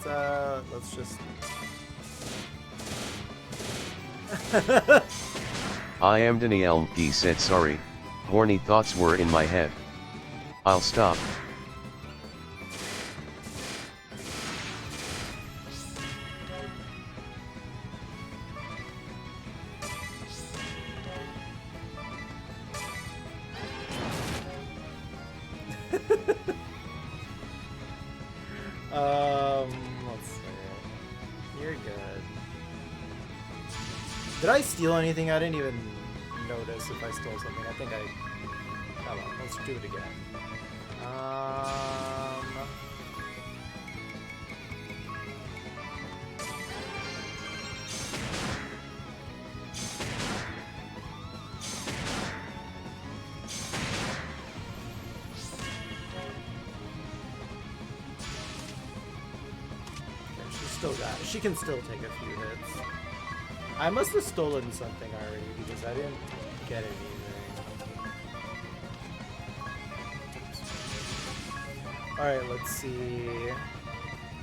So let's just. I am Danny Elmke said sorry, horny thoughts were in my head. I'll stop. Let's see. You're good. Did I steal anything? I didn't even notice if I stole something. I think I... Oh well, let's do it again. She can still take a few hits. I must have stolen something already because I didn't get anything. Alright, let's see.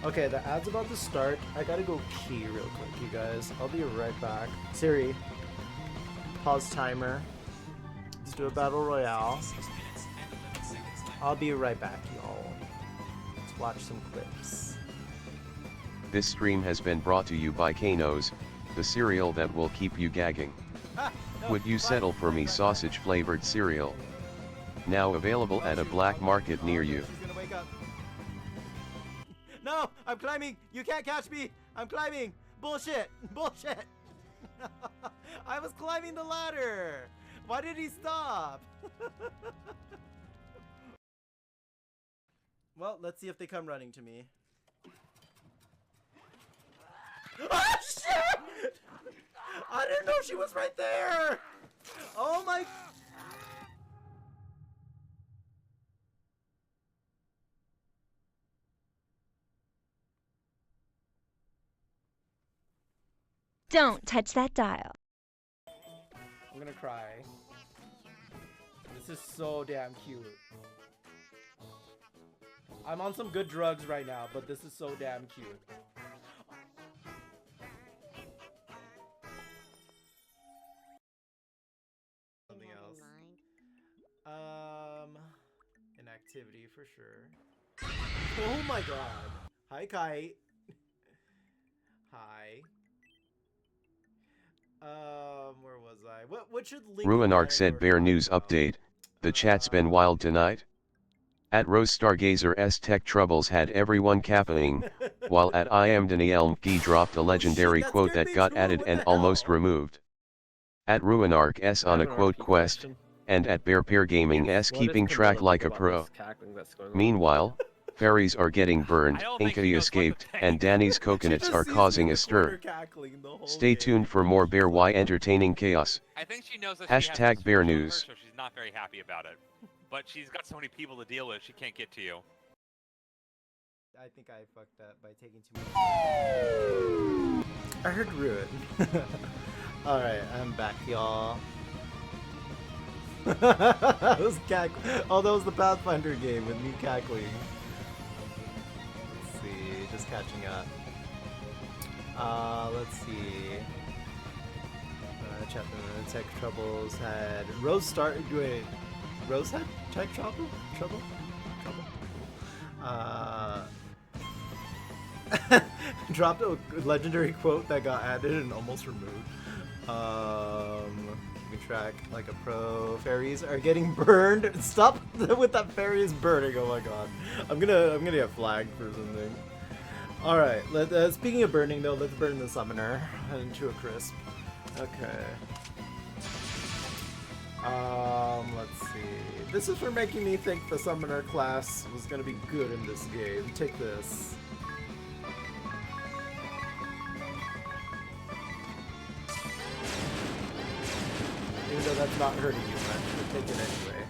Okay, the ad's about to start. I gotta go pee real quick, you guys. I'll be right back. Siri, pause timer. Let's do a battle royale. I'll be right back, y'all. Let's watch some clips. This stream has been brought to you by Kano's, the cereal that will keep you gagging. Would you settle for me sausage flavored cereal? Now available at a black market near you. She's gonna wake up. No, I'm climbing. You can't catch me. I'm climbing. Bullshit. Bullshit. I was climbing the ladder. Why did he stop? Well, let's see if they come running to me. Oh shit! I didn't know she was right there! Oh my... Don't touch that dial. I'm gonna cry. This is so damn cute. I'm on some good drugs right now, but this is so damn cute. Something else. Inactivity for sure. Oh my god. Hi, Kite. Hi. Where was I? What should link? Ruinark said bear news update, the chat's been wild tonight. At Rose Stargazer S Tech Troubles had everyone capping, while at I am Danny Elmke dropped a legendary quote that got added and almost removed. At Ruinark S on a quote quest, and at Bear Pair Gaming S keeping track like a pro. Meanwhile, Fairies are getting burned, Inky escaped, and Danny's coconuts are causing a stir. Stay tuned for more Bear Y entertaining chaos. I think she knows that Hashtag she Bear has News. so she's not very happy about it. But she's got so many people to deal with, she can't get to you. I think I fucked up by taking too much. I heard ruin. Alright, I'm back, y'all. That was oh, that was the Pathfinder game with me cackling. Let's see, just catching up. Let's see. Chapter tech troubles had Rose started. Wait, Rose had tech trouble. Dropped a legendary quote that got added and almost removed. You can track like a pro. Fairies are getting burned. Stop with that fairies burning. Oh my god, I'm gonna get flagged for something. All right. Speaking of burning though, let's burn the summoner into a crisp. Okay. Let's see. This is for making me think the summoner class was gonna be good in this game. Take this. Even though that's not hurting you much, but take it anyway.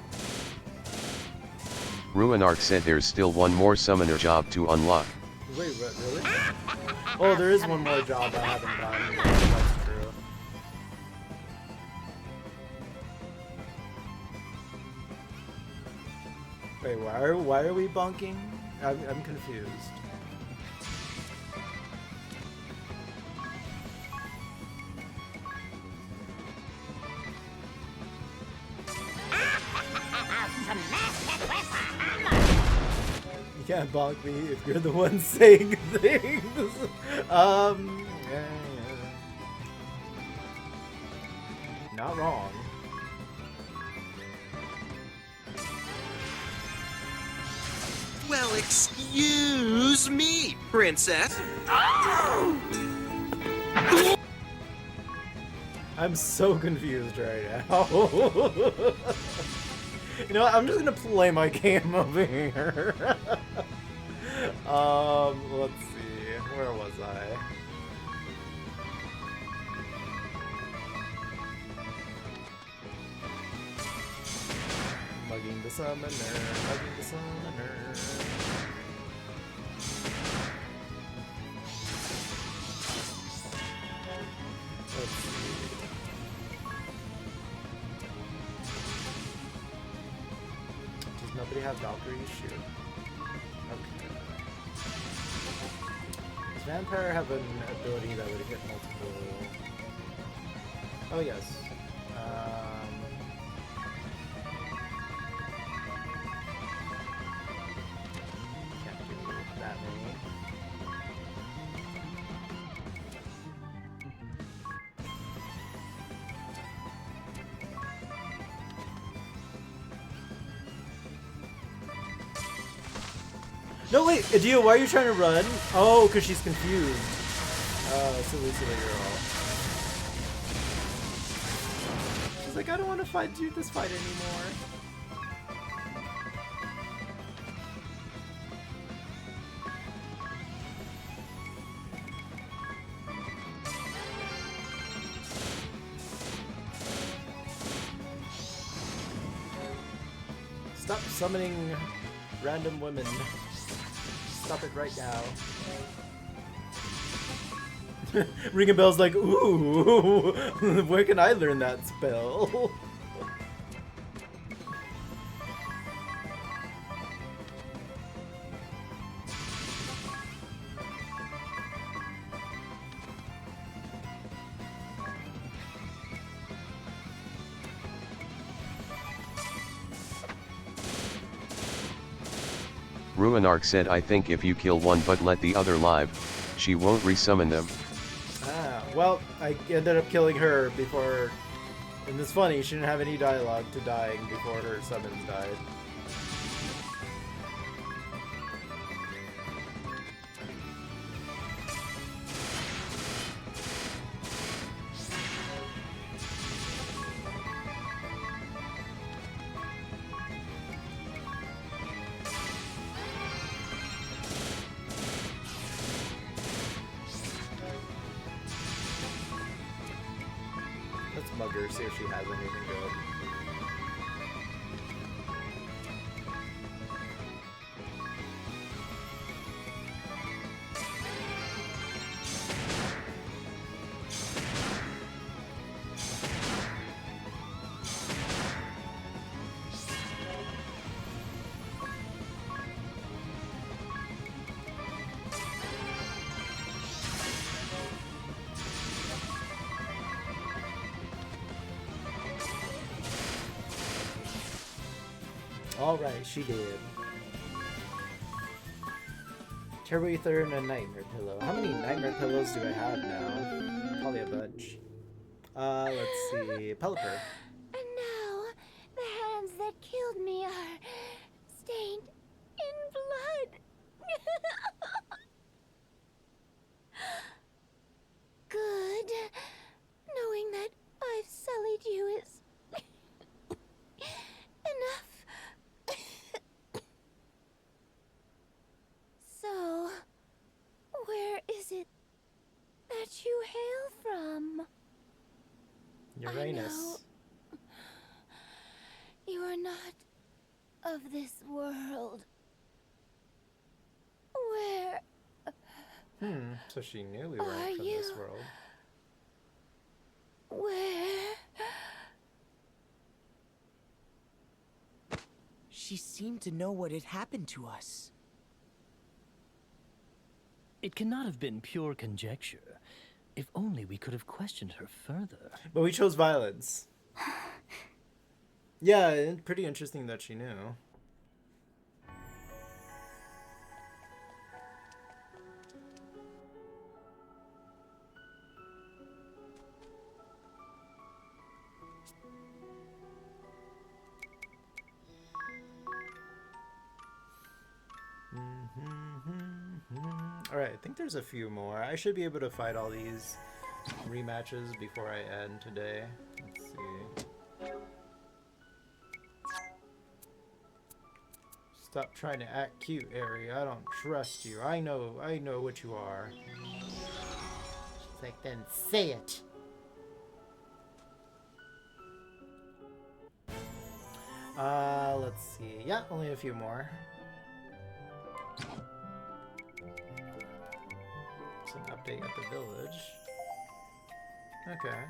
Ruinark said there's still one more summoner job to unlock. Wait, what, really? Oh, there is one more job I haven't done. That's true. Wait, why are we bunking? I'm confused. You can't bonk me if you're the one saying things. Yeah. Not wrong. Well, excuse me, princess. I'm so confused right now. You know what? I'm just gonna play my game over here. Let's see. Where was I? Mugging the summoner, mugging the summoner. Let's see. Does nobody have Valkyrie? Shoot. Okay. Does Vampire have an ability that would hit multiple? Oh yes. Can't do that many. No, wait, Adia, why are you trying to run? Oh, because she's confused. Silly girl. She's like, I don't want to do this fight anymore. Stop summoning random women. Stop it right now. Ringing Bell's like, ooh, where can I learn that spell? Ruinark said I think if you kill one but let the other live, she won't resummon them. Ah, well, I ended up killing her before, and it's funny, she didn't have any dialogue to dying before her summons died. mug her, see if she has anything good. Alright, she did. Turbo Ether and a Nightmare Pillow. How many Nightmare Pillows do I have now? Probably a bunch. Let's see. Pelipper. And now, the hands that killed me are stained in blood. Good. Knowing that I've sullied you is enough. So, where is it that you hail from? Uranus. You are not of this world. Where So she knew we weren't are from you? this world. Where? She seemed to know what had happened to us. It cannot have been pure conjecture. If only we could have questioned her further. But we chose violence. Yeah, pretty interesting that she knew. Alright, I think there's a few more. I should be able to fight all these rematches before I end today. Let's see. Stop trying to act cute, Ari. I don't trust you. I know what you are. She's like, then say it. Let's see. Yeah, only a few more. It's an update at the village. Okay.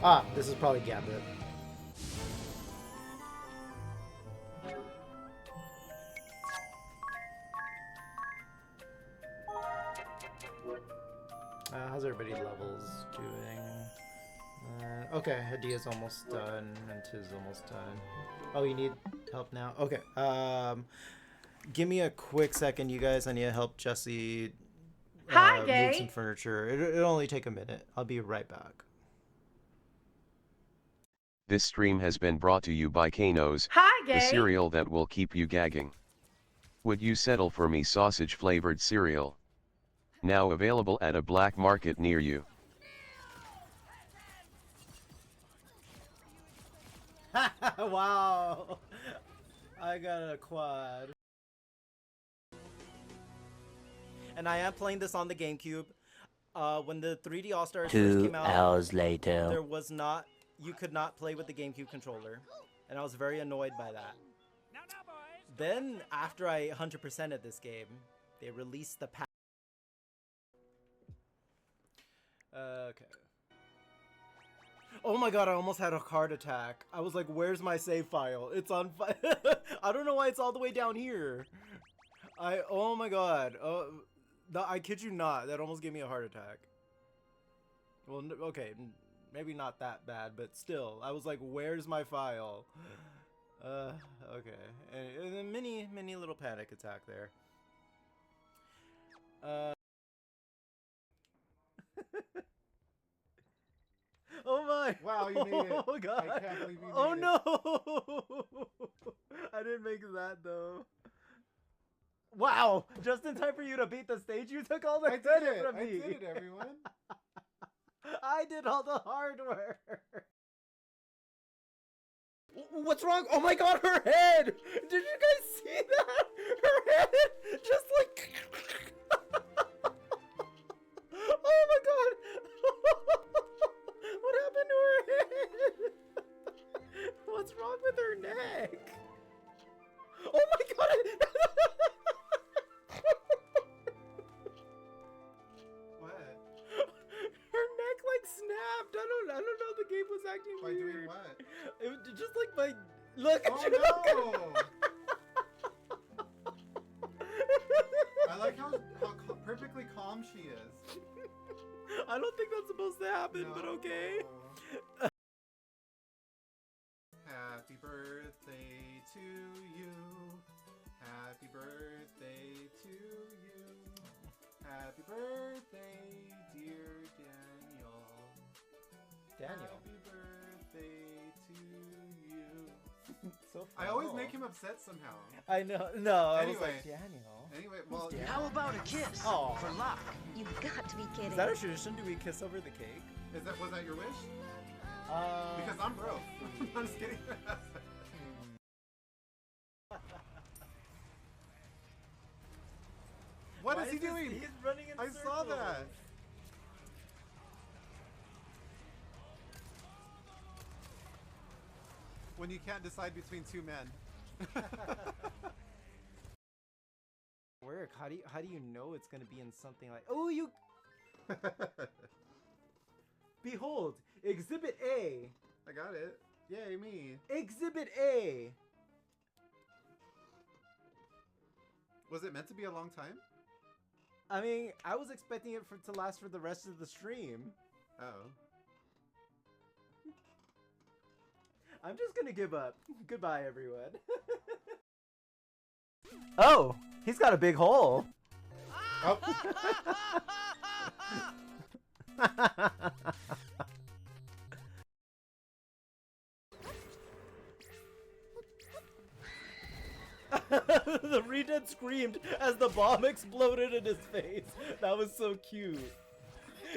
Ah, this is probably Gambit. How's everybody levels doing? Okay, Hadia's almost done, and Tiz almost done. Oh, you need help now? Okay. Give me a quick second, you guys. I need to help Jesse move some furniture. It'll only take a minute. I'll be right back. This stream has been brought to you by Kano's, the cereal that will keep you gagging. Would you settle for me sausage-flavored cereal? Now available at a black market near you. Wow! I got a quad. And I am playing this on the GameCube. When the 3D All-Stars first came out, 2 hours later. there was not, you could not play with the GameCube controller. And I was very annoyed by that. Then, after I 100%ed this game, they released the patch. Okay. Oh my god, I almost had a heart attack. I was like, where's my save file? It's on I don't know why it's all the way down here. Oh my god. I kid you not, that almost gave me a heart attack. Well, okay, maybe not that bad, but still. I was like, where's my file? Okay. And a mini little panic attack there. Oh my! Wow, you made it. Oh god! I can't believe you made oh it. no! I didn't make that though. Wow! Just in time for you to beat the stage, you took all the credit from me. I did it, everyone. I did all the hard work. What's wrong? Oh my god, her head! Did you guys see that? Her head just like Look at Oh you! no! I like how perfectly calm she is. I don't think that's supposed to happen, but okay. Happy birthday to you. Happy birthday to you. Happy birthday, dear Daniel. Daniel. Happy birthday to you. So I always fun. make him upset somehow. I know. No, I was Anyway. like, Daniel. Anyway, well, How about a kiss? Oh. For luck. You've got to be kidding. Is that a tradition? Do we kiss over the cake? was that your wish? Uh, Because I'm broke. I'm just kidding. What Why is he this- doing? He's running in I saw circles. that. When you can't decide between two men. Work. How do you know it's gonna be in something like? Oh, you. Behold, Exhibit A. I got it. Yay, me. Exhibit A. Was it meant to be a long time? I mean, I was expecting it to last for the rest of the stream. Oh. I'm just gonna give up. Goodbye, everyone. Oh, he's got a big hole. Oh. The redhead screamed as the bomb exploded in his face. That was so cute.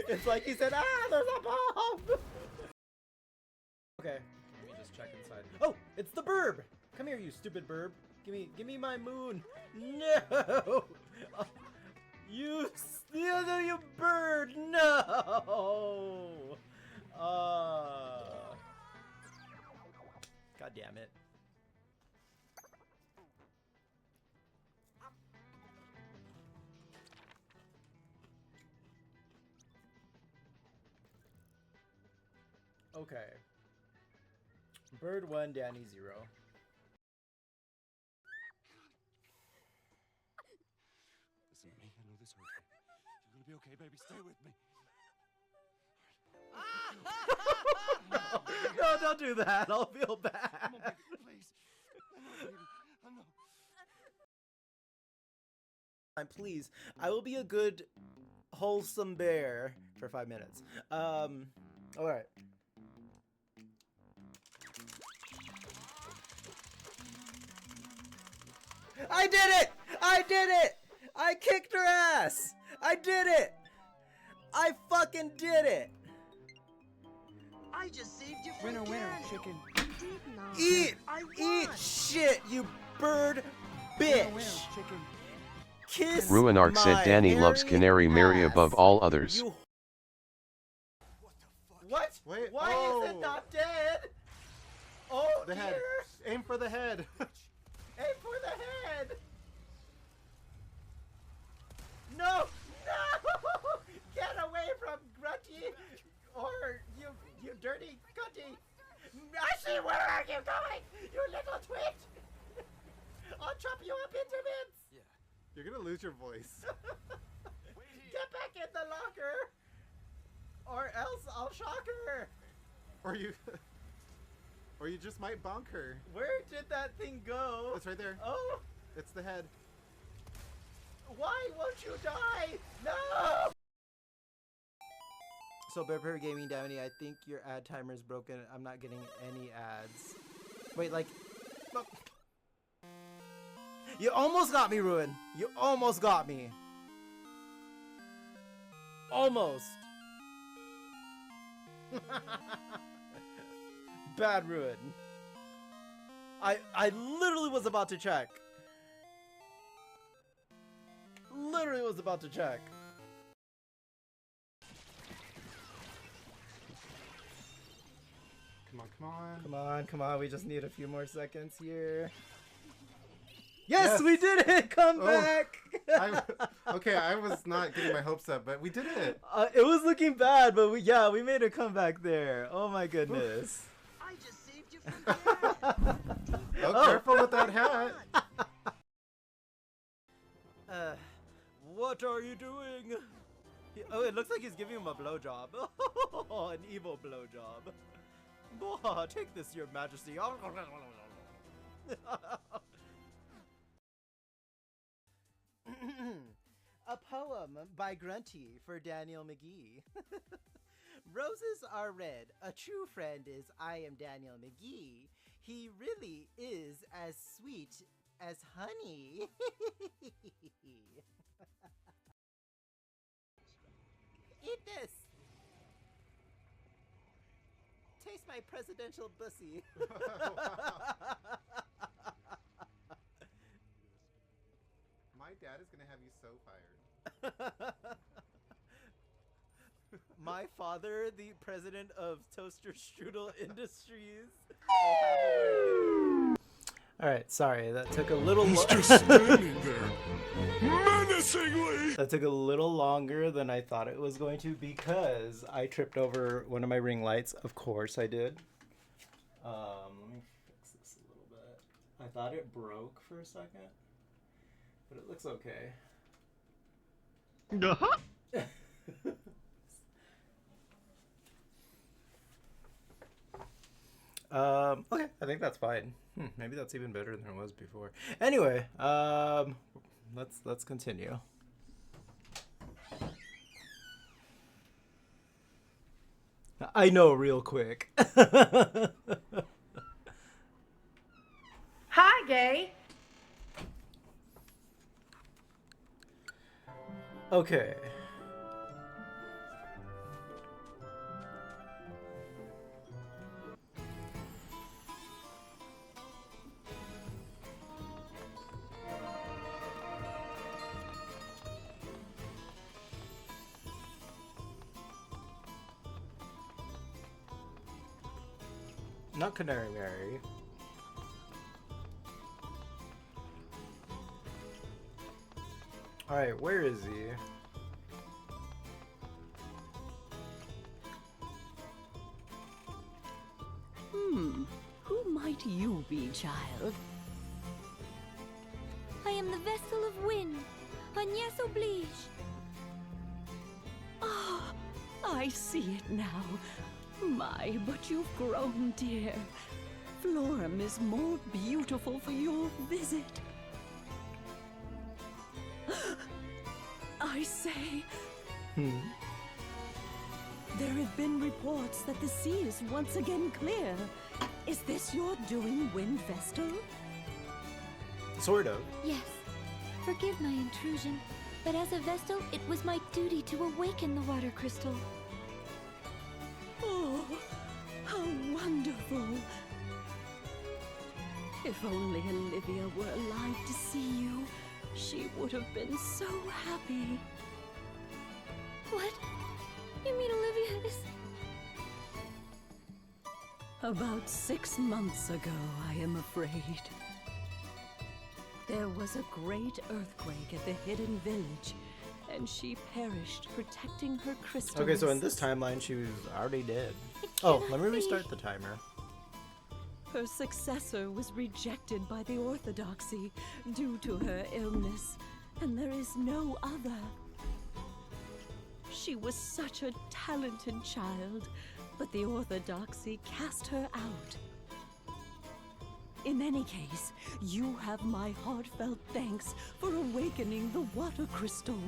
It's like he said, "Ah, there's a bomb!" Okay, let me just check inside. Oh, it's the burb! Come here, you stupid burb. Give me my moon. No! You bird! No! God damn it. Okay. Bird 1, Danny 0. Listen to me. I know this hurt. You're gonna be okay, baby. Stay with me. No, don't do that. I'll feel bad. Come on, baby, please. I know, baby. I know. Please, I will be a good, wholesome bear for 5 minutes. Alright. I did it! I did it! I kicked her ass! I did it! I fucking did it! I just saved you from Winner, winner, death. chicken. Eat! I Eat won. shit, you bird Winner, bitch! winner, chicken. Kiss Ruinark my said Danny loves hairy Canary Mary ass. above all others. You... What? Wait, Why is it not dead? Oh, The head. dear. Aim for the head. Aim for the head! No! No! Get away from Grunty! Or you dirty cunty! Ashley, where are you going? You little twit! I'll chop you up into bits! Yeah. You're gonna lose your voice. Get back in the locker! Or else I'll shock her! Or you just might bonk her. Where did that thing go? It's right there. Oh! It's the head. Why won't you die? No! So, Bear Gaming Downey, I think your ad timer is broken. I'm not getting any ads. Wait, like... Look. You almost got me, Ruin. You almost got me. Almost. Bad Ruin. I literally was about to check. Literally was about to check. Come on, come on. Come on, come on. We just need a few more seconds here. Yes, we did it! Come back! Okay, I was not getting my hopes up, but we did it. It was looking bad, but we made a comeback there. Oh my goodness. I just saved you from death. Oh, careful with that hat. What are you doing? Oh, it looks like he's giving him a blowjob. An evil blowjob. Take this, Your Majesty. A poem by Grunty for Daniel McGee. Roses are red. A true friend is I am Daniel McGee. He really is as sweet as honey. Eat this. Taste my presidential bussy. My dad is gonna have you so fired. My father, the president of Toaster Strudel Industries. Alright, sorry, that took a little standing there, menacingly. That took a little longer than I thought it was going to because I tripped over one of my ring lights. Of course I did. Let me fix this a little bit. I thought it broke for a second, but it looks okay. Okay, I think that's fine. Maybe that's even better than it was before. Anyway, let's continue. I know, real quick. Hi, gay. Okay. Not Canary Mary. Alright, where is he? Who might you be, child? I am the vessel of wind, Agnès Oblige. Ah, I see it now. My, but you've grown, dear. Florum is more beautiful for your visit. I say, there have been reports that the sea is once again clear. Is this your doing, Wind Vestal? Sort of. Yes. Forgive my intrusion, but as a Vestal, it was my duty to awaken the water crystal. Oh, how wonderful. If only Olivia were alive to see you, she would have been so happy. What? You mean Olivia is... About 6 months ago, I am afraid. There was a great earthquake at the hidden village, and she perished protecting her crystals. Okay, so in this timeline, she was already dead. Oh, let me restart the timer. Her successor was rejected by the Orthodoxy due to her illness, and there is no other. She was such a talented child, but the Orthodoxy cast her out. In any case, you have my heartfelt thanks for awakening the water crystal.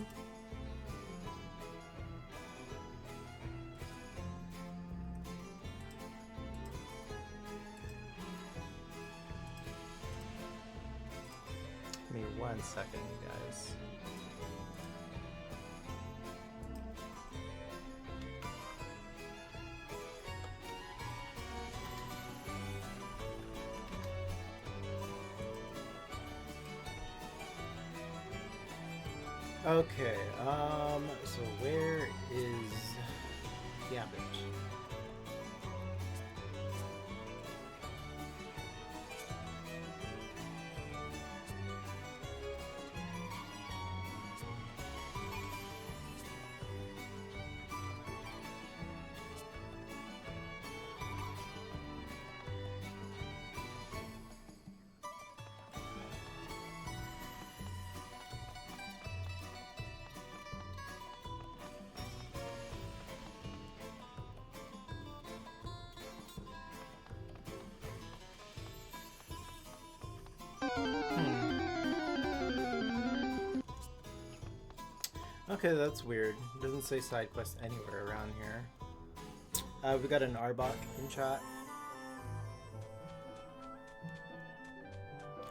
Give me 1 second, you guys. Okay, so where is Gambit? Okay, that's weird. It doesn't say side quest anywhere around here. We got an Arbok in chat.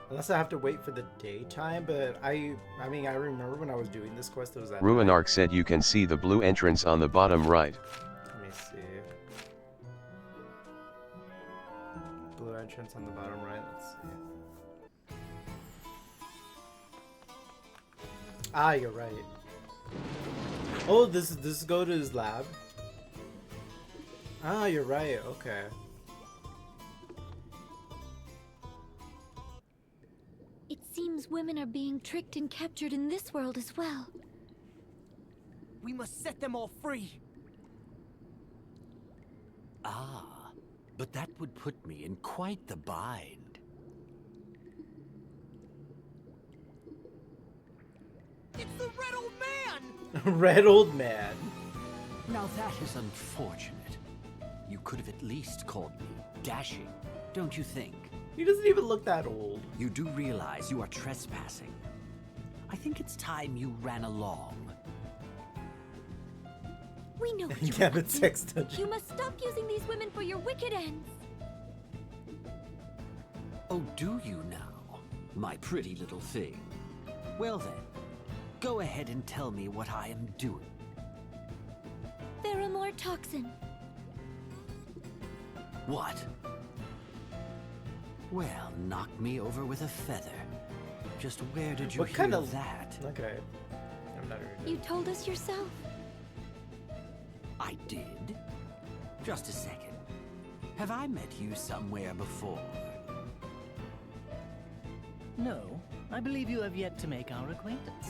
Unless I have to wait for the daytime, but I mean, I remember when I was doing this quest, it was at night. Ruinark said you can see the blue entrance on the bottom right. Let me see. Blue entrance on the bottom right, let's see. Ah, you're right. Oh, this go to his lab? Ah, you're right, okay. It seems women are being tricked and captured in this world as well. We must set them all free. Ah, but that would put me in quite the bind. It's the Red Old Man! Red Old Man. Now that is unfortunate. You could have at least called me dashing, don't you think? He doesn't even look that old. You do realize you are trespassing. I think it's time you ran along. We know what you're Yeah, up but to. sex dungeon. You must stop using these women for your wicked ends. Oh, do you now, my pretty little thing? Well then, go ahead and tell me what I am doing. Pheromore toxin. What? Well, knock me over with a feather. Just where did you What hear kind of that? Okay. I'm not reading. You told us yourself. I did? Just a second. Have I met you somewhere before? No, I believe you have yet to make our acquaintance.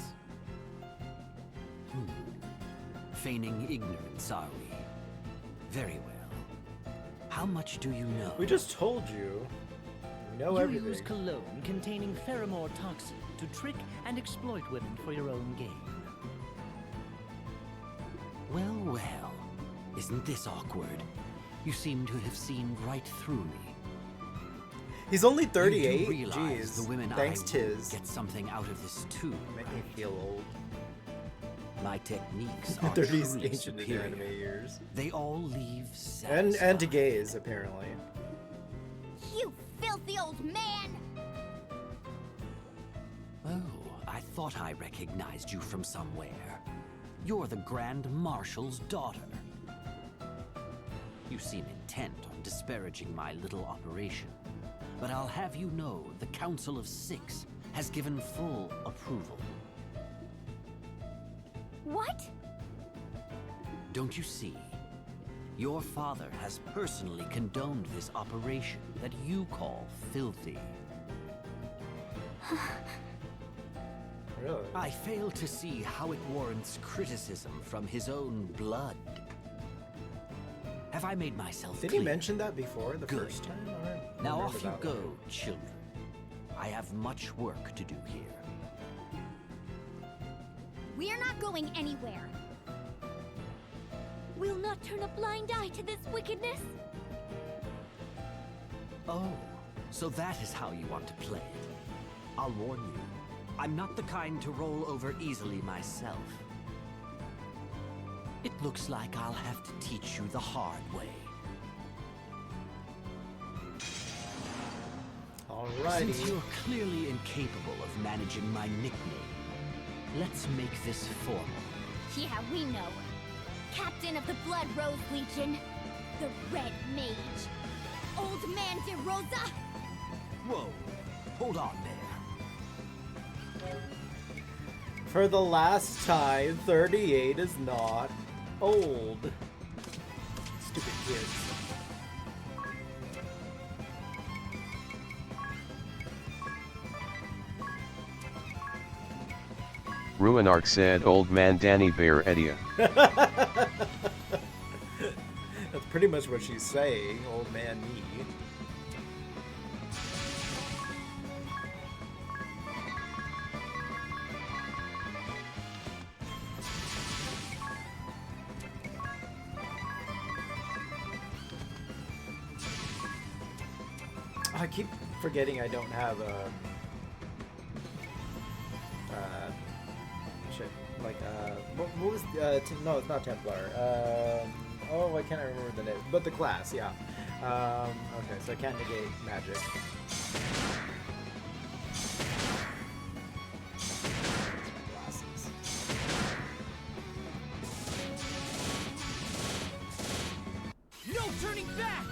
Feigning ignorance, are we? Very well. How much do you know? We just told you. We know You everything. use cologne containing pheromore toxin to trick and exploit women for your own gain. Well, well. Isn't this awkward? You seem to have seen right through me. He's only You 38. do realize Jeez. the women Thanks, I Tiz. get something out of this too. Make me feel old. My techniques are 30s truly ancient in superior. anime years. They all leave And satisfied. to gays apparently. You filthy old man! Oh, I thought I recognized you from somewhere. You're the Grand Marshal's daughter. You seem intent on disparaging my little operation, but I'll have you know the Council of Six has given full approval. What? Don't you see? Your father has personally condoned this operation that you call filthy. Really? I fail to see how it warrants criticism from his own blood. Have I made myself Did clear? he mention that before the Good. first time? I don't Now remember off you that go, one. children. I have much work to do here. We're not going anywhere. We'll not turn a blind eye to this wickedness. Oh, so that is how you want to play it. I'll warn you, I'm not the kind to roll over easily myself. It looks like I'll have to teach you the hard way. Alrighty. Since you're clearly incapable of managing my nickname, let's make this formal. Yeah, we know. Captain of the Blood Rose Legion, the Red Mage, Old Man de Rosa. Whoa, hold on there. For the last time, 38 is not old. Stupid kids. Ruinark said old man Danny Bear Edia. That's pretty much what she's saying, old man me. I keep forgetting I don't have a... shit. like what was no, it's not Templar. Oh, I can't remember the name, but the class, yeah. Okay, so I can't negate magic. Glasses. No turning back!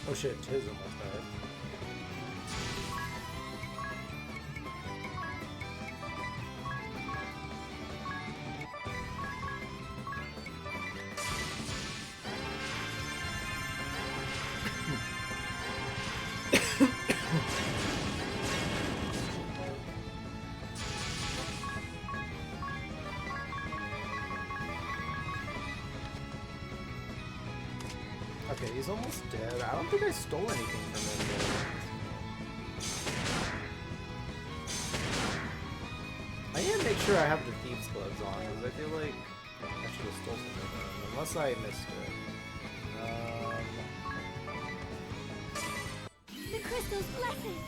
Oh shit, Tiz almost died. Okay, he's almost dead. I don't think I stole anything from him though. I need to make sure I have the thieves' gloves on, because I feel like I should have stole something from him, unless I missed it. The crystal's blessing!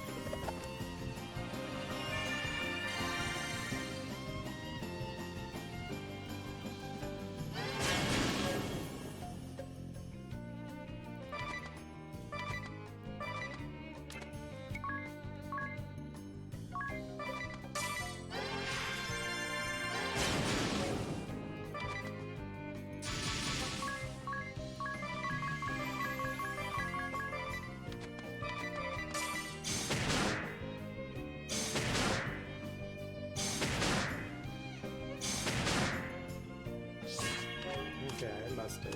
Okay, I must have.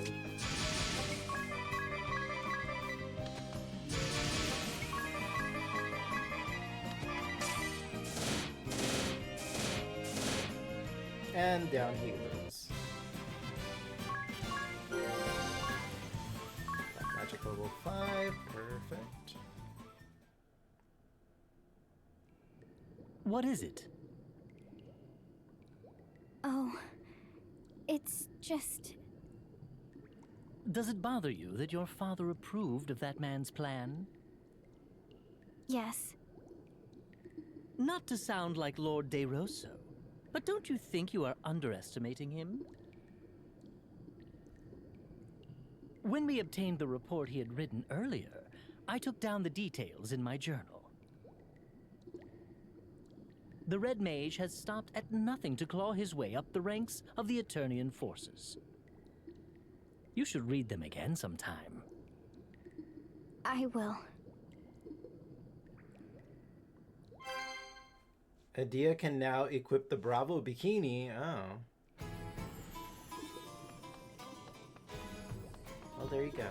And down he goes. Magic level 5, perfect. What is it? Oh, it's just... Does it bother you that your father approved of that man's plan? Yes. Not to sound like Lord De Rosso, but don't you think you are underestimating him? When we obtained the report he had written earlier, I took down the details in my journal. The Red Mage has stopped at nothing to claw his way up the ranks of the Eternian forces. You should read them again sometime. I will. Adia can now equip the Bravo bikini. Oh. Oh, there you go.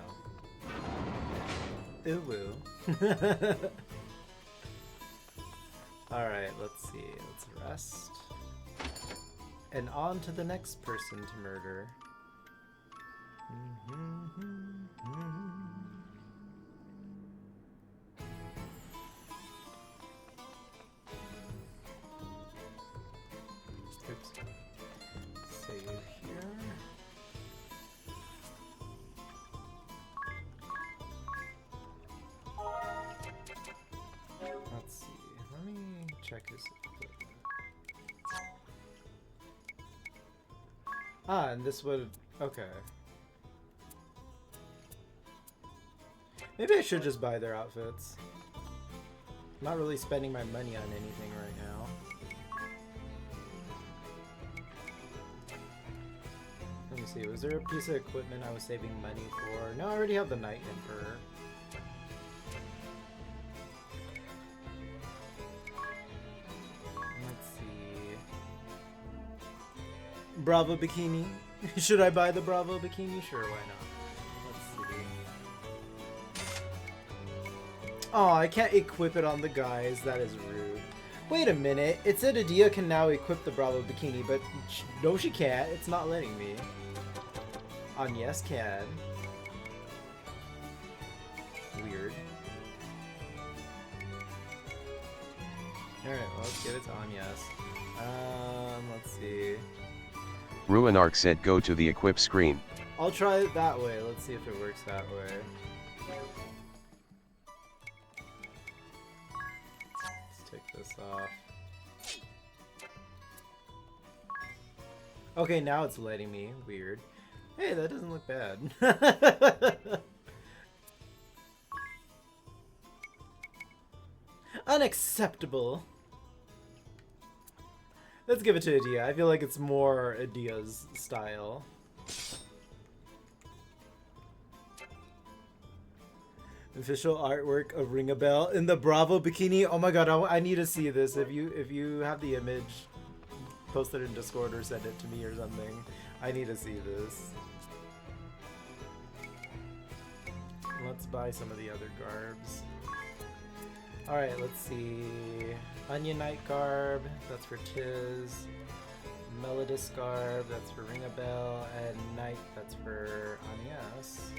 Ooh woo. Alright, let's see. Let's rest. And on to the next person to murder. check his equipment. Ah, and this would... okay. Maybe I should just buy their outfits. I'm not really spending my money on anything right now. Let me see, was there a piece of equipment I was saving money for? No, I already have the Night Emperor. Let's see. Bravo bikini. Should I buy the Bravo bikini? Sure, why not? Let's see. Oh, I can't equip it on the guys. That is rude. Wait a minute. It said Adia can now equip the Bravo bikini, but no, she can't. It's not letting me. Agnes can. Weird. Alright, well, let's give it to Agnes. Let's see. Ruinarch said go to the equip screen. I'll try it that way. Let's see if it works that way. Let's take this off. Okay, now it's letting me. Weird. Hey, that doesn't look bad. Unacceptable. Let's give it to Adia. I feel like it's more Adia's style. Official artwork of Ring a Bell in the Bravo bikini. Oh my god, I need to see this. If you have the image, post it in Discord or send it to me or something. I need to see this. Let's buy some of the other garbs. Alright, let's see. Onion Knight garb, that's for Tiz. Melodis garb, that's for Ring a Bell. And Knight, that's for Agnes.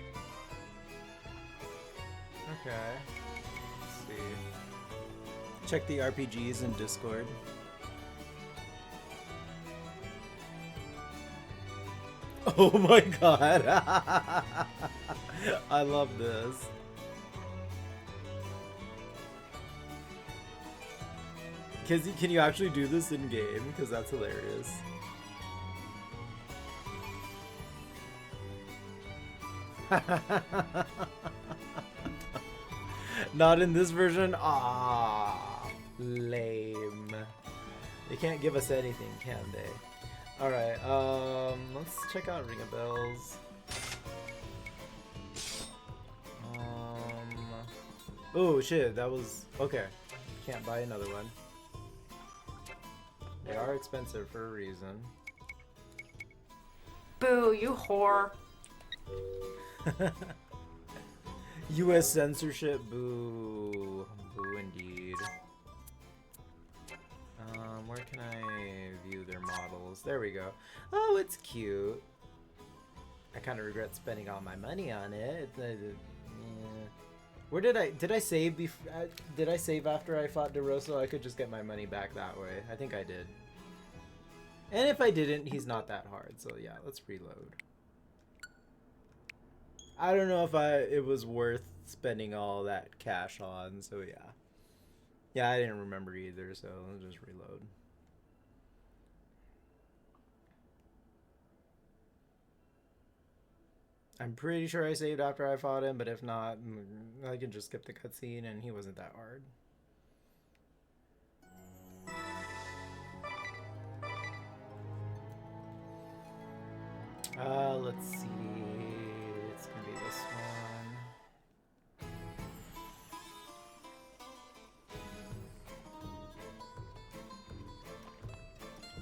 Okay. Let's see. Check the RPGs in Discord. Oh my god! I love this. Can you actually do this in game? Because that's hilarious. Not in this version? Ah, lame. They can't give us anything, can they? Alright, let's check out Ring of Bells. Oh shit, that was... okay. Can't buy another one. They are expensive for a reason. Boo, you whore. US censorship, boo. Boo indeed. Where can I view their models? There we go. Oh, it's cute. I kind of regret spending all my money on it. Yeah. Where did I save did I save after I fought DeRosa? I could just get my money back that way. I think I did. And if I didn't, he's not that hard. So yeah, let's reload. I don't know if it was worth spending all that cash on, so yeah. Yeah, I didn't remember either, so let's just reload. I'm pretty sure I saved after I fought him, but if not, I can just skip the cutscene and he wasn't that hard. Let's see. It's gonna be this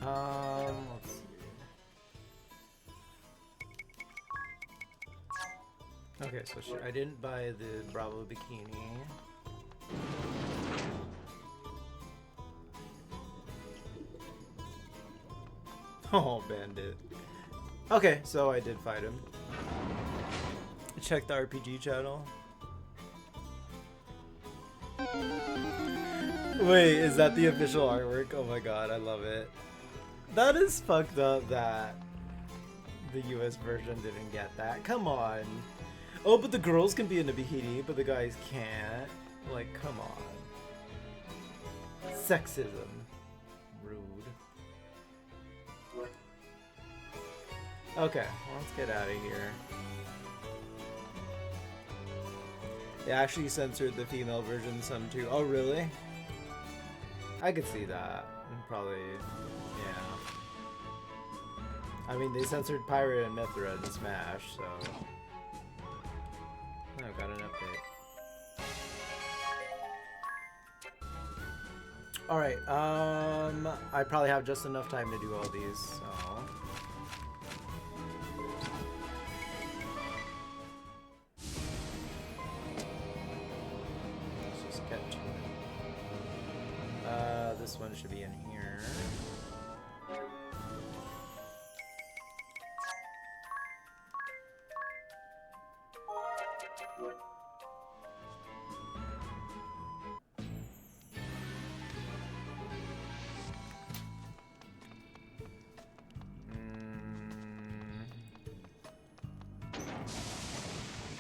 one. Let's see. Okay, so I didn't buy the Bravo bikini. Oh, bandit. Okay, so I did fight him. Check the RPG channel. Wait, is that the official artwork? Oh my god, I love it. That is fucked up that the US version didn't get that. Come on. Oh, but the girls can be in a bikini, but the guys can't. Like, come on. Sexism. Rude. Okay, well, let's get out of here. They actually censored the female version some too. Oh, really? I could see that. Probably, yeah. I mean, they censored Pirate and Mithra in Smash, so... Oh, got an update. Alright, I probably have just enough time to do all these, so... Let's just get to it. This one should be in here.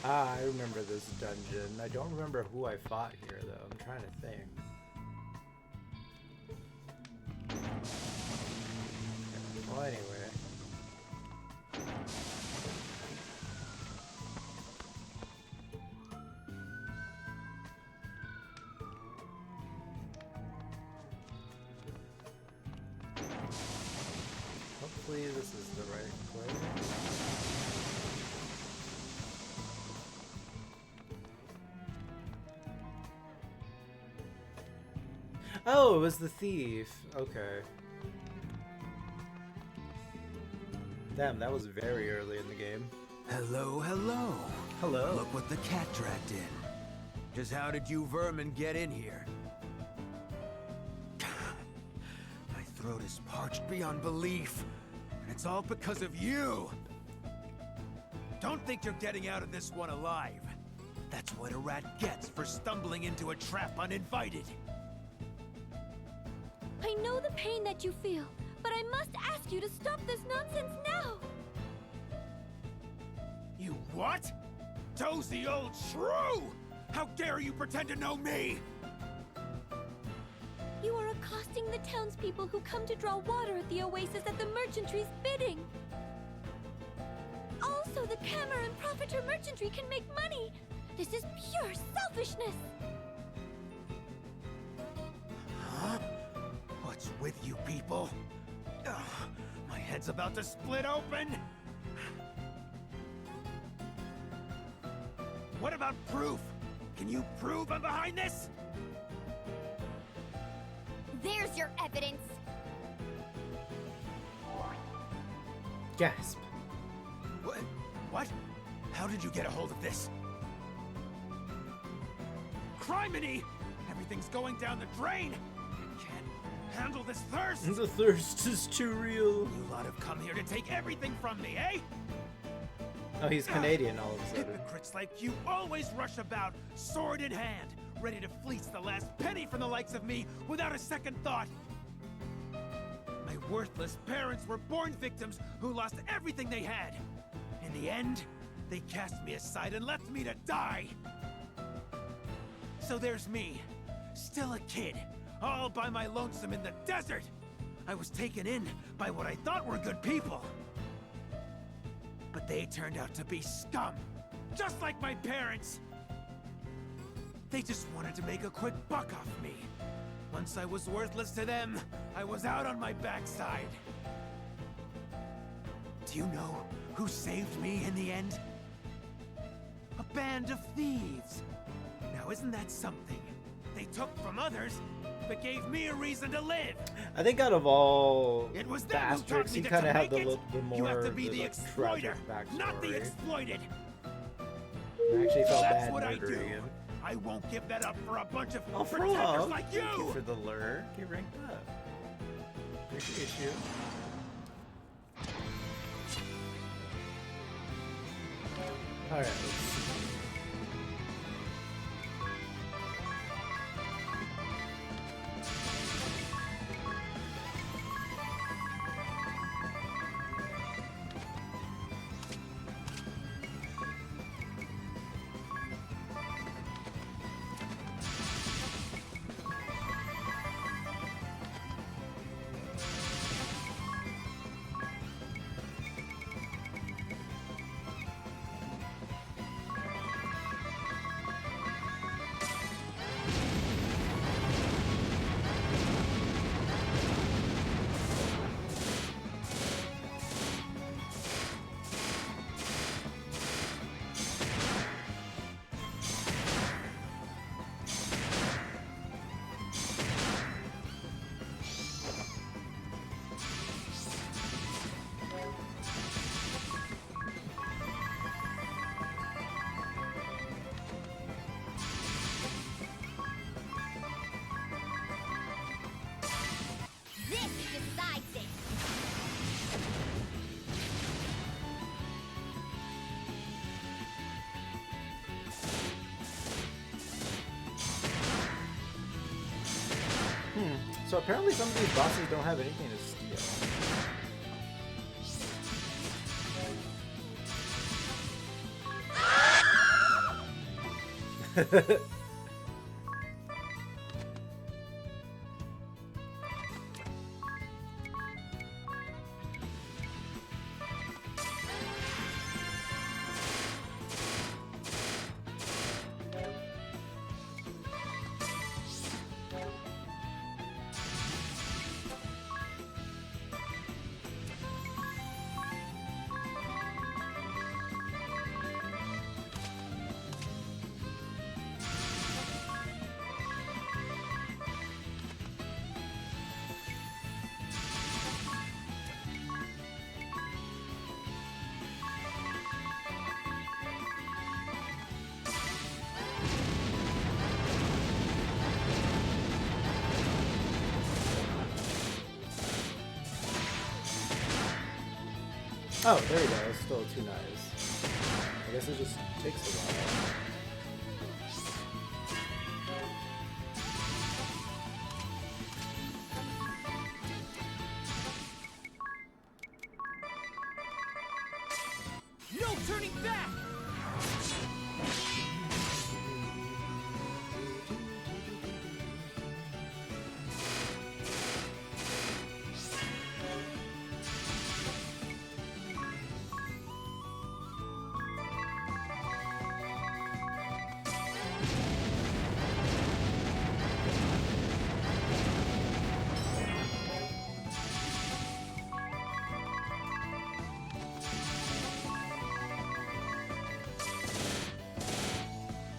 I remember this dungeon. I don't remember who I fought here, though. I'm trying to think. Well, anyway. Hopefully this is the right place. Oh, it was the thief. Okay. Damn, that was very early in the game. Hello, hello. Hello. Look what the cat dragged in. Just how did you vermin get in here? My throat is parched beyond belief, and it's all because of you. Don't think you're getting out of this one alive. That's what a rat gets for stumbling into a trap uninvited. I know the pain that you feel, but I must ask you to stop this nonsense now. You what? Dozy old shrew! How dare you pretend to know me? You are accosting the townspeople who come to draw water at the oasis at the merchantry's bidding. Also, the Camera and Profiter merchantry can make money. This is pure selfishness. Huh? What's with you people? Ugh, my head's about to split open! What about proof? Can you prove I'm behind this? There's your evidence. Gasp. What? What? How did you get a hold of this? Criminy! Everything's going down the drain! I can't handle this thirst! The thirst is too real. You lot have come here to take everything from me, eh? Oh, he's Canadian all of a sudden. Hypocrites like you always rush about, sword in hand, ready to fleece the last penny from the likes of me without a second thought. My worthless parents were born victims who lost everything they had. In the end, they cast me aside and left me to die. So there's me, still a kid, all by my lonesome in the desert. I was taken in by what I thought were good people. But they turned out to be scum, just like my parents. They just wanted to make a quick buck off me. Once I was worthless to them, I was out on my backside. Do you know who saved me in the end? A band of thieves. Now isn't that something? They took from others, but gave me a reason to live. I think out of all It was the them who taught Asterix, me he that kind to of had make the more you have to be the like, exploiter, tragic not the backstory. exploited. I actually felt That's bad what I do. murdering him. I won't give that up for a bunch of Oh, pretenders Frollo, like thank you you. for the lure. Get ranked up. Appreciate you. All right. Let's see. This decides it. So apparently some of these bosses don't have anything to steal. Oh, there you go. It's still too nice. I guess it just takes a while. No turning back!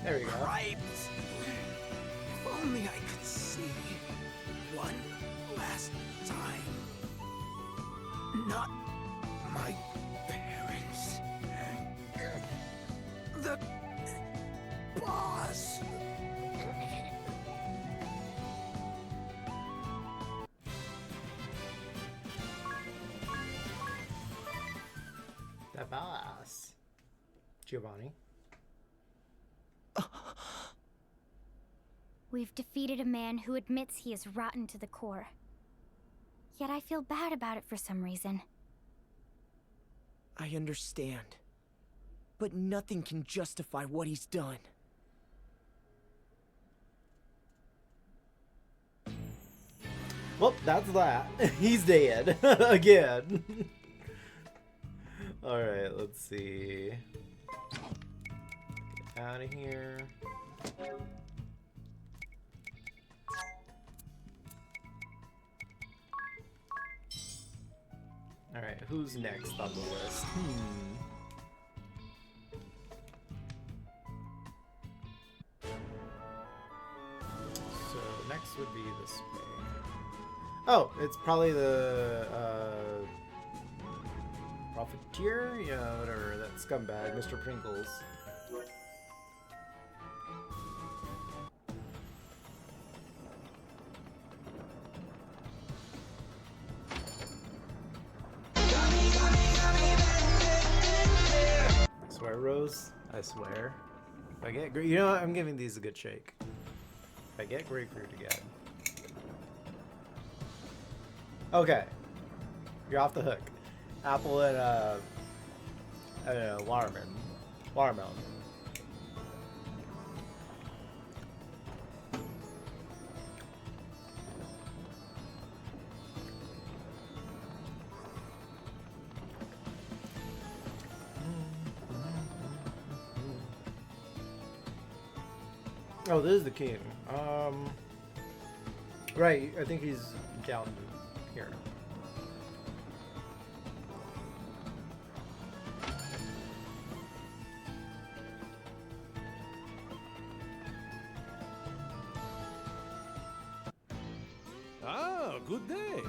There we go. Cripes. If only I could see one last time. Not my parents. The boss. That boss. Giovanni. We've defeated a man who admits he is rotten to the core. Yet I feel bad about it for some reason. I understand. But nothing can justify what he's done. Well, that's that. He's dead. Again. Alright, let's see. Get out of here. Alright, who's next on the list? So, next would be this way. Oh, it's probably the, Profiteer? Yeah, whatever, that scumbag, Mr. Pringles. Swear, Rose? I swear. If I get you know what? I'm giving these a good shake. If I get grapefruit again. Okay. You're off the hook. Apple and, I don't know, watermelon. Watermelon. Oh, this is the king. Right, I think he's down here. Ah, good day.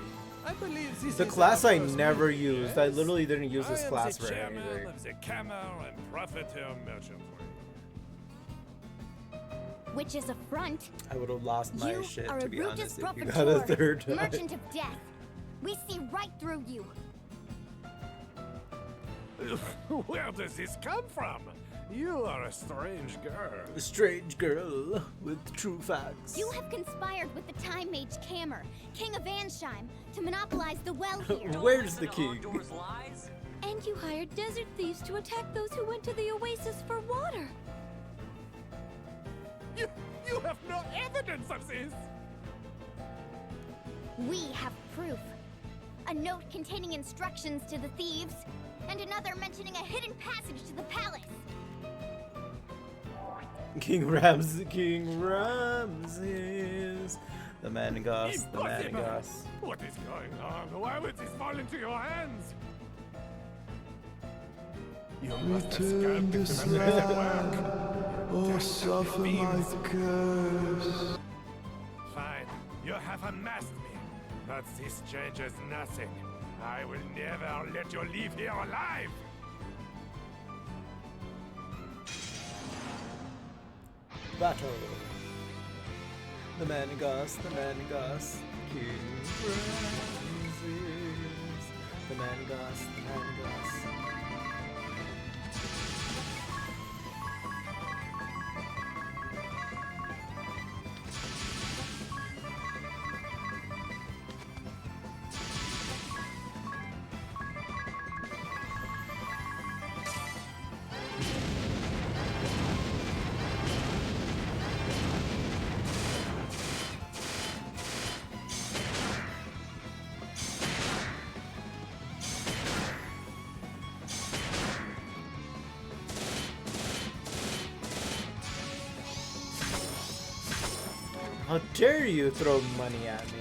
I believe this The is class our I first never meeting, used. I yes? literally didn't use this I am class the for chairman anything. of the Camel and Profiteer Merchantry. which is a front. I would have lost my You shit, are to a be Brutus honest, if you got a Profator, third time. merchant of death. We see right through you. Where does this come from? You are a strange girl. A strange girl with true facts. You have conspired with the Time Mage Kammer, King of Ansheim, to monopolize the well here. Where's the king? And you hired desert thieves to attack those who went to the oasis for water. You have no evidence of this. We have proof. A note containing instructions to the thieves, and another mentioning a hidden passage to the palace. King Ramses, the Managos, the Impossible. Managos. What is going on? Why would this fall into your hands? You must have Return scalped the this Managos land, or work. suffer my curse. Fine, you have unmasked me, but this changes nothing. I will never let you leave here alive. Battle. The Managos, King Ramses. The Managos. How dare you throw money at me?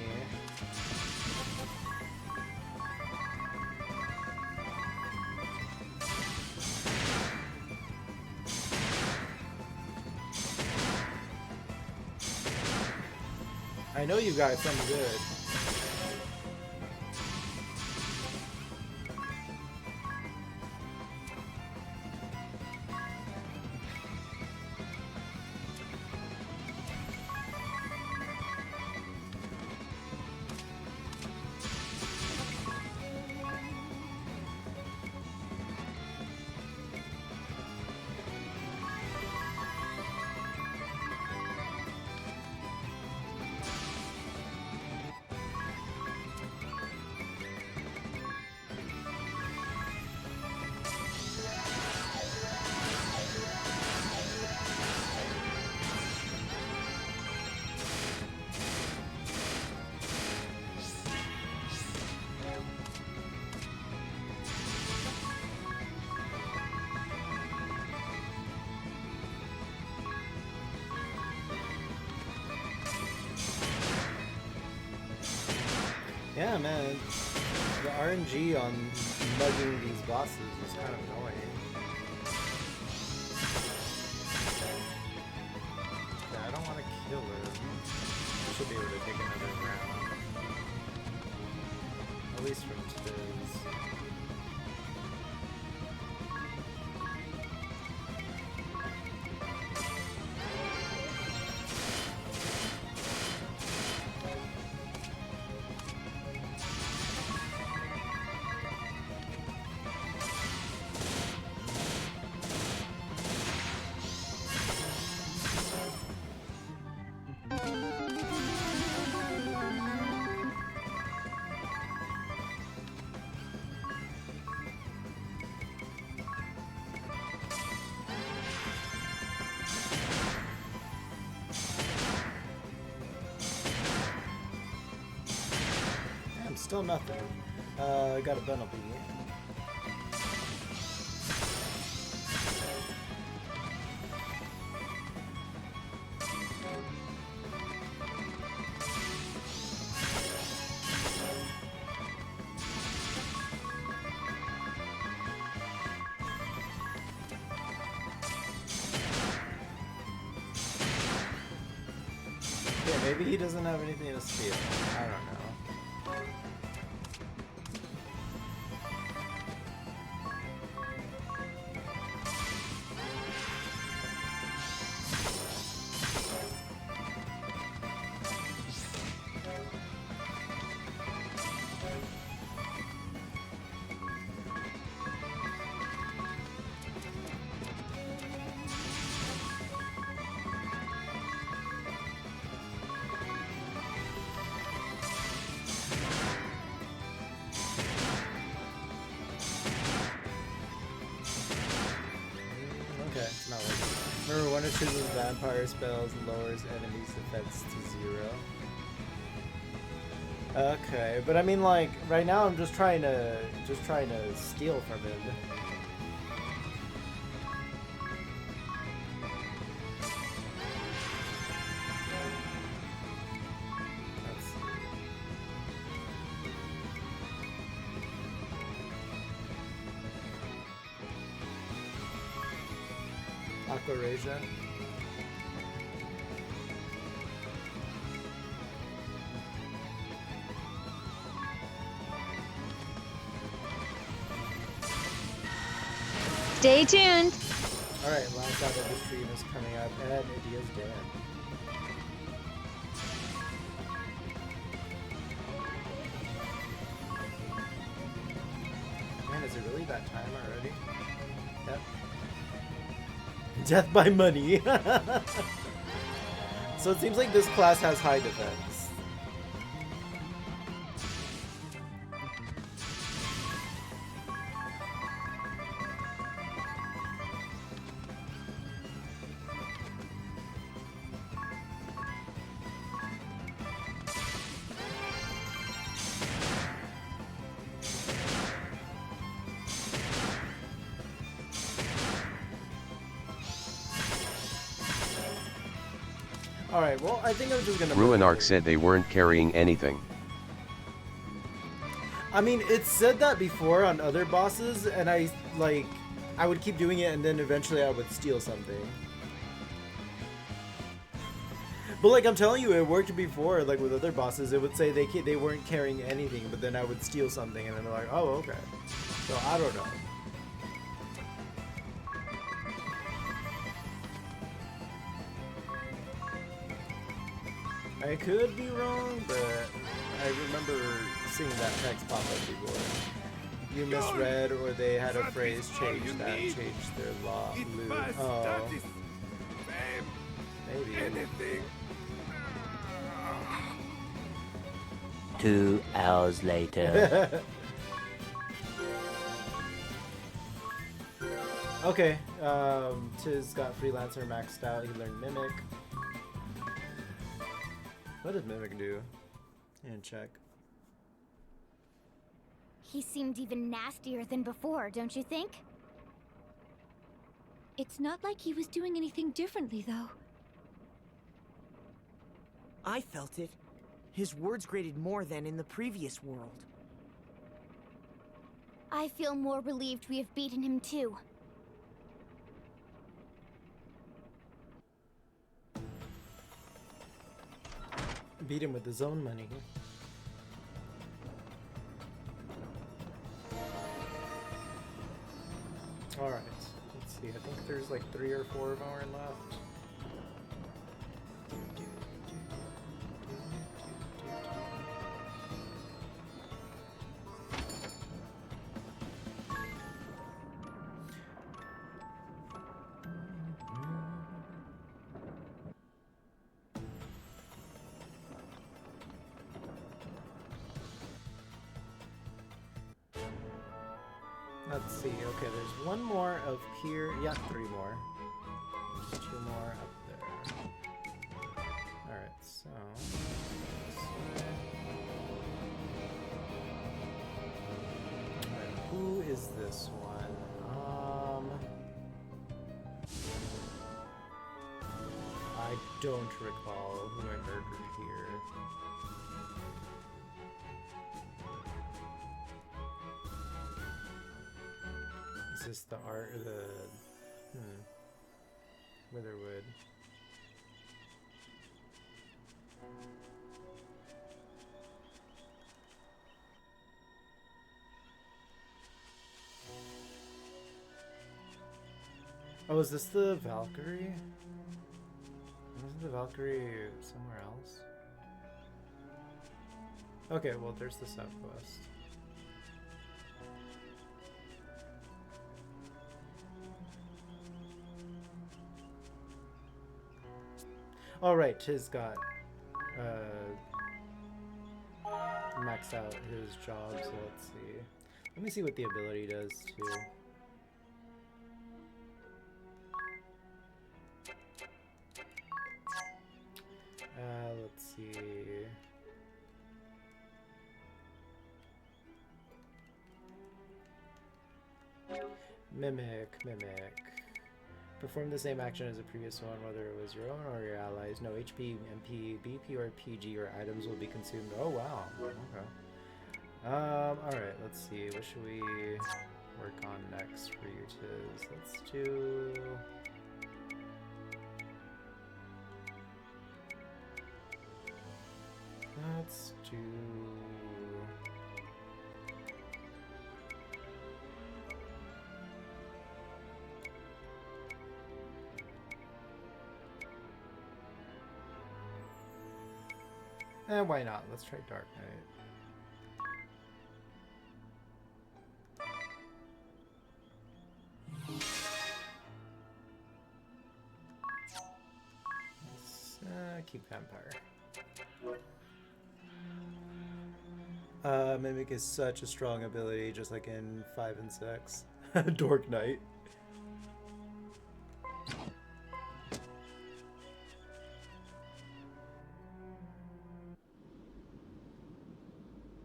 I know you got something good. Yeah, man. The RNG on mugging these bosses is kind of annoying. Yeah, I don't want to kill her. I should be able to take another round. At least from today's. Still nothing. I got a penalty. Yeah, maybe he doesn't have anything to steal. I don't know. Banishes his vampire spells and lowers enemies' defense to 0. Okay, but I mean, like, right now I'm just trying to steal from him. Aquarasia. Stay tuned. Alright, last out of the stream is coming up, and it is dead. Man, is it really that time already? Yep. Death by money. So it seems like this class has high defense. Alright, well, I think I'm just gonna... Ruinark said they weren't carrying anything. I mean, it said that before on other bosses, and I would keep doing it, and then eventually I would steal something. But like, I'm telling you, it worked before, like with other bosses, it would say they weren't carrying anything, but then I would steal something, and then they're like, oh, okay. So, I don't know. I could be wrong, but I remember seeing that text pop up before. You misread, or they had a phrase change that changed their law. Oh. Maybe. Anything. 2 hours later. Okay, Tiz got Freelancer maxed out. He learned Mimic. What does Mimic do? And check. He seemed even nastier than before, don't you think? It's not like he was doing anything differently, though. I felt it. His words grated more than in the previous world. I feel more relieved we have beaten him too. Beat him with his own money. Alright, let's see. I think there's like 3 or 4 more left. Let's see. Okay, there's 1 more up here. Yeah, 3 more. There's 2 more up there. Alright, so... Alright, who is this one? I don't recall who I murdered here. Is this the art or the Witherwood? Oh, is this the Valkyrie? Wasn't the Valkyrie somewhere else? Okay, well there's the sub quest. Alright, Tiz got maxed out his job, so let's see. Let me see what the ability does too. Mimic. Perform the same action as the previous one, whether it was your own or your allies. No HP, MP, BP, or PG or items will be consumed. Oh wow. Okay. Alright, let's see. What should we work on next for you Tiz? Let's do... why not? Let's try Dark Knight. Let's keep Vampire. Mimic is such a strong ability, just like in 5 and 6. Dark Knight.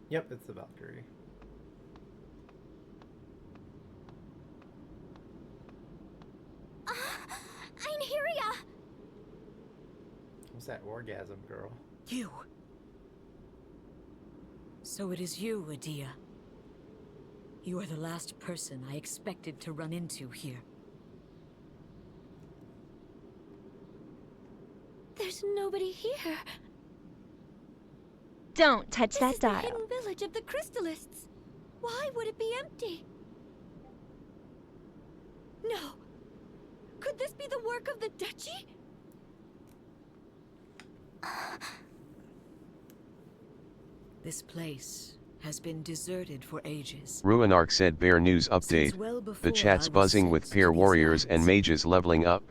Yep, it's the Valkyrie. Einherja! What's that orgasm, girl? You. So it is you, Adia. You are the last person I expected to run into here. There's nobody here. Don't touch that This is the dial. hidden village of the Crystallists. Why would it be empty? No. Could this be the work of the Duchy? This place has been deserted for ages. Ruinarch said Bear News update. The chat's buzzing with pair warriors and mages leveling up.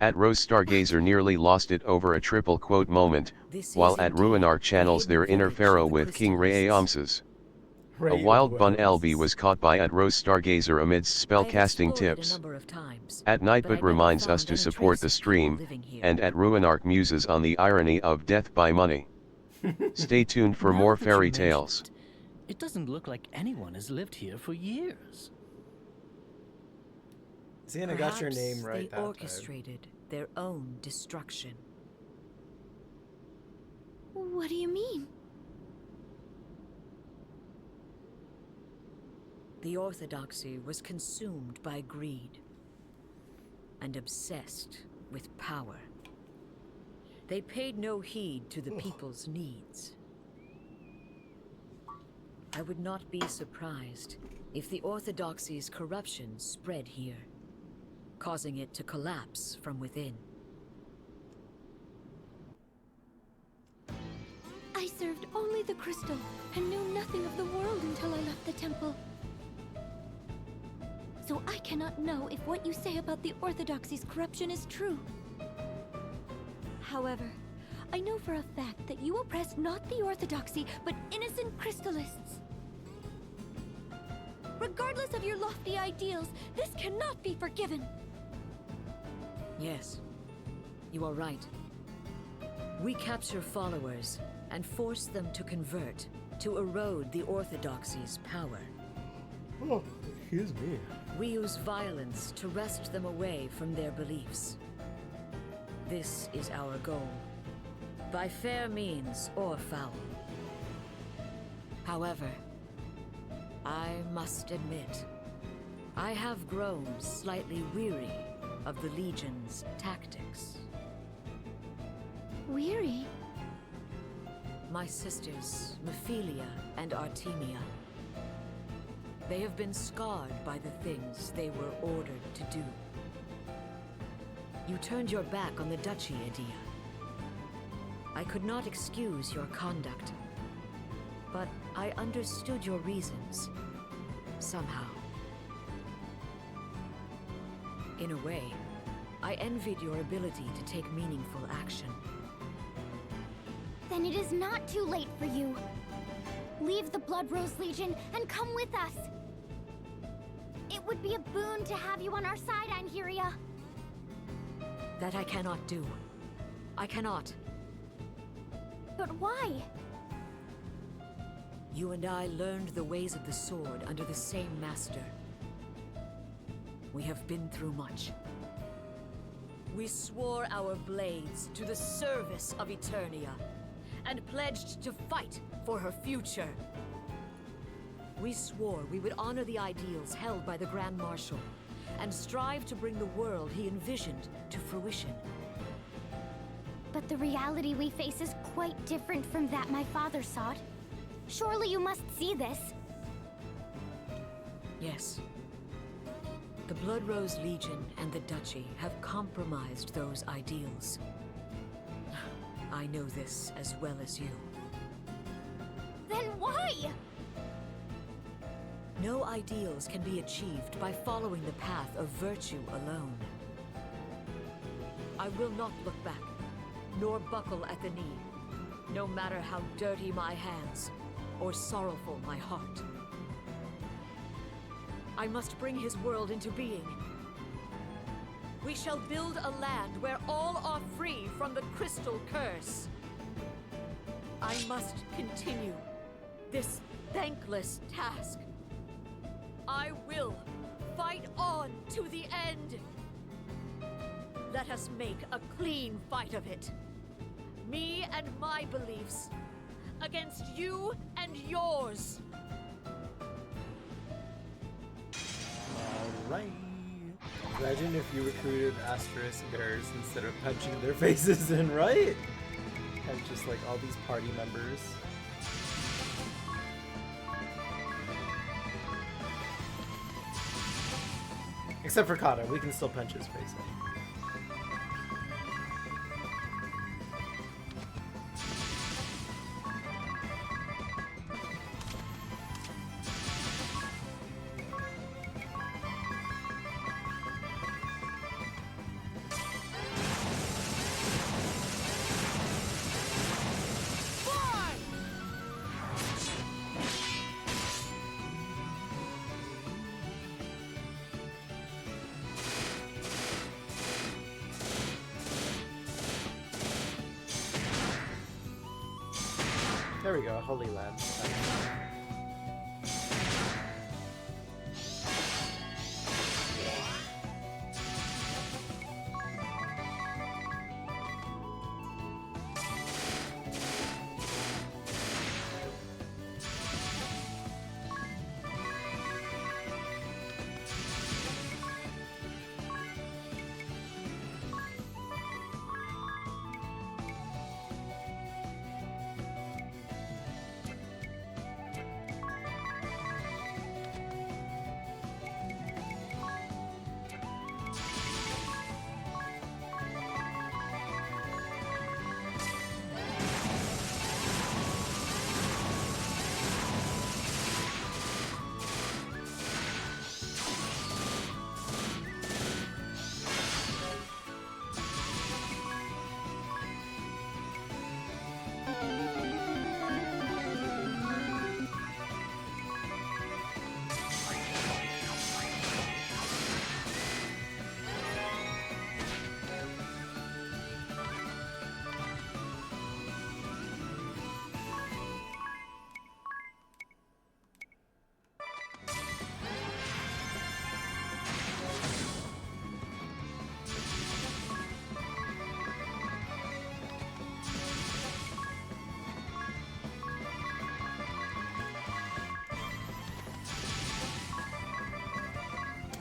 At Rose Stargazer nearly lost it over a triple quote moment, while at Ruinarch channels their inner pharaoh with King Rayamses. A wild bun LB was caught by at Rose Stargazer amidst spellcasting tips. At Nightbot reminds us to support the stream, and at Ruinarch muses on the irony of death by money. Stay tuned for more fairy tales. It doesn't look like anyone has lived here for years. Xena got your name Perhaps right they that orchestrated their own destruction. What do you mean? The Orthodoxy was consumed by greed and obsessed with power. They paid no heed to the people's needs. I would not be surprised if the Orthodoxy's corruption spread here, causing it to collapse from within. I served only the crystal and knew nothing of the world until I left the temple. So I cannot know if what you say about the Orthodoxy's corruption is true. However, I know for a fact that you oppress not the Orthodoxy, but innocent Crystallists. Regardless of your lofty ideals, this cannot be forgiven. Yes, you are right. We capture followers and force them to convert, to erode the Orthodoxy's power. Oh, excuse me. We use violence to wrest them away from their beliefs. This is our goal, by fair means or foul. However, I must admit, I have grown slightly weary of the Legion's tactics. Weary? My sisters, Mephilia and Artemia. They have been scarred by the things they were ordered to do. You turned your back on the Duchy, Adia. I could not excuse your conduct, but I understood your reasons, somehow. In a way, I envied your ability to take meaningful action. Then it is not too late for you. Leave the Blood Rose Legion and come with us. It would be a boon to have you on our side, Einherja. That I cannot do. I cannot. But why? You and I learned the ways of the sword under the same master. We have been through much. We swore our blades to the service of Eternia, and pledged to fight for her future. We swore we would honor the ideals held by the Grand Marshal, and strive to bring the world he envisioned to fruition. But the reality we face is quite different from that my father sought. Surely you must see this. Yes. The Blood Rose Legion and the Duchy have compromised those ideals. I know this as well as you. Then why? No ideals can be achieved by following the path of virtue alone. I will not look back, nor buckle at the knee, no matter how dirty my hands or sorrowful my heart. I must bring his world into being. We shall build a land where all are free from the crystal curse. I must continue this thankless task. I will fight on to the end. Let us make a clean fight of it. Me and my beliefs against you and yours. Alright. Imagine if you recruited asterisk bears instead of punching their faces in, right? And just like all these party members. Except for Kata, we can still punch his face in. There we go, Holy Lance.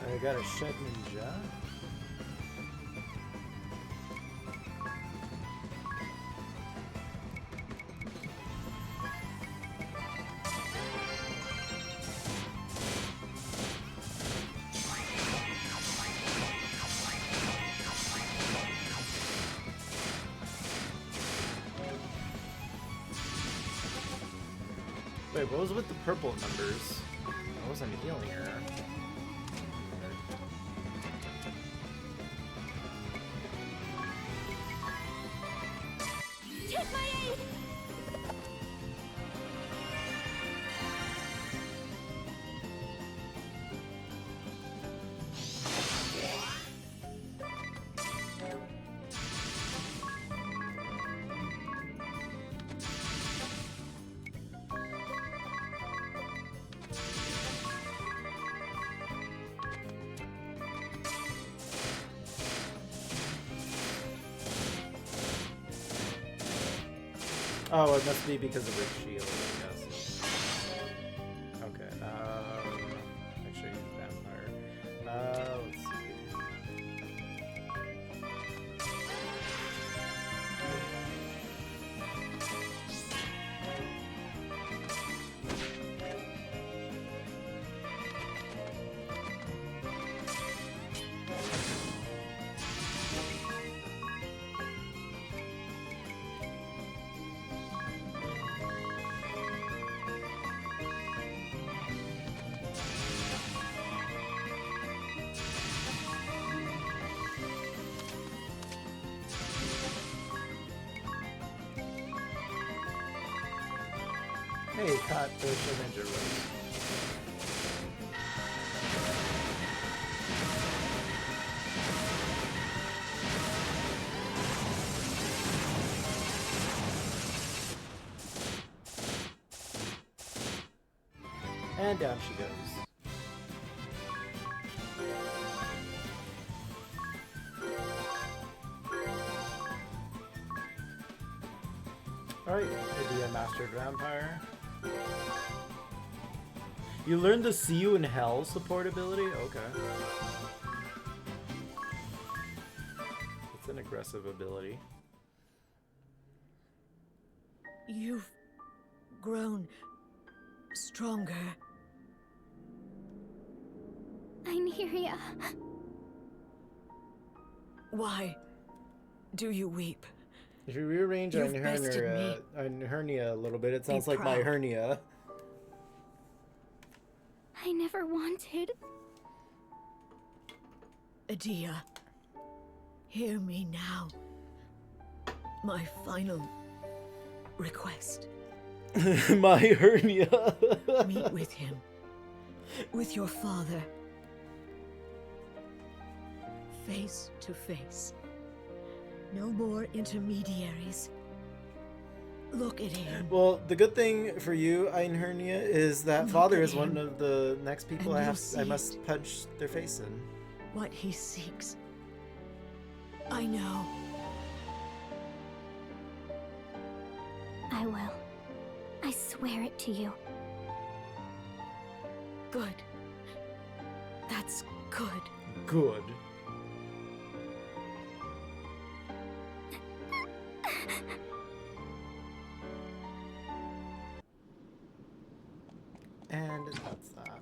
I got a Shed Ninja. Wait, what was with the purple numbers? I wasn't healing her. Take my aid! Oh, it must be because of her shield, I guess. Okay, actually, vampire. Let's see. Hey, caught the Ninja Rose. And down she goes. Alright, to be a mastered vampire. You learned the See You in Hell support ability? Okay. It's an aggressive ability. You've grown stronger. Nymeria. Why do you weep? If you rearrange You've bested hernia a little bit, it sounds Be like my proud. hernia. I never wanted. Adia, hear me now. My final request. My hernia. Meet with him. With your father. Face to face. No more intermediaries. Look at him. Well, the good thing for you, Einhernia, is that Look father at is one him, of the next people and I you'll must see it. punch their face in. What he seeks. I know. I will. I swear it to you. Good. That's good. Good. And that's that.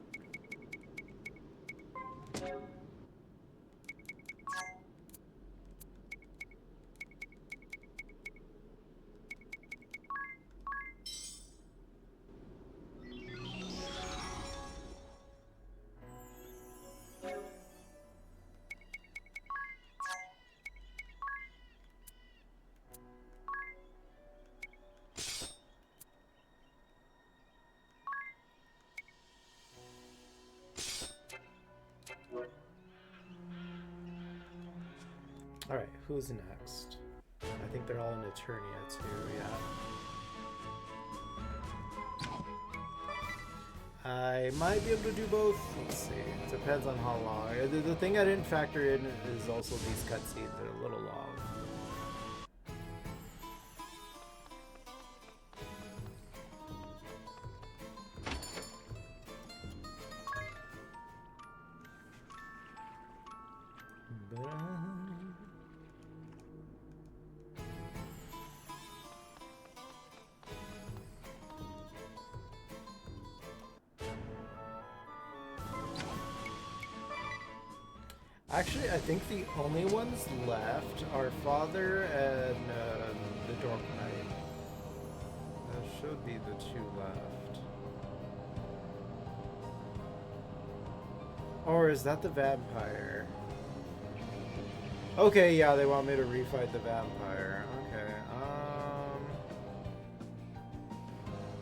Alright, who's next? I think they're all in Eternia too, yeah. I might be able to do both. Let's see. Depends on how long. The thing I didn't factor in is also these cutscenes are a little long. Actually, I think the only ones left are Father and the Dork Knight. That should be the two left. Or is that the vampire? Okay, yeah, they want me to refight the vampire. Okay,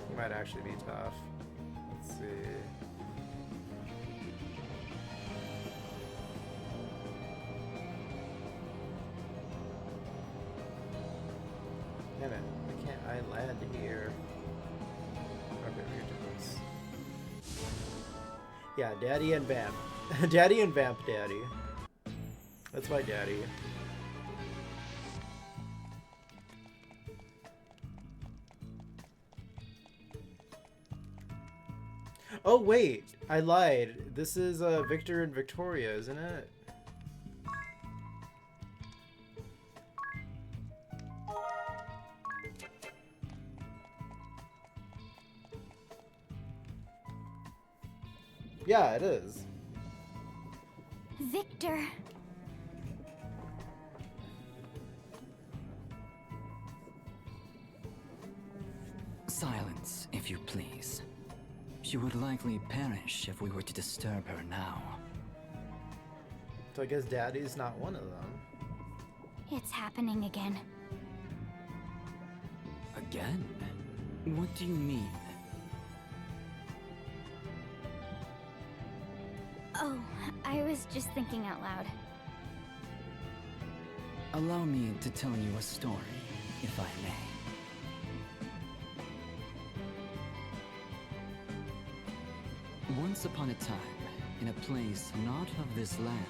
he might actually be tough. Let's see. Damn it, why can't I land here? Okay, we can do this. Yeah, Daddy and Vamp. Daddy and Vamp Daddy. That's my daddy. Oh wait, I lied. This is Victor and Victoria, isn't it? Yeah, it is. Victor. Silence, if you please. She would likely perish if we were to disturb her now. So I guess Daddy's not one of them. It's happening again. Again? What do you mean? Oh, I was just thinking out loud. Allow me to tell you a story, if I may. Once upon a time, in a place not of this land,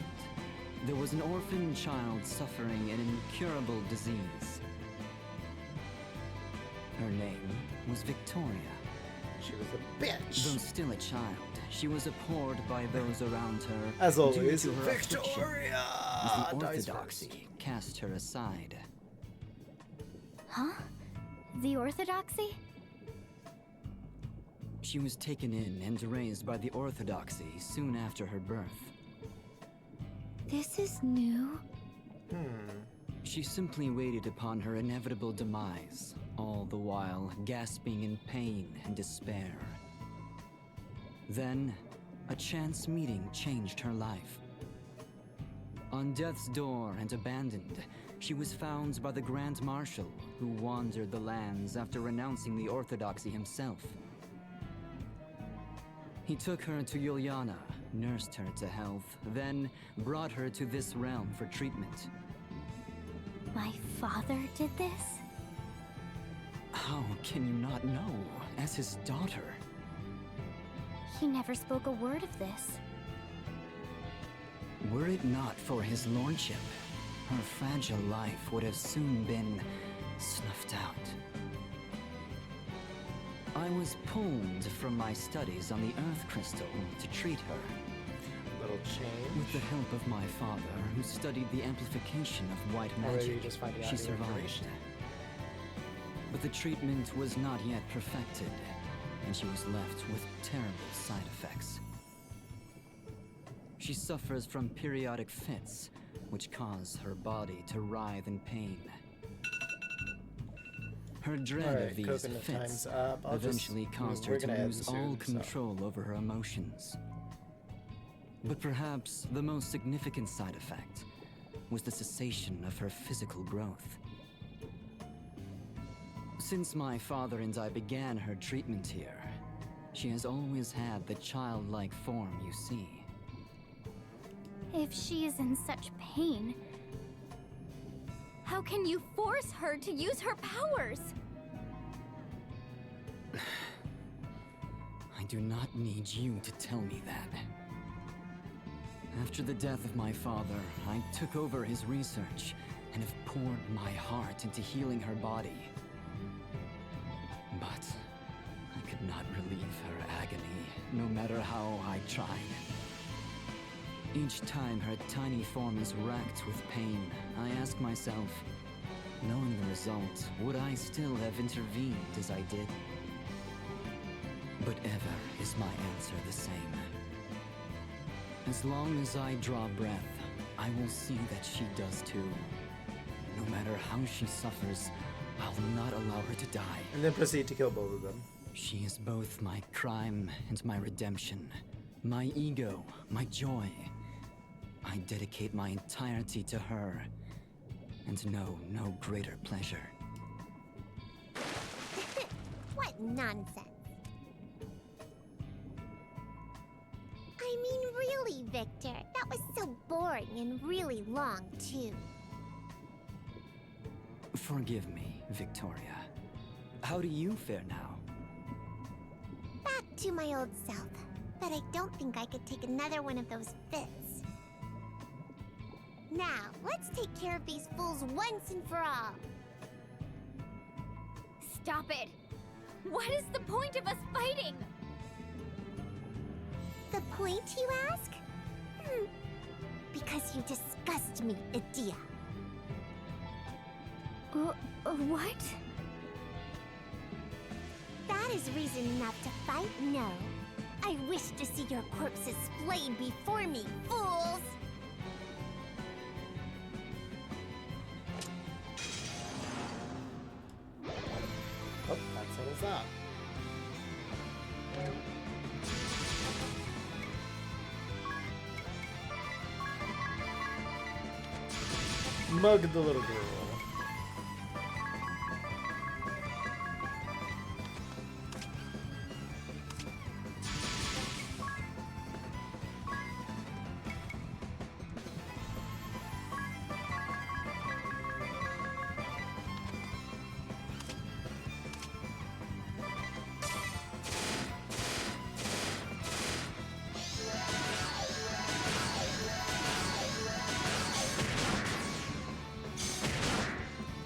there was an orphan child suffering an incurable disease. Her name was Victoria. She was a bitch. Though still a child, she was abhorred by those around her. As always, due to her Victoria affliction, as the dies orthodoxy cast her aside. Huh? The orthodoxy? She was taken in and raised by the orthodoxy soon after her birth. This is new. She simply waited upon her inevitable demise, all the while gasping in pain and despair. Then, a chance meeting changed her life. On death's door and abandoned, she was found by the Grand Marshal, who wandered the lands after renouncing the orthodoxy himself. He took her to Yuliana, nursed her to health, then brought her to this realm for treatment. My father did this? How can you not know, as his daughter? He never spoke a word of this. Were it not for his lordship, her fragile life would have soon been snuffed out. I was pulled from my studies on the Earth Crystal to treat her. Little change. With the help of my father, who studied the amplification of white magic, just finding out she the survived. information. But the treatment was not yet perfected, and she was left with terrible side effects. She suffers from periodic fits, which cause her body to writhe in pain. Her dread of these coconut fits time's up. eventually caused her we're to gonna end lose all soon, so. control over her emotions. But perhaps the most significant side effect was the cessation of her physical growth. Since my father and I began her treatment here, she has always had the childlike form you see. If she is in such pain, how can you force her to use her powers? I do not need you to tell me that. After the death of my father, I took over his research and have poured my heart into healing her body. But I could not relieve her agony, no matter how I tried. Each time her tiny form is racked with pain, I ask myself, knowing the result, would I still have intervened as I did? But ever is my answer the same. As long as I draw breath, I will see that she does too. No matter how she suffers, I will not allow her to die. And then proceed to kill both of them. She is both my crime and my redemption. My ego, my joy. I dedicate my entirety to her, and know no greater pleasure. What nonsense. I mean, really, Victor, that was so boring and really long, too. Forgive me, Victoria. How do you fare now? Back to my old self, but I don't think I could take another one of those fits. Now, let's take care of these fools once and for all. Stop it! What is the point of us fighting? point, you ask? Because you disgust me, Adia. What? That is reason enough to fight? No. I wish to see your corpses splayed before me, fools! Oh, that settles that. Mug the little girl.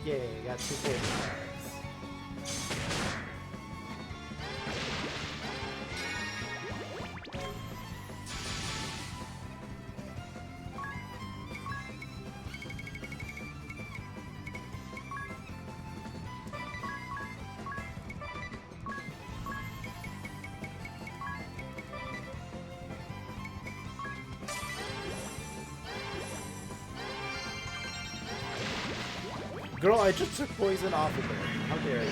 Yay, got 2 poison cards. Girl, I just took poison off of it. How dare you?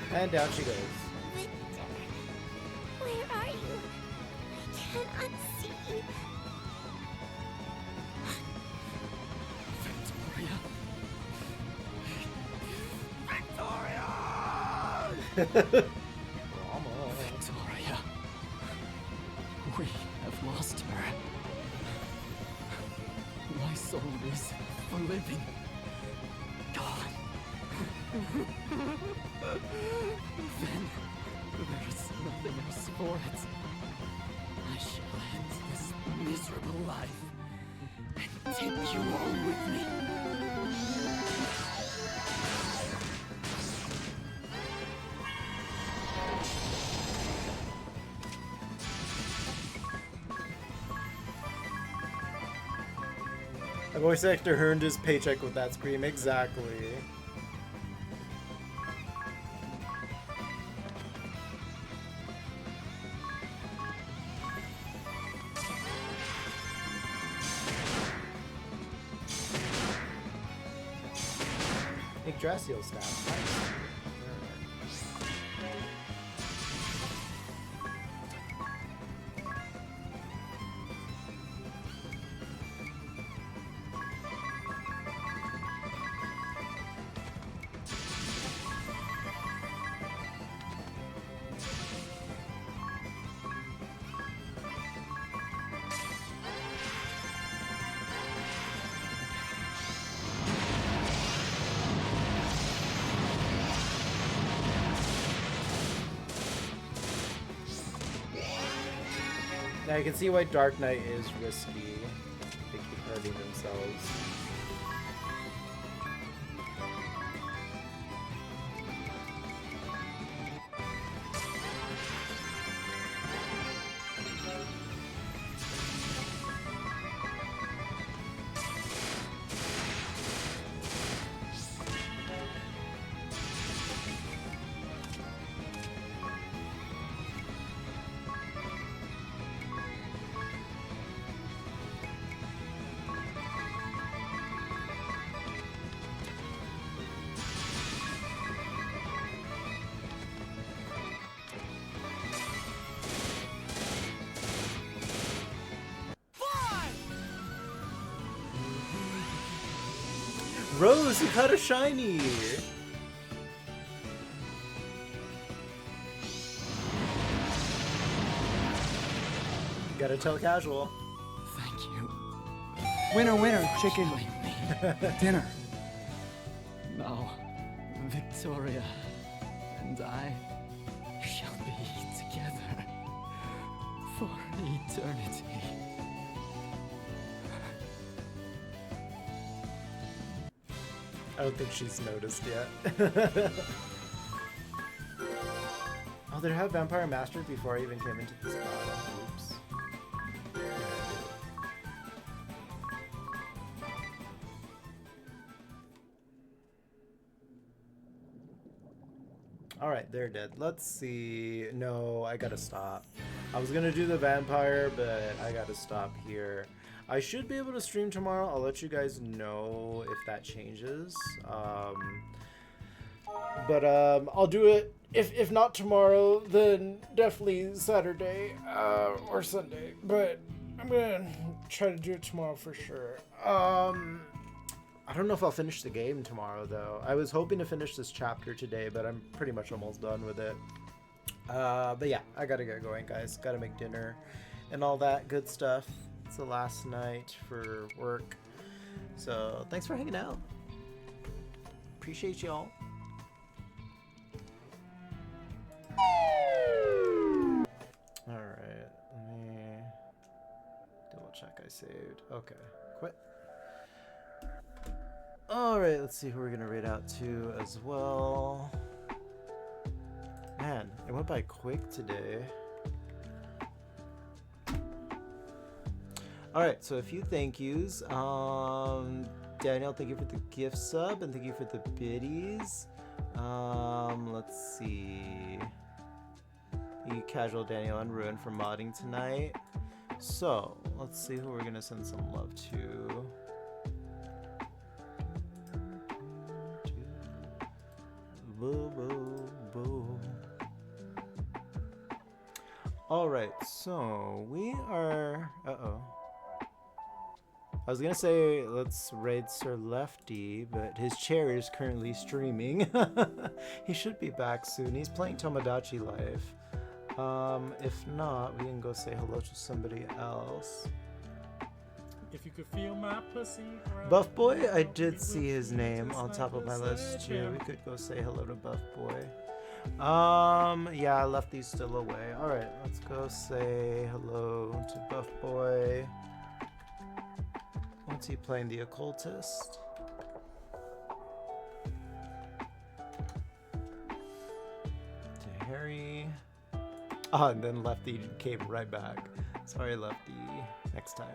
And down she goes. Victor, where are you? I cannot see. Victoria! We have lost her. My soul is for living. Gone. Then there's nothing else for it. I shall end this miserable life and take you home with me. The voice actor earned his paycheck with that scream, exactly. Yggdrasil staff. Nice. Now you can see why Dark Knight is risky. They keep hurting themselves. Rose, you caught a shiny! Gotta tell casual. Thank you. Winner, winner, chicken dinner. Now, Victoria and I shall be together for eternity. I don't think she's noticed yet. Oh, they have Vampire Master before I even came into this battle. Oops. Alright, they're dead. Let's see. No, I gotta stop. I was gonna do the vampire, but I gotta stop here. I should be able to stream tomorrow. I'll let you guys know if that changes. I'll do it. If not tomorrow, then definitely Saturday or Sunday. But I'm gonna try to do it tomorrow for sure. I don't know if I'll finish the game tomorrow, though. I was hoping to finish this chapter today, but I'm pretty much almost done with it. But yeah, I gotta get going, guys. Gotta make dinner and all that good stuff. It's the last night for work. So, thanks for hanging out. Appreciate y'all. Alright, let me double check I saved. Okay, quit. Alright, let's see who we're gonna raid out to as well. Man, it went by quick today. Alright, so a few thank yous. Daniel, thank you for the gift sub, and thank you for the biddies. Let's see. You casual Daniel and Ruin for modding tonight. So, let's see who we're gonna send some love to. Boo, boo, boo. Alright, so we are... Uh-oh. I was gonna say let's raid Sir Lefty, but his chair is currently streaming. He should be back soon. He's playing Tomodachi Life. If not, we can go say hello to somebody else. If you could feel my pussy. Buff Boy, I did see his name on top of my list too. We could go say hello to Buff Boy. Yeah, Lefty's still away. Alright, let's go say hello to Buff Boy. What's he playing? The Occultist? To Harry. Oh, and then Lefty came right back. Sorry, Lefty. Next time.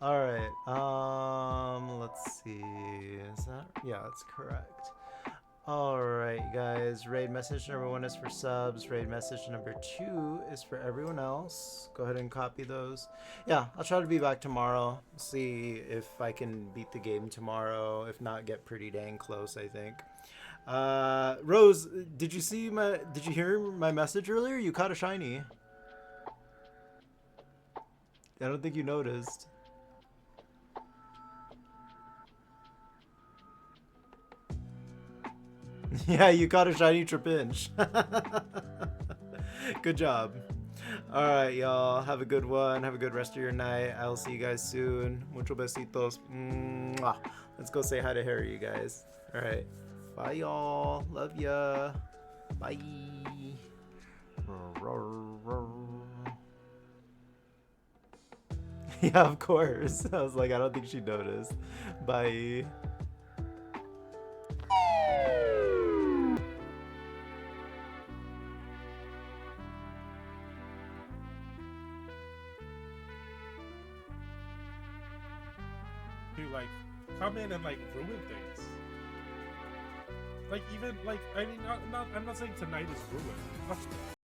Alright, let's see. Is that? Yeah, that's correct. Alright, guys. Raid message number 1 is for subs. Raid message number 2 is for everyone else. Go ahead and copy those. Yeah, I'll try to be back tomorrow. See if I can beat the game tomorrow. If not, get pretty dang close, I think. Rose, did you hear my message earlier? You caught a shiny. I don't think you noticed. Yeah, you caught a shiny Trapinch. Good job. Alright, y'all. Have a good one. Have a good rest of your night. I'll see you guys soon. Mucho besitos. Mwah. Let's go say hi to Harry, you guys. Alright. Bye, y'all. Love ya. Bye. Yeah, of course. I was like, I don't think she noticed. Bye. Who like come in and like ruin things. Like even like I mean I'm not saying tonight is ruined.